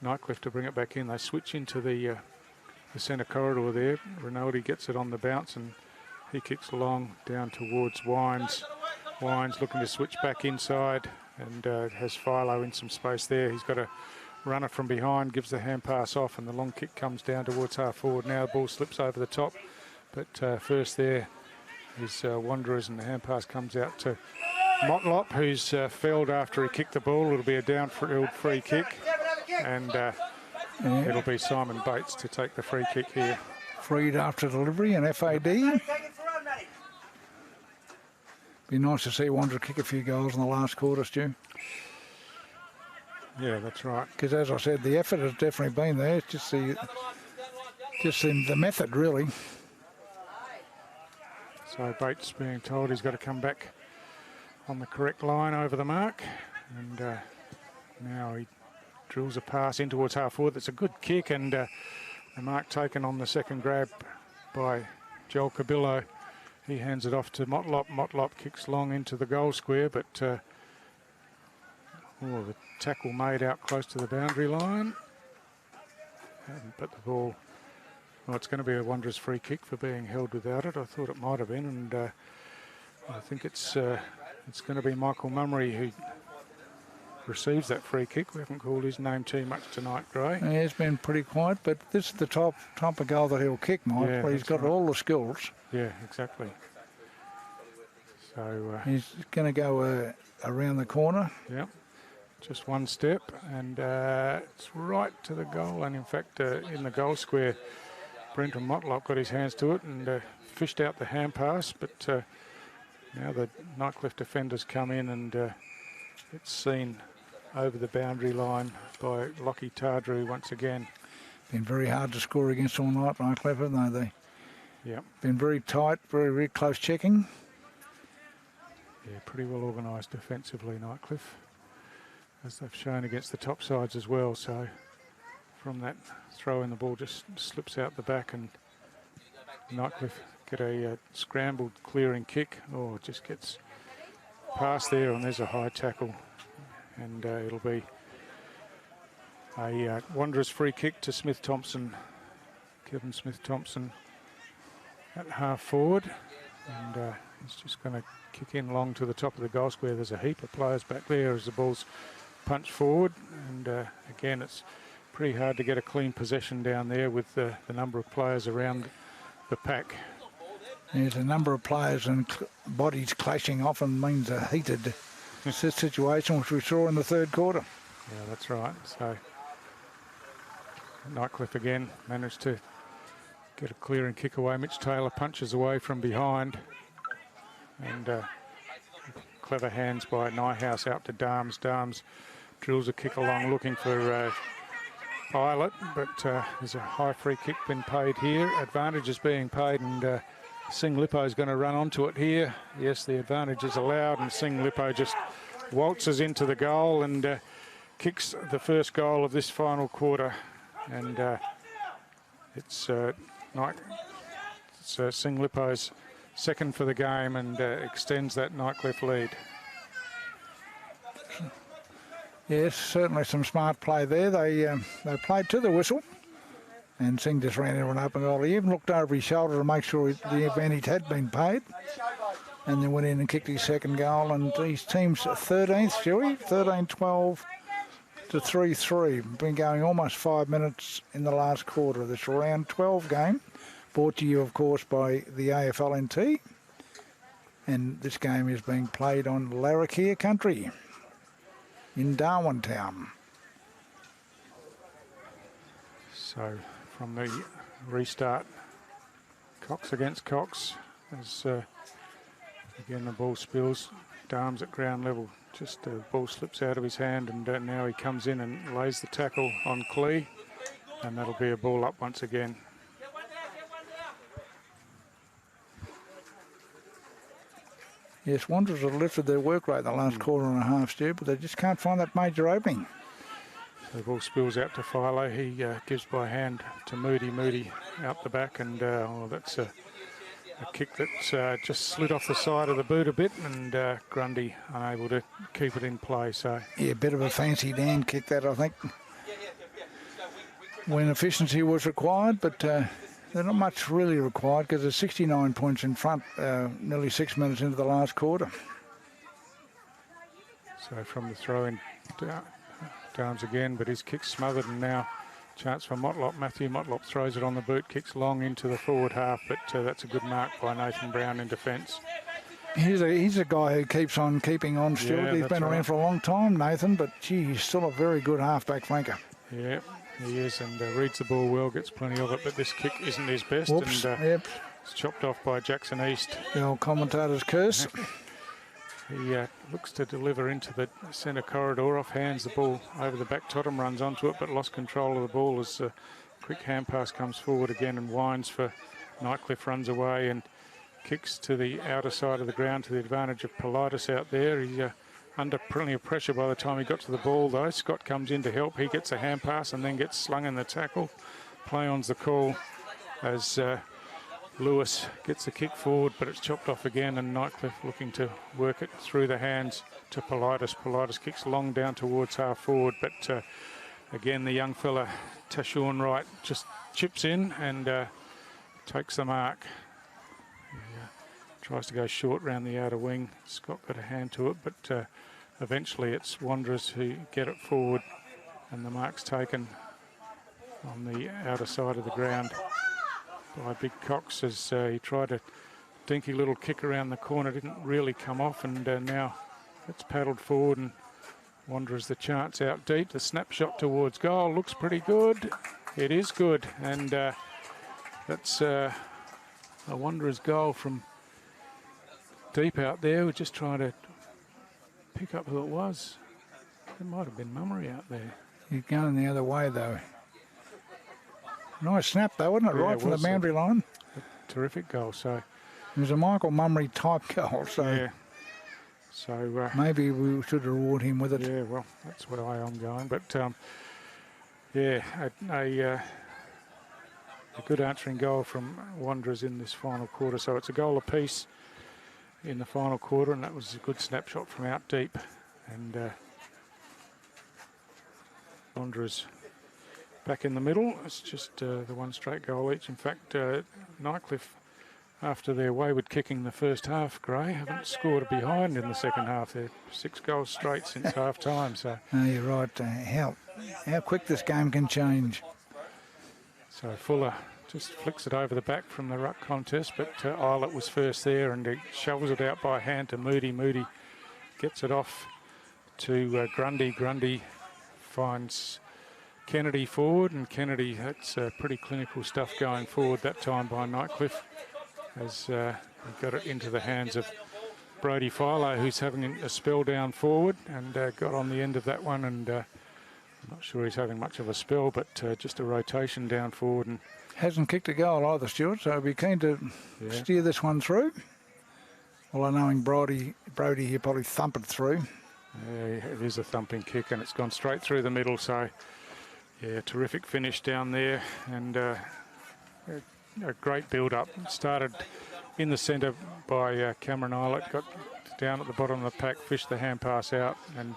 Nightcliff to bring it back in. They switch into the centre corridor there. Rinaldi gets it on the bounce, and he kicks long down towards Wines. Wines looking to switch back inside, and has Philo in some space there. He's got a runner from behind, gives the hand pass off, and the long kick comes down towards half forward. Now the ball slips over the top, but first there is Wanderers, and the hand pass comes out to Motlop, who's felled after he kicked the ball. It'll be a downfield free kick, and it'll be Simon Bates to take the free kick here. Freed after delivery and FAD. Be nice to see Wanderers kick a few goals in the last quarter, Stu. Yeah, that's right. Because as I said, the effort has definitely been there. It's just the method, really. So Bates being told he's got to come back on the correct line over the mark, and now he drills a pass in towards half forward. That's a good kick, and the mark taken on the second grab by Joel Cabillo. He hands it off to Motlop. Motlop kicks long into the goal square, but the tackle made out close to the boundary line. But the ball, well, it's going to be a Wanderers free kick for being held without it. I thought it might have been, and I think it's going to be Michael Mummery who receives that free kick. We haven't called his name too much tonight, Gray. Yeah, he's been pretty quiet, but this is the type of goal that he'll kick, Mike. Yeah, he's got all the skills. Yeah, exactly. So he's going to go around the corner. Yep. Just one step, and it's right to the goal. And in fact, in the goal square, Brenton Motlop got his hands to it and fished out the hand pass. But now the Nightcliff defenders come in, and it's seen over the boundary line by Lockie Tardrew once again. Been very hard to score against all night, Nightcliff, haven't they? Yep. Been very tight, very, very close checking. Yeah, pretty well organised defensively, Nightcliff, as they've shown against the top sides as well. So from that throw in, the ball just slips out the back, and Nightcliff get a scrambled clearing kick. Oh, it just gets past there, and there's a high tackle, and it'll be a Wanderers free kick to Smith-Thompson. Kevin Smith-Thompson at half forward, and he's just going to kick in long to the top of the goal square. There's a heap of players back there as the ball's punched forward, and again, it's pretty hard to get a clean possession down there with the number of players around the pack. There's a number of players and bodies clashing often means a heated situation, which we saw in the third quarter. Yeah, that's right. So Nightcliff again managed to get a clearing kick away. Mitch Taylor punches away from behind, and clever hands by Nyhouse out to Darms. Darms drills a kick along looking for Pilot, but there's a high free kick been paid here. Advantage is being paid, and Sing Lippo is going to run onto it here. Yes, the advantage is allowed, and Sing Lippo just waltzes into the goal and kicks the first goal of this final quarter. And it's Sing Lippo's second for the game, and extends that Nightcliff lead. Yes, certainly some smart play there. They played to the whistle, and Singh just ran into an open goal. He even looked over his shoulder to make sure the advantage had been paid, and then went in and kicked his second goal. And his team's 13th, Stewie, 13-12 to 3-3. Been going almost 5 minutes in the last quarter of this round 12 game. Brought to you, of course, by the AFLNT. And this game is being played on Larrakia country in Darwin town. So from the restart, Cox against Cox, as again the ball spills. Darms at ground level, just the ball slips out of his hand, and now he comes in and lays the tackle on Clee, and that'll be a ball up once again. Yes, Wanderers have lifted their work rate in the last quarter and a half, Stu, but they just can't find that major opening. The ball spills out to Philo. He gives by hand to Moody. Moody out the back, and that's a kick that just slid off the side of the boot a bit, and Grundy unable to keep it in play. So yeah, a bit of a fancy Dan kick that, I think, when efficiency was required, but they're not much really required because there's 69 points in front, nearly 6 minutes into the last quarter. So from the throw-in, Darms again, but his kick's smothered, and now chance for Motlop. Matthew Motlop throws it on the boot, kicks long into the forward half, but that's a good mark by Nathan Brown in defence. He's a guy who keeps on keeping on, Stuart. Yeah, he's been around for a long time, Nathan, but gee, he's still a very good halfback flanker. Yeah, he is, and reads the ball well, gets plenty of it, but this kick isn't his best. Whoops, and yep. It's chopped off by Jackson East. The old commentator's curse. He looks to deliver into the centre corridor, off hands the ball over the back. Totham runs onto it, but lost control of the ball as a quick hand pass comes forward again, and winds for Nightcliff, runs away and kicks to the outer side of the ground to the advantage of Politis out there. He's under plenty of pressure by the time he got to the ball, though. Scott comes in to help. He gets a hand pass and then gets slung in the tackle. Play on's the call as Lewis gets the kick forward, but it's chopped off again, and Nightcliff looking to work it through the hands to Politis. Politis kicks long down towards half forward, but again the young fella Tashawn Wright just chips in and takes the mark. He tries to go short round the outer wing. Scott got a hand to it, but eventually it's Wanderers who get it forward, and the mark's taken on the outer side of the ground by Big Cox as he tried a dinky little kick around the corner, didn't really come off, and now it's paddled forward, and Wanderers the chance out deep. The snapshot towards goal looks pretty good. It is good, and that's a Wanderers goal from deep out there. We're just trying to pick up who it was. It might have been Mummery out there. He's going the other way, though. Nice snap, though, wasn't it? Yeah, Right it from the was boundary line. Terrific goal. So it was a Michael Mummery type goal. So yeah. So maybe we should reward him with it. Yeah, well, that's where I am going. But yeah, a good answering goal from Wanderers in this final quarter. So it's a goal apiece in the final quarter, and that was a good snapshot from out deep. And Wanderers back in the middle. It's just the one straight goal each. In fact, Nightcliff, after their wayward kicking the first half, Gray, haven't scored a behind in the second half. They're 6 goals straight since half time. So no, you're right. How quick this game can change. So Fuller just flicks it over the back from the ruck contest, but Eilert was first there, and he shovels it out by hand to Moody. Moody gets it off to Grundy. Grundy finds Kennedy forward, and Kennedy, that's pretty clinical stuff going forward that time by Nightcliff, as he got it into the hands of Brodie Philo, who's having a spell down forward, and got on the end of that one, and I'm not sure he's having much of a spell, but just a rotation down forward. And hasn't kicked a goal either, Stuart, so I'll be keen to steer this one through. Although knowing Brodie, he'll probably thump it through. Yeah, it is a thumping kick, and it's gone straight through the middle, so yeah, terrific finish down there, and a great build-up. Started in the centre by Cameron Eilert, got down at the bottom of the pack, fished the hand pass out, and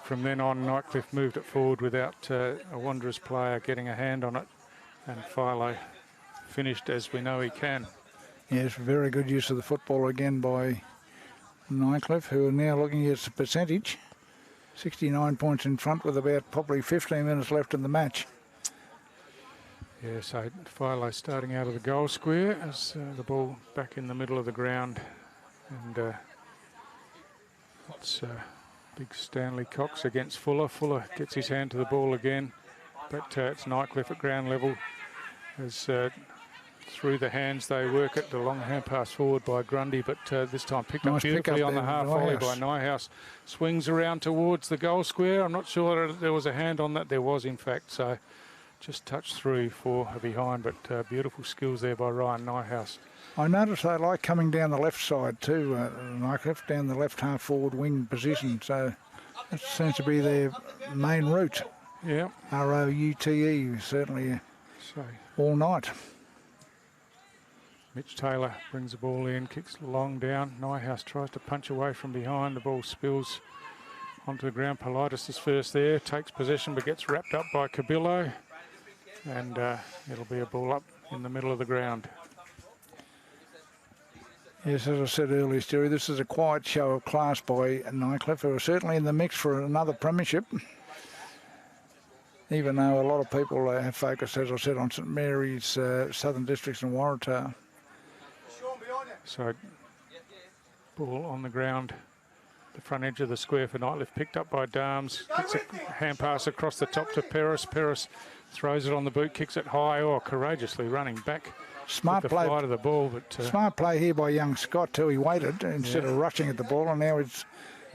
from then on, Nightcliff moved it forward without a Wanderers player getting a hand on it, and Philo finished as we know he can. Yes, very good use of the football again by Nightcliff, who are now looking at the percentage. 69 points in front with about probably 15 minutes left in the match. Yeah, so Philo starting out of the goal square as the ball back in the middle of the ground, and it's big Stanley Cox against Fuller. Fuller gets his hand to the ball again, but it's Nightcliff at ground level as through the hands they work it. The long hand pass forward by Grundy, but this time picked up beautifully on the half volley by Nyhouse. Swings around towards the goal square. I'm not sure there was a hand on that. There was, in fact, so just touched through for a behind, but beautiful skills there by Ryan Nyhouse. I noticed they like coming down the left side too, Nightcliff, down the left half forward wing position, so that seems to be their main route. Yeah. ROUTE, certainly all night. Mitch Taylor brings the ball in, kicks long down. Nyhouse tries to punch away from behind. The ball spills onto the ground. Politis is first there, takes possession but gets wrapped up by Cabillo. And it'll be a ball up in the middle of the ground. Yes, as I said earlier, Stewie, this is a quiet show of class by Nightcliff, who are certainly in the mix for another premiership. Even though a lot of people have focused, as I said, on St Mary's, Southern Districts and Waratah. So, ball on the ground, the front edge of the square for Nightcliff, picked up by Darms, gets a hand pass across the top to Peris. Peris throws it on the boot, kicks it high, courageously running back. Smart with play. The flight of the ball, but smart play here by young Scott too. He waited instead of rushing at the ball, and now it's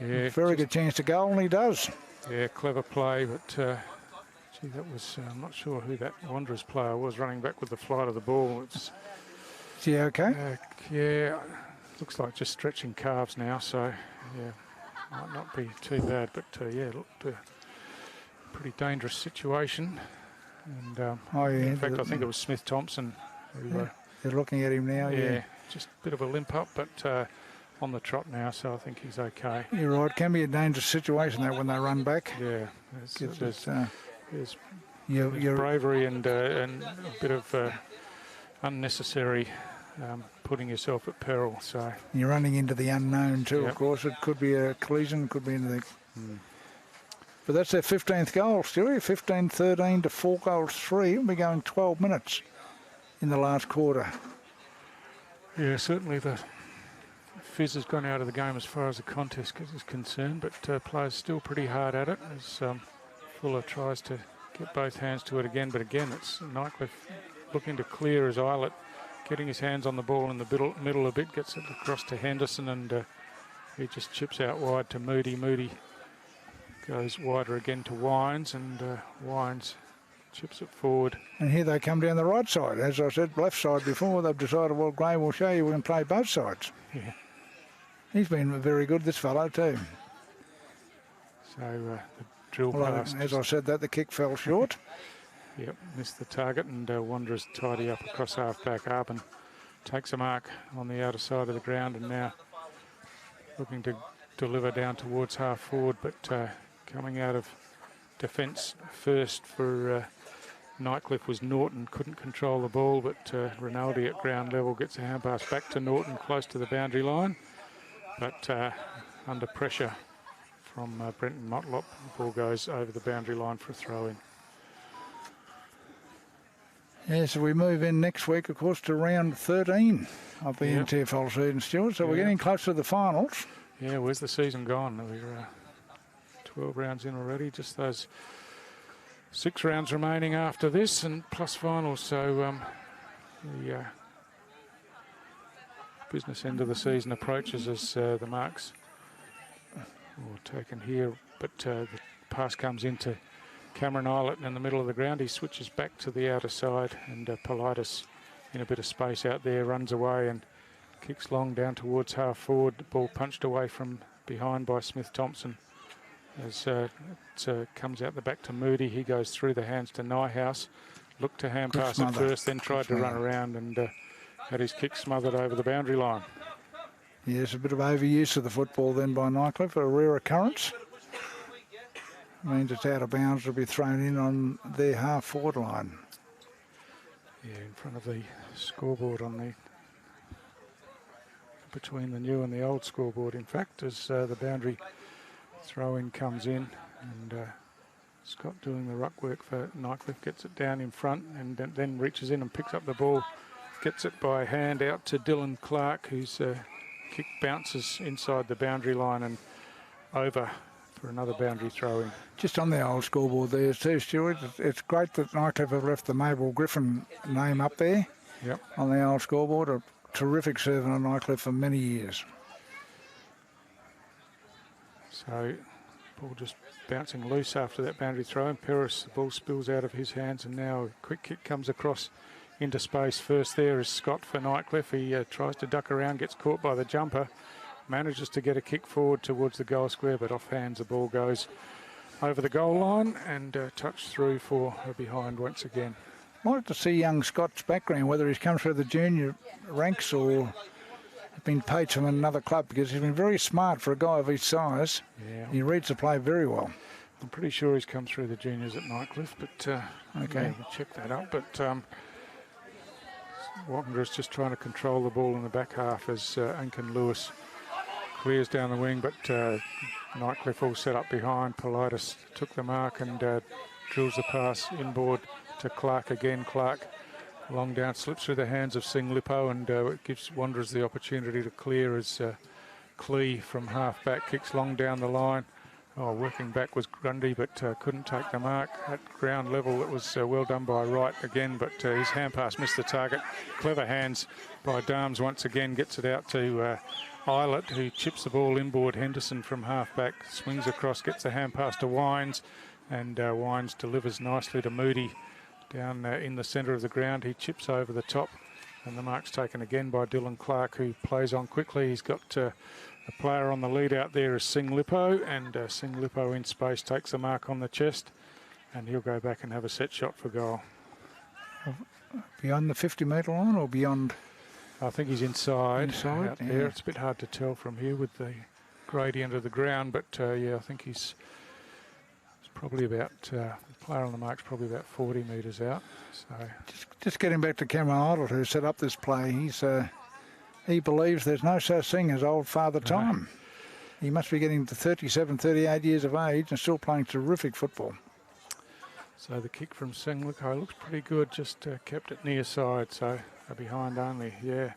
a very good chance to goal, and he does. Yeah, clever play, but gee, that was I'm not sure who that Wanderers player was running back with the flight of the ball. It's is he okay? Yeah, looks like just stretching calves now, so yeah, might not be too bad, but yeah, it looked a pretty dangerous situation. And in fact, I think it was Smith Thompson. Who, they're looking at him now. Yeah, just a bit of a limp up, but on the trot now, so I think he's okay. You're right. It can be a dangerous situation that when they run back. Yeah, there's bravery and a bit of unnecessary putting yourself at peril. So you're running into the unknown too. Of course, it could be a collision, could be anything. But that's their 15th goal, Stewie. 15-13 to 4-3. We'll be going 12 minutes in the last quarter. Yeah, certainly the fizz has gone out of the game as far as the contest is concerned, but players still pretty hard at it as Fuller tries to get both hands to it again. But again, it's Nightcliff looking to clear as Eilert getting his hands on the ball in the middle a bit, gets it across to Henderson, and he just chips out wide to Moody. Moody Goes wider again to Wines, and Wines chips it forward. And here they come down the right side. As I said, left side before, they've decided, well, Gray will show you we can play both sides. Yeah. He's been very good, this fellow, too. So the drill pass. As I said that, the kick fell short. Yep, missed the target, and Wanderers tidy up across half-back. Arbin takes a mark on the outer side of the ground, and now looking to deliver down towards half-forward, but coming out of defence first for Nightcliff was Norton. Couldn't control the ball, but Rinaldi at ground level gets a hand pass back to Norton, close to the boundary line, but under pressure from Brenton Motlop. The ball goes over the boundary line for a throw-in. Yeah, so we move in next week, of course, to round 13 of the NTFL season, Stuart. So we're getting close to the finals. Yeah, where's the season gone? We're 12 rounds in already. Just those 6 rounds remaining after this, and plus finals. So the business end of the season approaches as the marks are taken here. But the pass comes into Cameron Islet in the middle of the ground. He switches back to the outer side, and Politis in a bit of space out there runs away and kicks long down towards half forward. The ball punched away from behind by Smith Thompson as it comes out the back to Moody. He goes through the hands to Nyhouse. Looked to hand pass at first, then tried to run around and had his kick smothered over the boundary line. Yes, a bit of overuse of the football then by Nightcliff, a rare occurrence. Means it's out of bounds to be thrown in on their half-forward line. Yeah, in front of the scoreboard on the between the new and the old scoreboard, in fact, as the boundary throw-in comes in, and Scott doing the ruck work for Nightcliff, gets it down in front and then reaches in and picks up the ball, gets it by hand out to Dylan Clark, whose kick bounces inside the boundary line and over for another boundary throw-in. Just on the old scoreboard there too, Stuart, it's great that Nightcliff have left the Mabel Griffin name up there on the old scoreboard. A terrific servant of Nightcliff for many years. So, ball just bouncing loose after that boundary throw, and Peris, the ball spills out of his hands, and now a quick kick comes across into space. First there is Scott for Nightcliff. He tries to duck around, gets caught by the jumper, manages to get a kick forward towards the goal square, but off hands the ball goes over the goal line and touched through for a behind once again. I'd like to see young Scott's background, whether he's come through the junior ranks or been poached from another club, because he's been very smart for a guy of his size. Yeah. He reads the play very well. I'm pretty sure he's come through the juniors at Nightcliff, but okay, we'll check that up. But Wanderers just trying to control the ball in the back half as Ankin Lewis clears down the wing, but Nightcliff all set up behind. Politis took the mark and drills the pass inboard to Clark again. Clark long down, slips through the hands of Sing Lippo, and it gives Wanderers the opportunity to clear as Clee from half back kicks long down the line. Working back was Grundy, but couldn't take the mark. At ground level, it was well done by Wright again, but his hand pass missed the target. Clever hands by Darms once again, gets it out to Islet, who chips the ball inboard. Henderson from half back swings across, gets the hand pass to Wines, and Wines delivers nicely to Moody down in the centre of the ground. He chips over the top, and the mark's taken again by Dylan Clark, who plays on quickly. He's got a player on the lead out there is Sing Lippo, and Sing Lippo in space takes the mark on the chest, and he'll go back and have a set shot for goal. Beyond the 50-metre line or beyond? I think he's inside out yeah. there. It's a bit hard to tell from here with the gradient of the ground, but yeah, I think he's probably about, the player on the mark's probably about 40 metres out. So just getting back to Cameron Idle, who set up this play, he believes there's no such thing as old Father Time. He must be getting to 37, 38 years of age and still playing terrific football. So the kick from Sing Lippo looks pretty good, just kept it near side, so a behind only, yeah.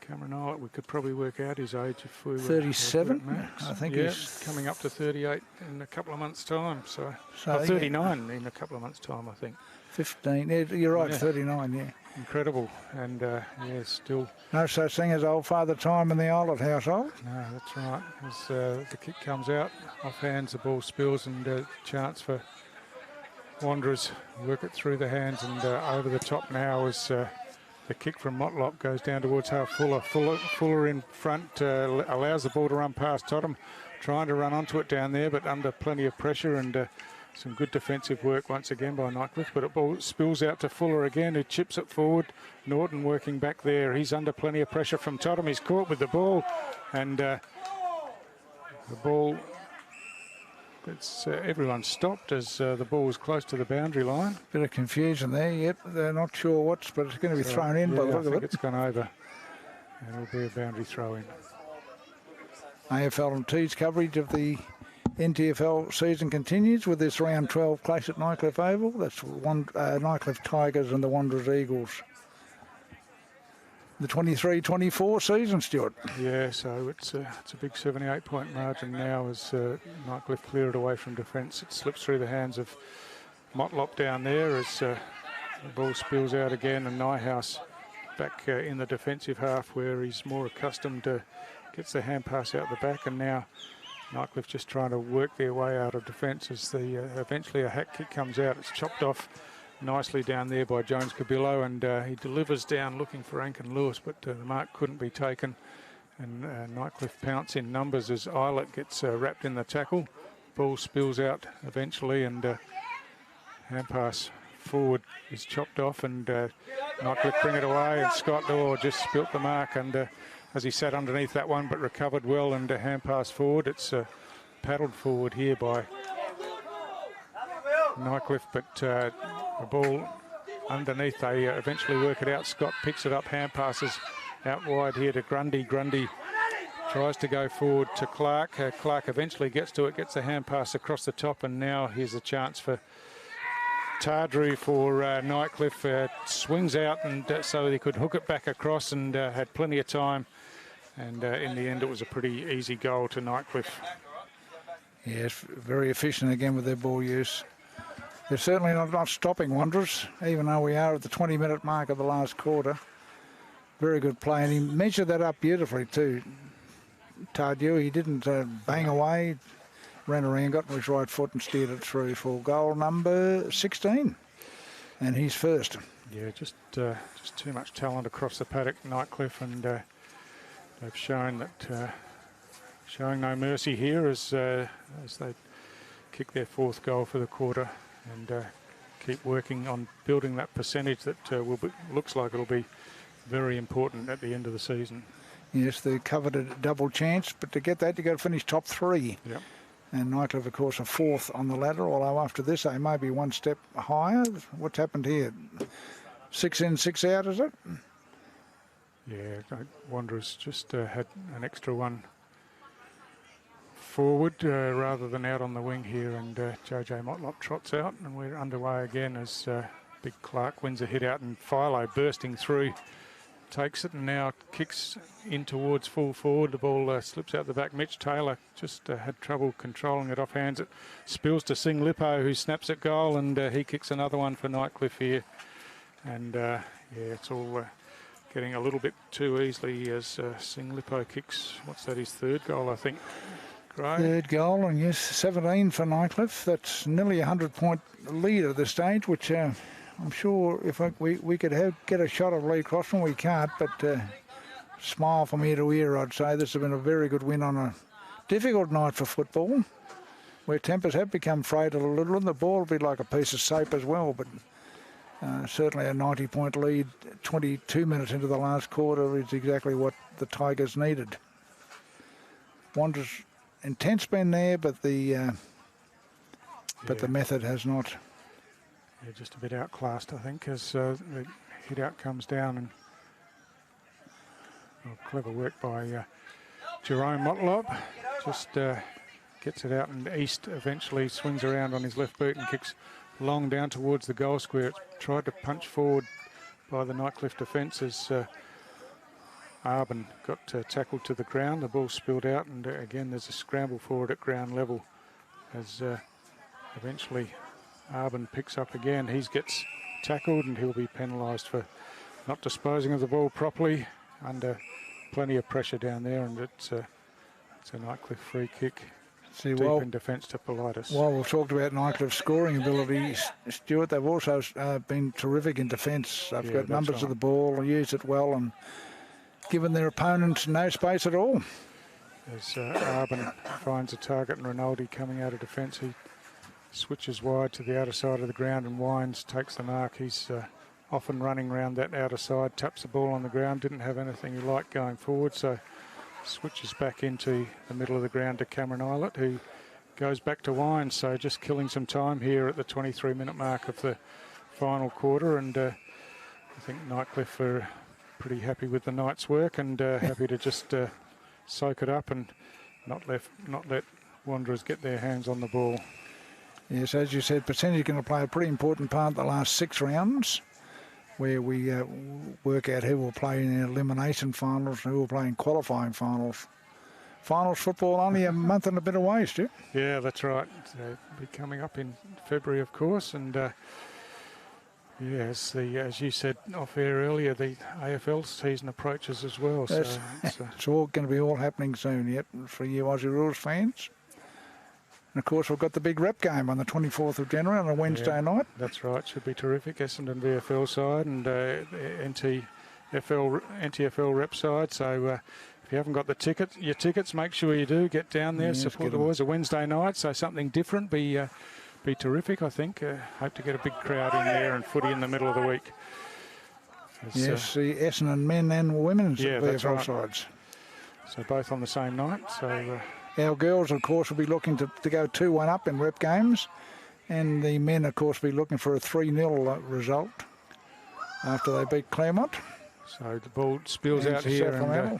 Cameron Islet, we could probably work out his age if we were 37, max. I think he's coming up to 38 in a couple of months' time. So 39 in a couple of months' time, I think. 15, yeah, you're right, 39, yeah. incredible. And yeah, still. No such thing as old Father Time in the Oldett household. No, that's right. As the kick comes out, off hands, the ball spills, and chance for Wanderers work it through the hands and over the top now as the kick from Motlop goes down towards half Fuller. Fuller in front allows the ball to run past Totham, trying to run onto it down there, but under plenty of pressure and some good defensive work once again by Nightcliff. But it ball spills out to Fuller again, who chips it forward. Norton working back there. He's under plenty of pressure from Totham. He's caught with the ball, and the ball. It's everyone stopped as the ball was close to the boundary line. Bit of confusion there. Yep, they're not sure what's, but it's going to be thrown in by the look of it. It's gone over, and it'll be a boundary throw in. AFL and T's coverage of the NTFL season continues with this round 12 clash at Nightcliff Oval. That's Nightcliff Tigers and the Wanderers Eagles. The 23-24 season, Stuart. Yeah, so it's a big 78-point margin now as Nightcliff clear it away from defence. It slips through the hands of Motlop down there as the ball spills out again, and Nyhouse back in the defensive half where he's more accustomed to gets the hand pass out the back, and now Nightcliff just trying to work their way out of defence as eventually a hack kick comes out. It's chopped off nicely down there by Jones Cabillo, and he delivers down looking for Ankin Lewis, but the mark couldn't be taken, and Nightcliff pounce in numbers as Eilert gets wrapped in the tackle. Ball spills out eventually, and hand pass forward is chopped off, and Nightcliff bring it away, and Scott Dorr just spilt the mark, and as he sat underneath that one but recovered well, and hand pass forward. It's paddled forward here by Nightcliff, but the ball underneath, they eventually work it out. Scott picks it up, hand passes out wide here to Grundy. Grundy tries to go forward to Clark. Clark eventually gets to it, gets the hand pass across the top, and now here's a chance for Tardrew for Nightcliff. Swings out, and so he could hook it back across, and had plenty of time, and in the end it was a pretty easy goal to Nightcliff. Yes, very efficient again with their ball use. They're certainly not stopping Wanderers, even though we are at the 20-minute mark of the last quarter. Very good play, and he measured that up beautifully too. Tardieu, he didn't bang away, ran around, got on his right foot and steered it through for goal number 16. And he's first. Yeah, just too much talent across the paddock, Nightcliff, and they've shown that showing no mercy here as they kick their fourth goal for the quarter, and keep working on building that percentage that looks like it'll be very important at the end of the season. Yes, they covered a double chance, but to get that, you've got to finish top three. Yep. And Nightcliff, of course, are fourth on the ladder, although after this, they may be one step higher. What's happened here? 6 in, 6 out, is it? Yeah, Wanderers just had an extra one forward rather than out on the wing here, and JJ Motlop trots out, and we're underway again as Big Clark wins a hit out, and Philo bursting through takes it and now kicks in towards full forward. The ball slips out the back. Mitch Taylor just had trouble controlling it off hands. It spills to Sing Lippo, who snaps at goal, and he kicks another one for Nightcliff here. And yeah, it's all getting a little bit too easily as Sing Lippo kicks, what's that, his third goal, I think. Great. Third goal, and yes, 17 for Nightcliff. That's nearly a 100-point lead at this stage, which I'm sure if we could get a shot of Lee Crossman, we can't, but smile from ear to ear, I'd say. This has been a very good win on a difficult night for football, where tempers have become frayed a little, and the ball will be like a piece of soap as well, but certainly a 90-point lead 22 minutes into the last quarter is exactly what the Tigers needed. Wanderers intense been there, but the method has not. Yeah, just a bit outclassed, I think, as the hit out comes down, and clever work by Jerome Motlop. Just gets it out, and East eventually swings around on his left boot and kicks long down towards the goal square. It's tried to punch forward by the Nightcliff defence as Arbin got tackled to the ground. The ball spilled out, and again there's a scramble forward at ground level as eventually Arbin picks up again. He gets tackled, and he'll be penalised for not disposing of the ball properly, under plenty of pressure down there, and it's a Nightcliff free kick. See, deep in defence to Politis. While we've talked about Nightcliff's scoring ability, Stuart, they've also been terrific in defence. They've got numbers of the ball, used it well, and given their opponents no space at all. As Arbin finds a target, and Rinaldi coming out of defence, he switches wide to the outer side of the ground, and Wines takes the mark. He's often running around that outer side, taps the ball on the ground, didn't have anything he liked going forward, so switches back into the middle of the ground to Cameron Eilert, who goes back to Wines. So just killing some time here at the 23-minute mark of the final quarter, and I think Nightcliff are pretty happy with the night's work and happy to just soak it up and not let Wanderers get their hands on the ball. Yes, as you said, percentage is going to play a pretty important part the last 6 rounds, where we work out who will play in elimination finals and who will play in qualifying finals. Finals football only a month and a bit away, Stu. Yeah, that's right. They'll be coming up in February, of course, and yes, as you said off air earlier, the AFL season approaches as well. So it's all going to be all happening soon, yet, for you Aussie Rules fans. And of course, we've got the big rep game on the 24th of January on a Wednesday night. That's right, should be terrific. Essendon VFL side and NTFL rep side. So if you haven't got your tickets, make sure you do. Get down there, support the boys. A Wednesday night, so something different. Be terrific, I think. Hope to get a big crowd in there and footy in the middle of the week. Yes, the Essendon men and women's VFL sides. So both on the same night. So. Our girls, of course, will be looking to go 2-1 up in rep games. And the men, of course, will be looking for a 3-0 result after they beat Claremont. So the ball spills out here. And,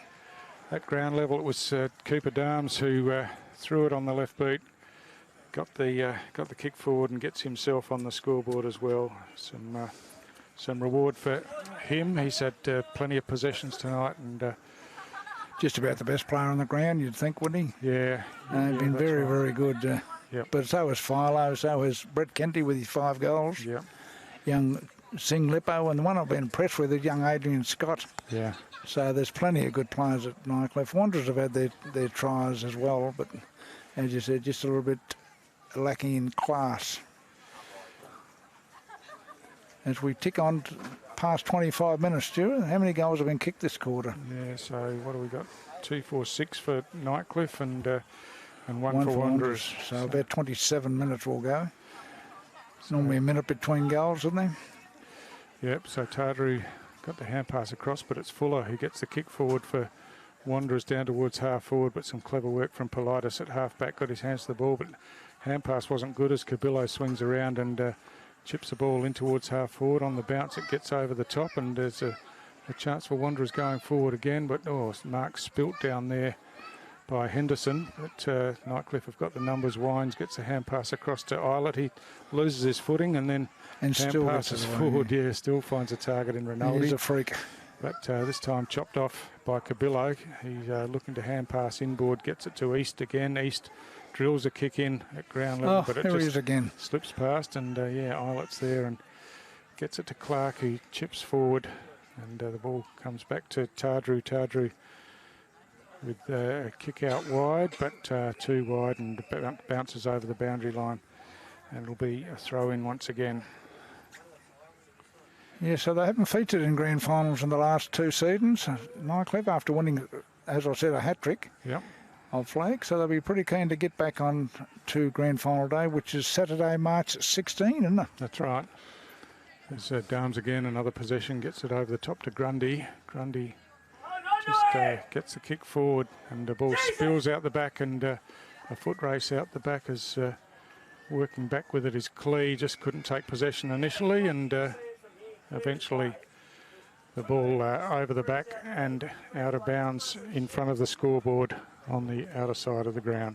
at ground level, it was Cooper Darms who threw it on the left boot, got the kick forward and gets himself on the scoreboard as well. Some reward for him. He's had plenty of possessions tonight and... just about the best player on the ground, you'd think, wouldn't he? Yeah. He's been very, very good. But so has Philo, so has Brett Kenty with his 5 goals. Yeah. Young Sing Lippo, and the one I've been impressed with is young Adrian Scott. Yeah. So there's plenty of good players at Nightcliff. Wanderers have had their tries as well, but as you said, just a little bit lacking in class. As we tick on past 25 minutes, Stuart, how many goals have been kicked this quarter? Yeah, so what have we got? 2, 4, 6 for Nightcliff and 1 for Wanderers. So about 27 minutes will go. It's normally a minute between goals, isn't there? Yep, so Tardru got the hand pass across, but it's Fuller who gets the kick forward for Wanderers down towards half forward, but some clever work from Politis at half back, got his hands to the ball, but hand pass wasn't good as Cabillo swings around and chips the ball in towards half forward. On the bounce, it gets over the top, and there's a chance for Wanderers going forward again, but Mark spilt down there by Henderson. But Nightcliff have got the numbers. Wines gets a hand pass across to Eilert. He loses his footing and then hand still passes forward. Yeah, still finds a target in Rinaldi. He's a freak. But this time chopped off by Cabillo. He's looking to hand pass inboard, gets it to East again. East drills a kick in at ground level, but it just again slips past, and Eilert's there and gets it to Clark, who chips forward, and the ball comes back to Tardru. Tardru with a kick out wide, but too wide, and bounces over the boundary line, and it'll be a throw in once again. Yeah, so they haven't featured in grand finals in the last 2 seasons. Nightcliff, after winning, as I said, a hat-trick. Yep. Of flag, so they'll be pretty keen to get back on to grand final day, which is Saturday, March 16, isn't it? That's right. There's Darms again, another possession, gets it over the top to Grundy. Grundy just gets the kick forward, and the ball spills out the back, and a foot race out the back as working back with it is Clee. Just couldn't take possession initially, and eventually the ball over the back and out of bounds in front of the scoreboard on the outer side of the ground.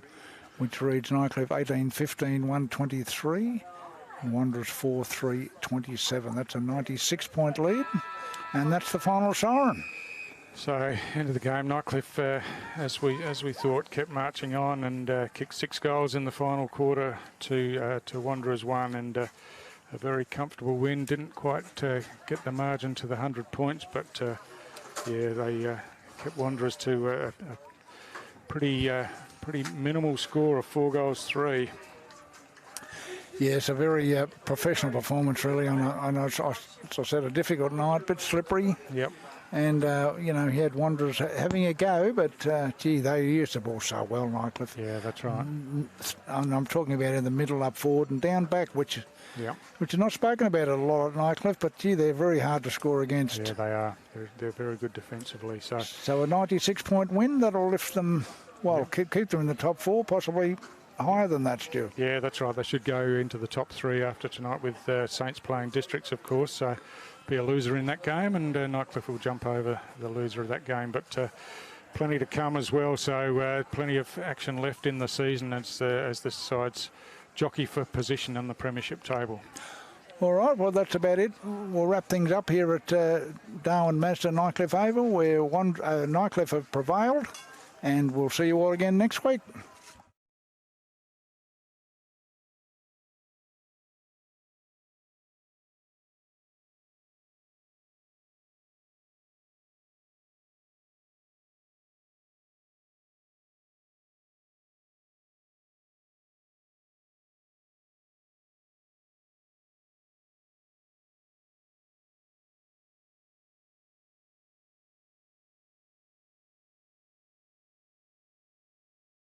Which reads Nightcliff 18-15, 123, and Wanderers 4-3-27. That's a 96-point lead, and that's the final siren. So, end of the game, Nightcliff, as we thought, kept marching on and kicked 6 goals in the final quarter to Wanderers 1, and a very comfortable win. Didn't quite get the margin to the 100 points, but yeah, they kept Wanderers to a pretty minimal score of 4-3. Yes, a very professional performance, really. On as I said, a difficult night, but slippery. Yep. And, you know, he had Wanderers having a go, but, gee, they used the ball so well, Nightcliff. Yeah, that's right. And I'm talking about in the middle, up forward and down back, which is not spoken about a lot at Nightcliff, but, gee, they're very hard to score against. Yeah, they are. They're very good defensively. So a 96-point win, that'll lift them, well, keep them in the top 4, possibly higher than that, Stu. Yeah, that's right. They should go into the top 3 after tonight with Saints playing Districts, of course. So be a loser in that game, and Nightcliff will jump over the loser of that game. But plenty to come as well. So plenty of action left in the season as the sides jockey for position on the premiership table. All right, well, that's about it. We'll wrap things up here at Darwin Mazda Nightcliff Oval, where Nightcliff have prevailed, and we'll see you all again next week.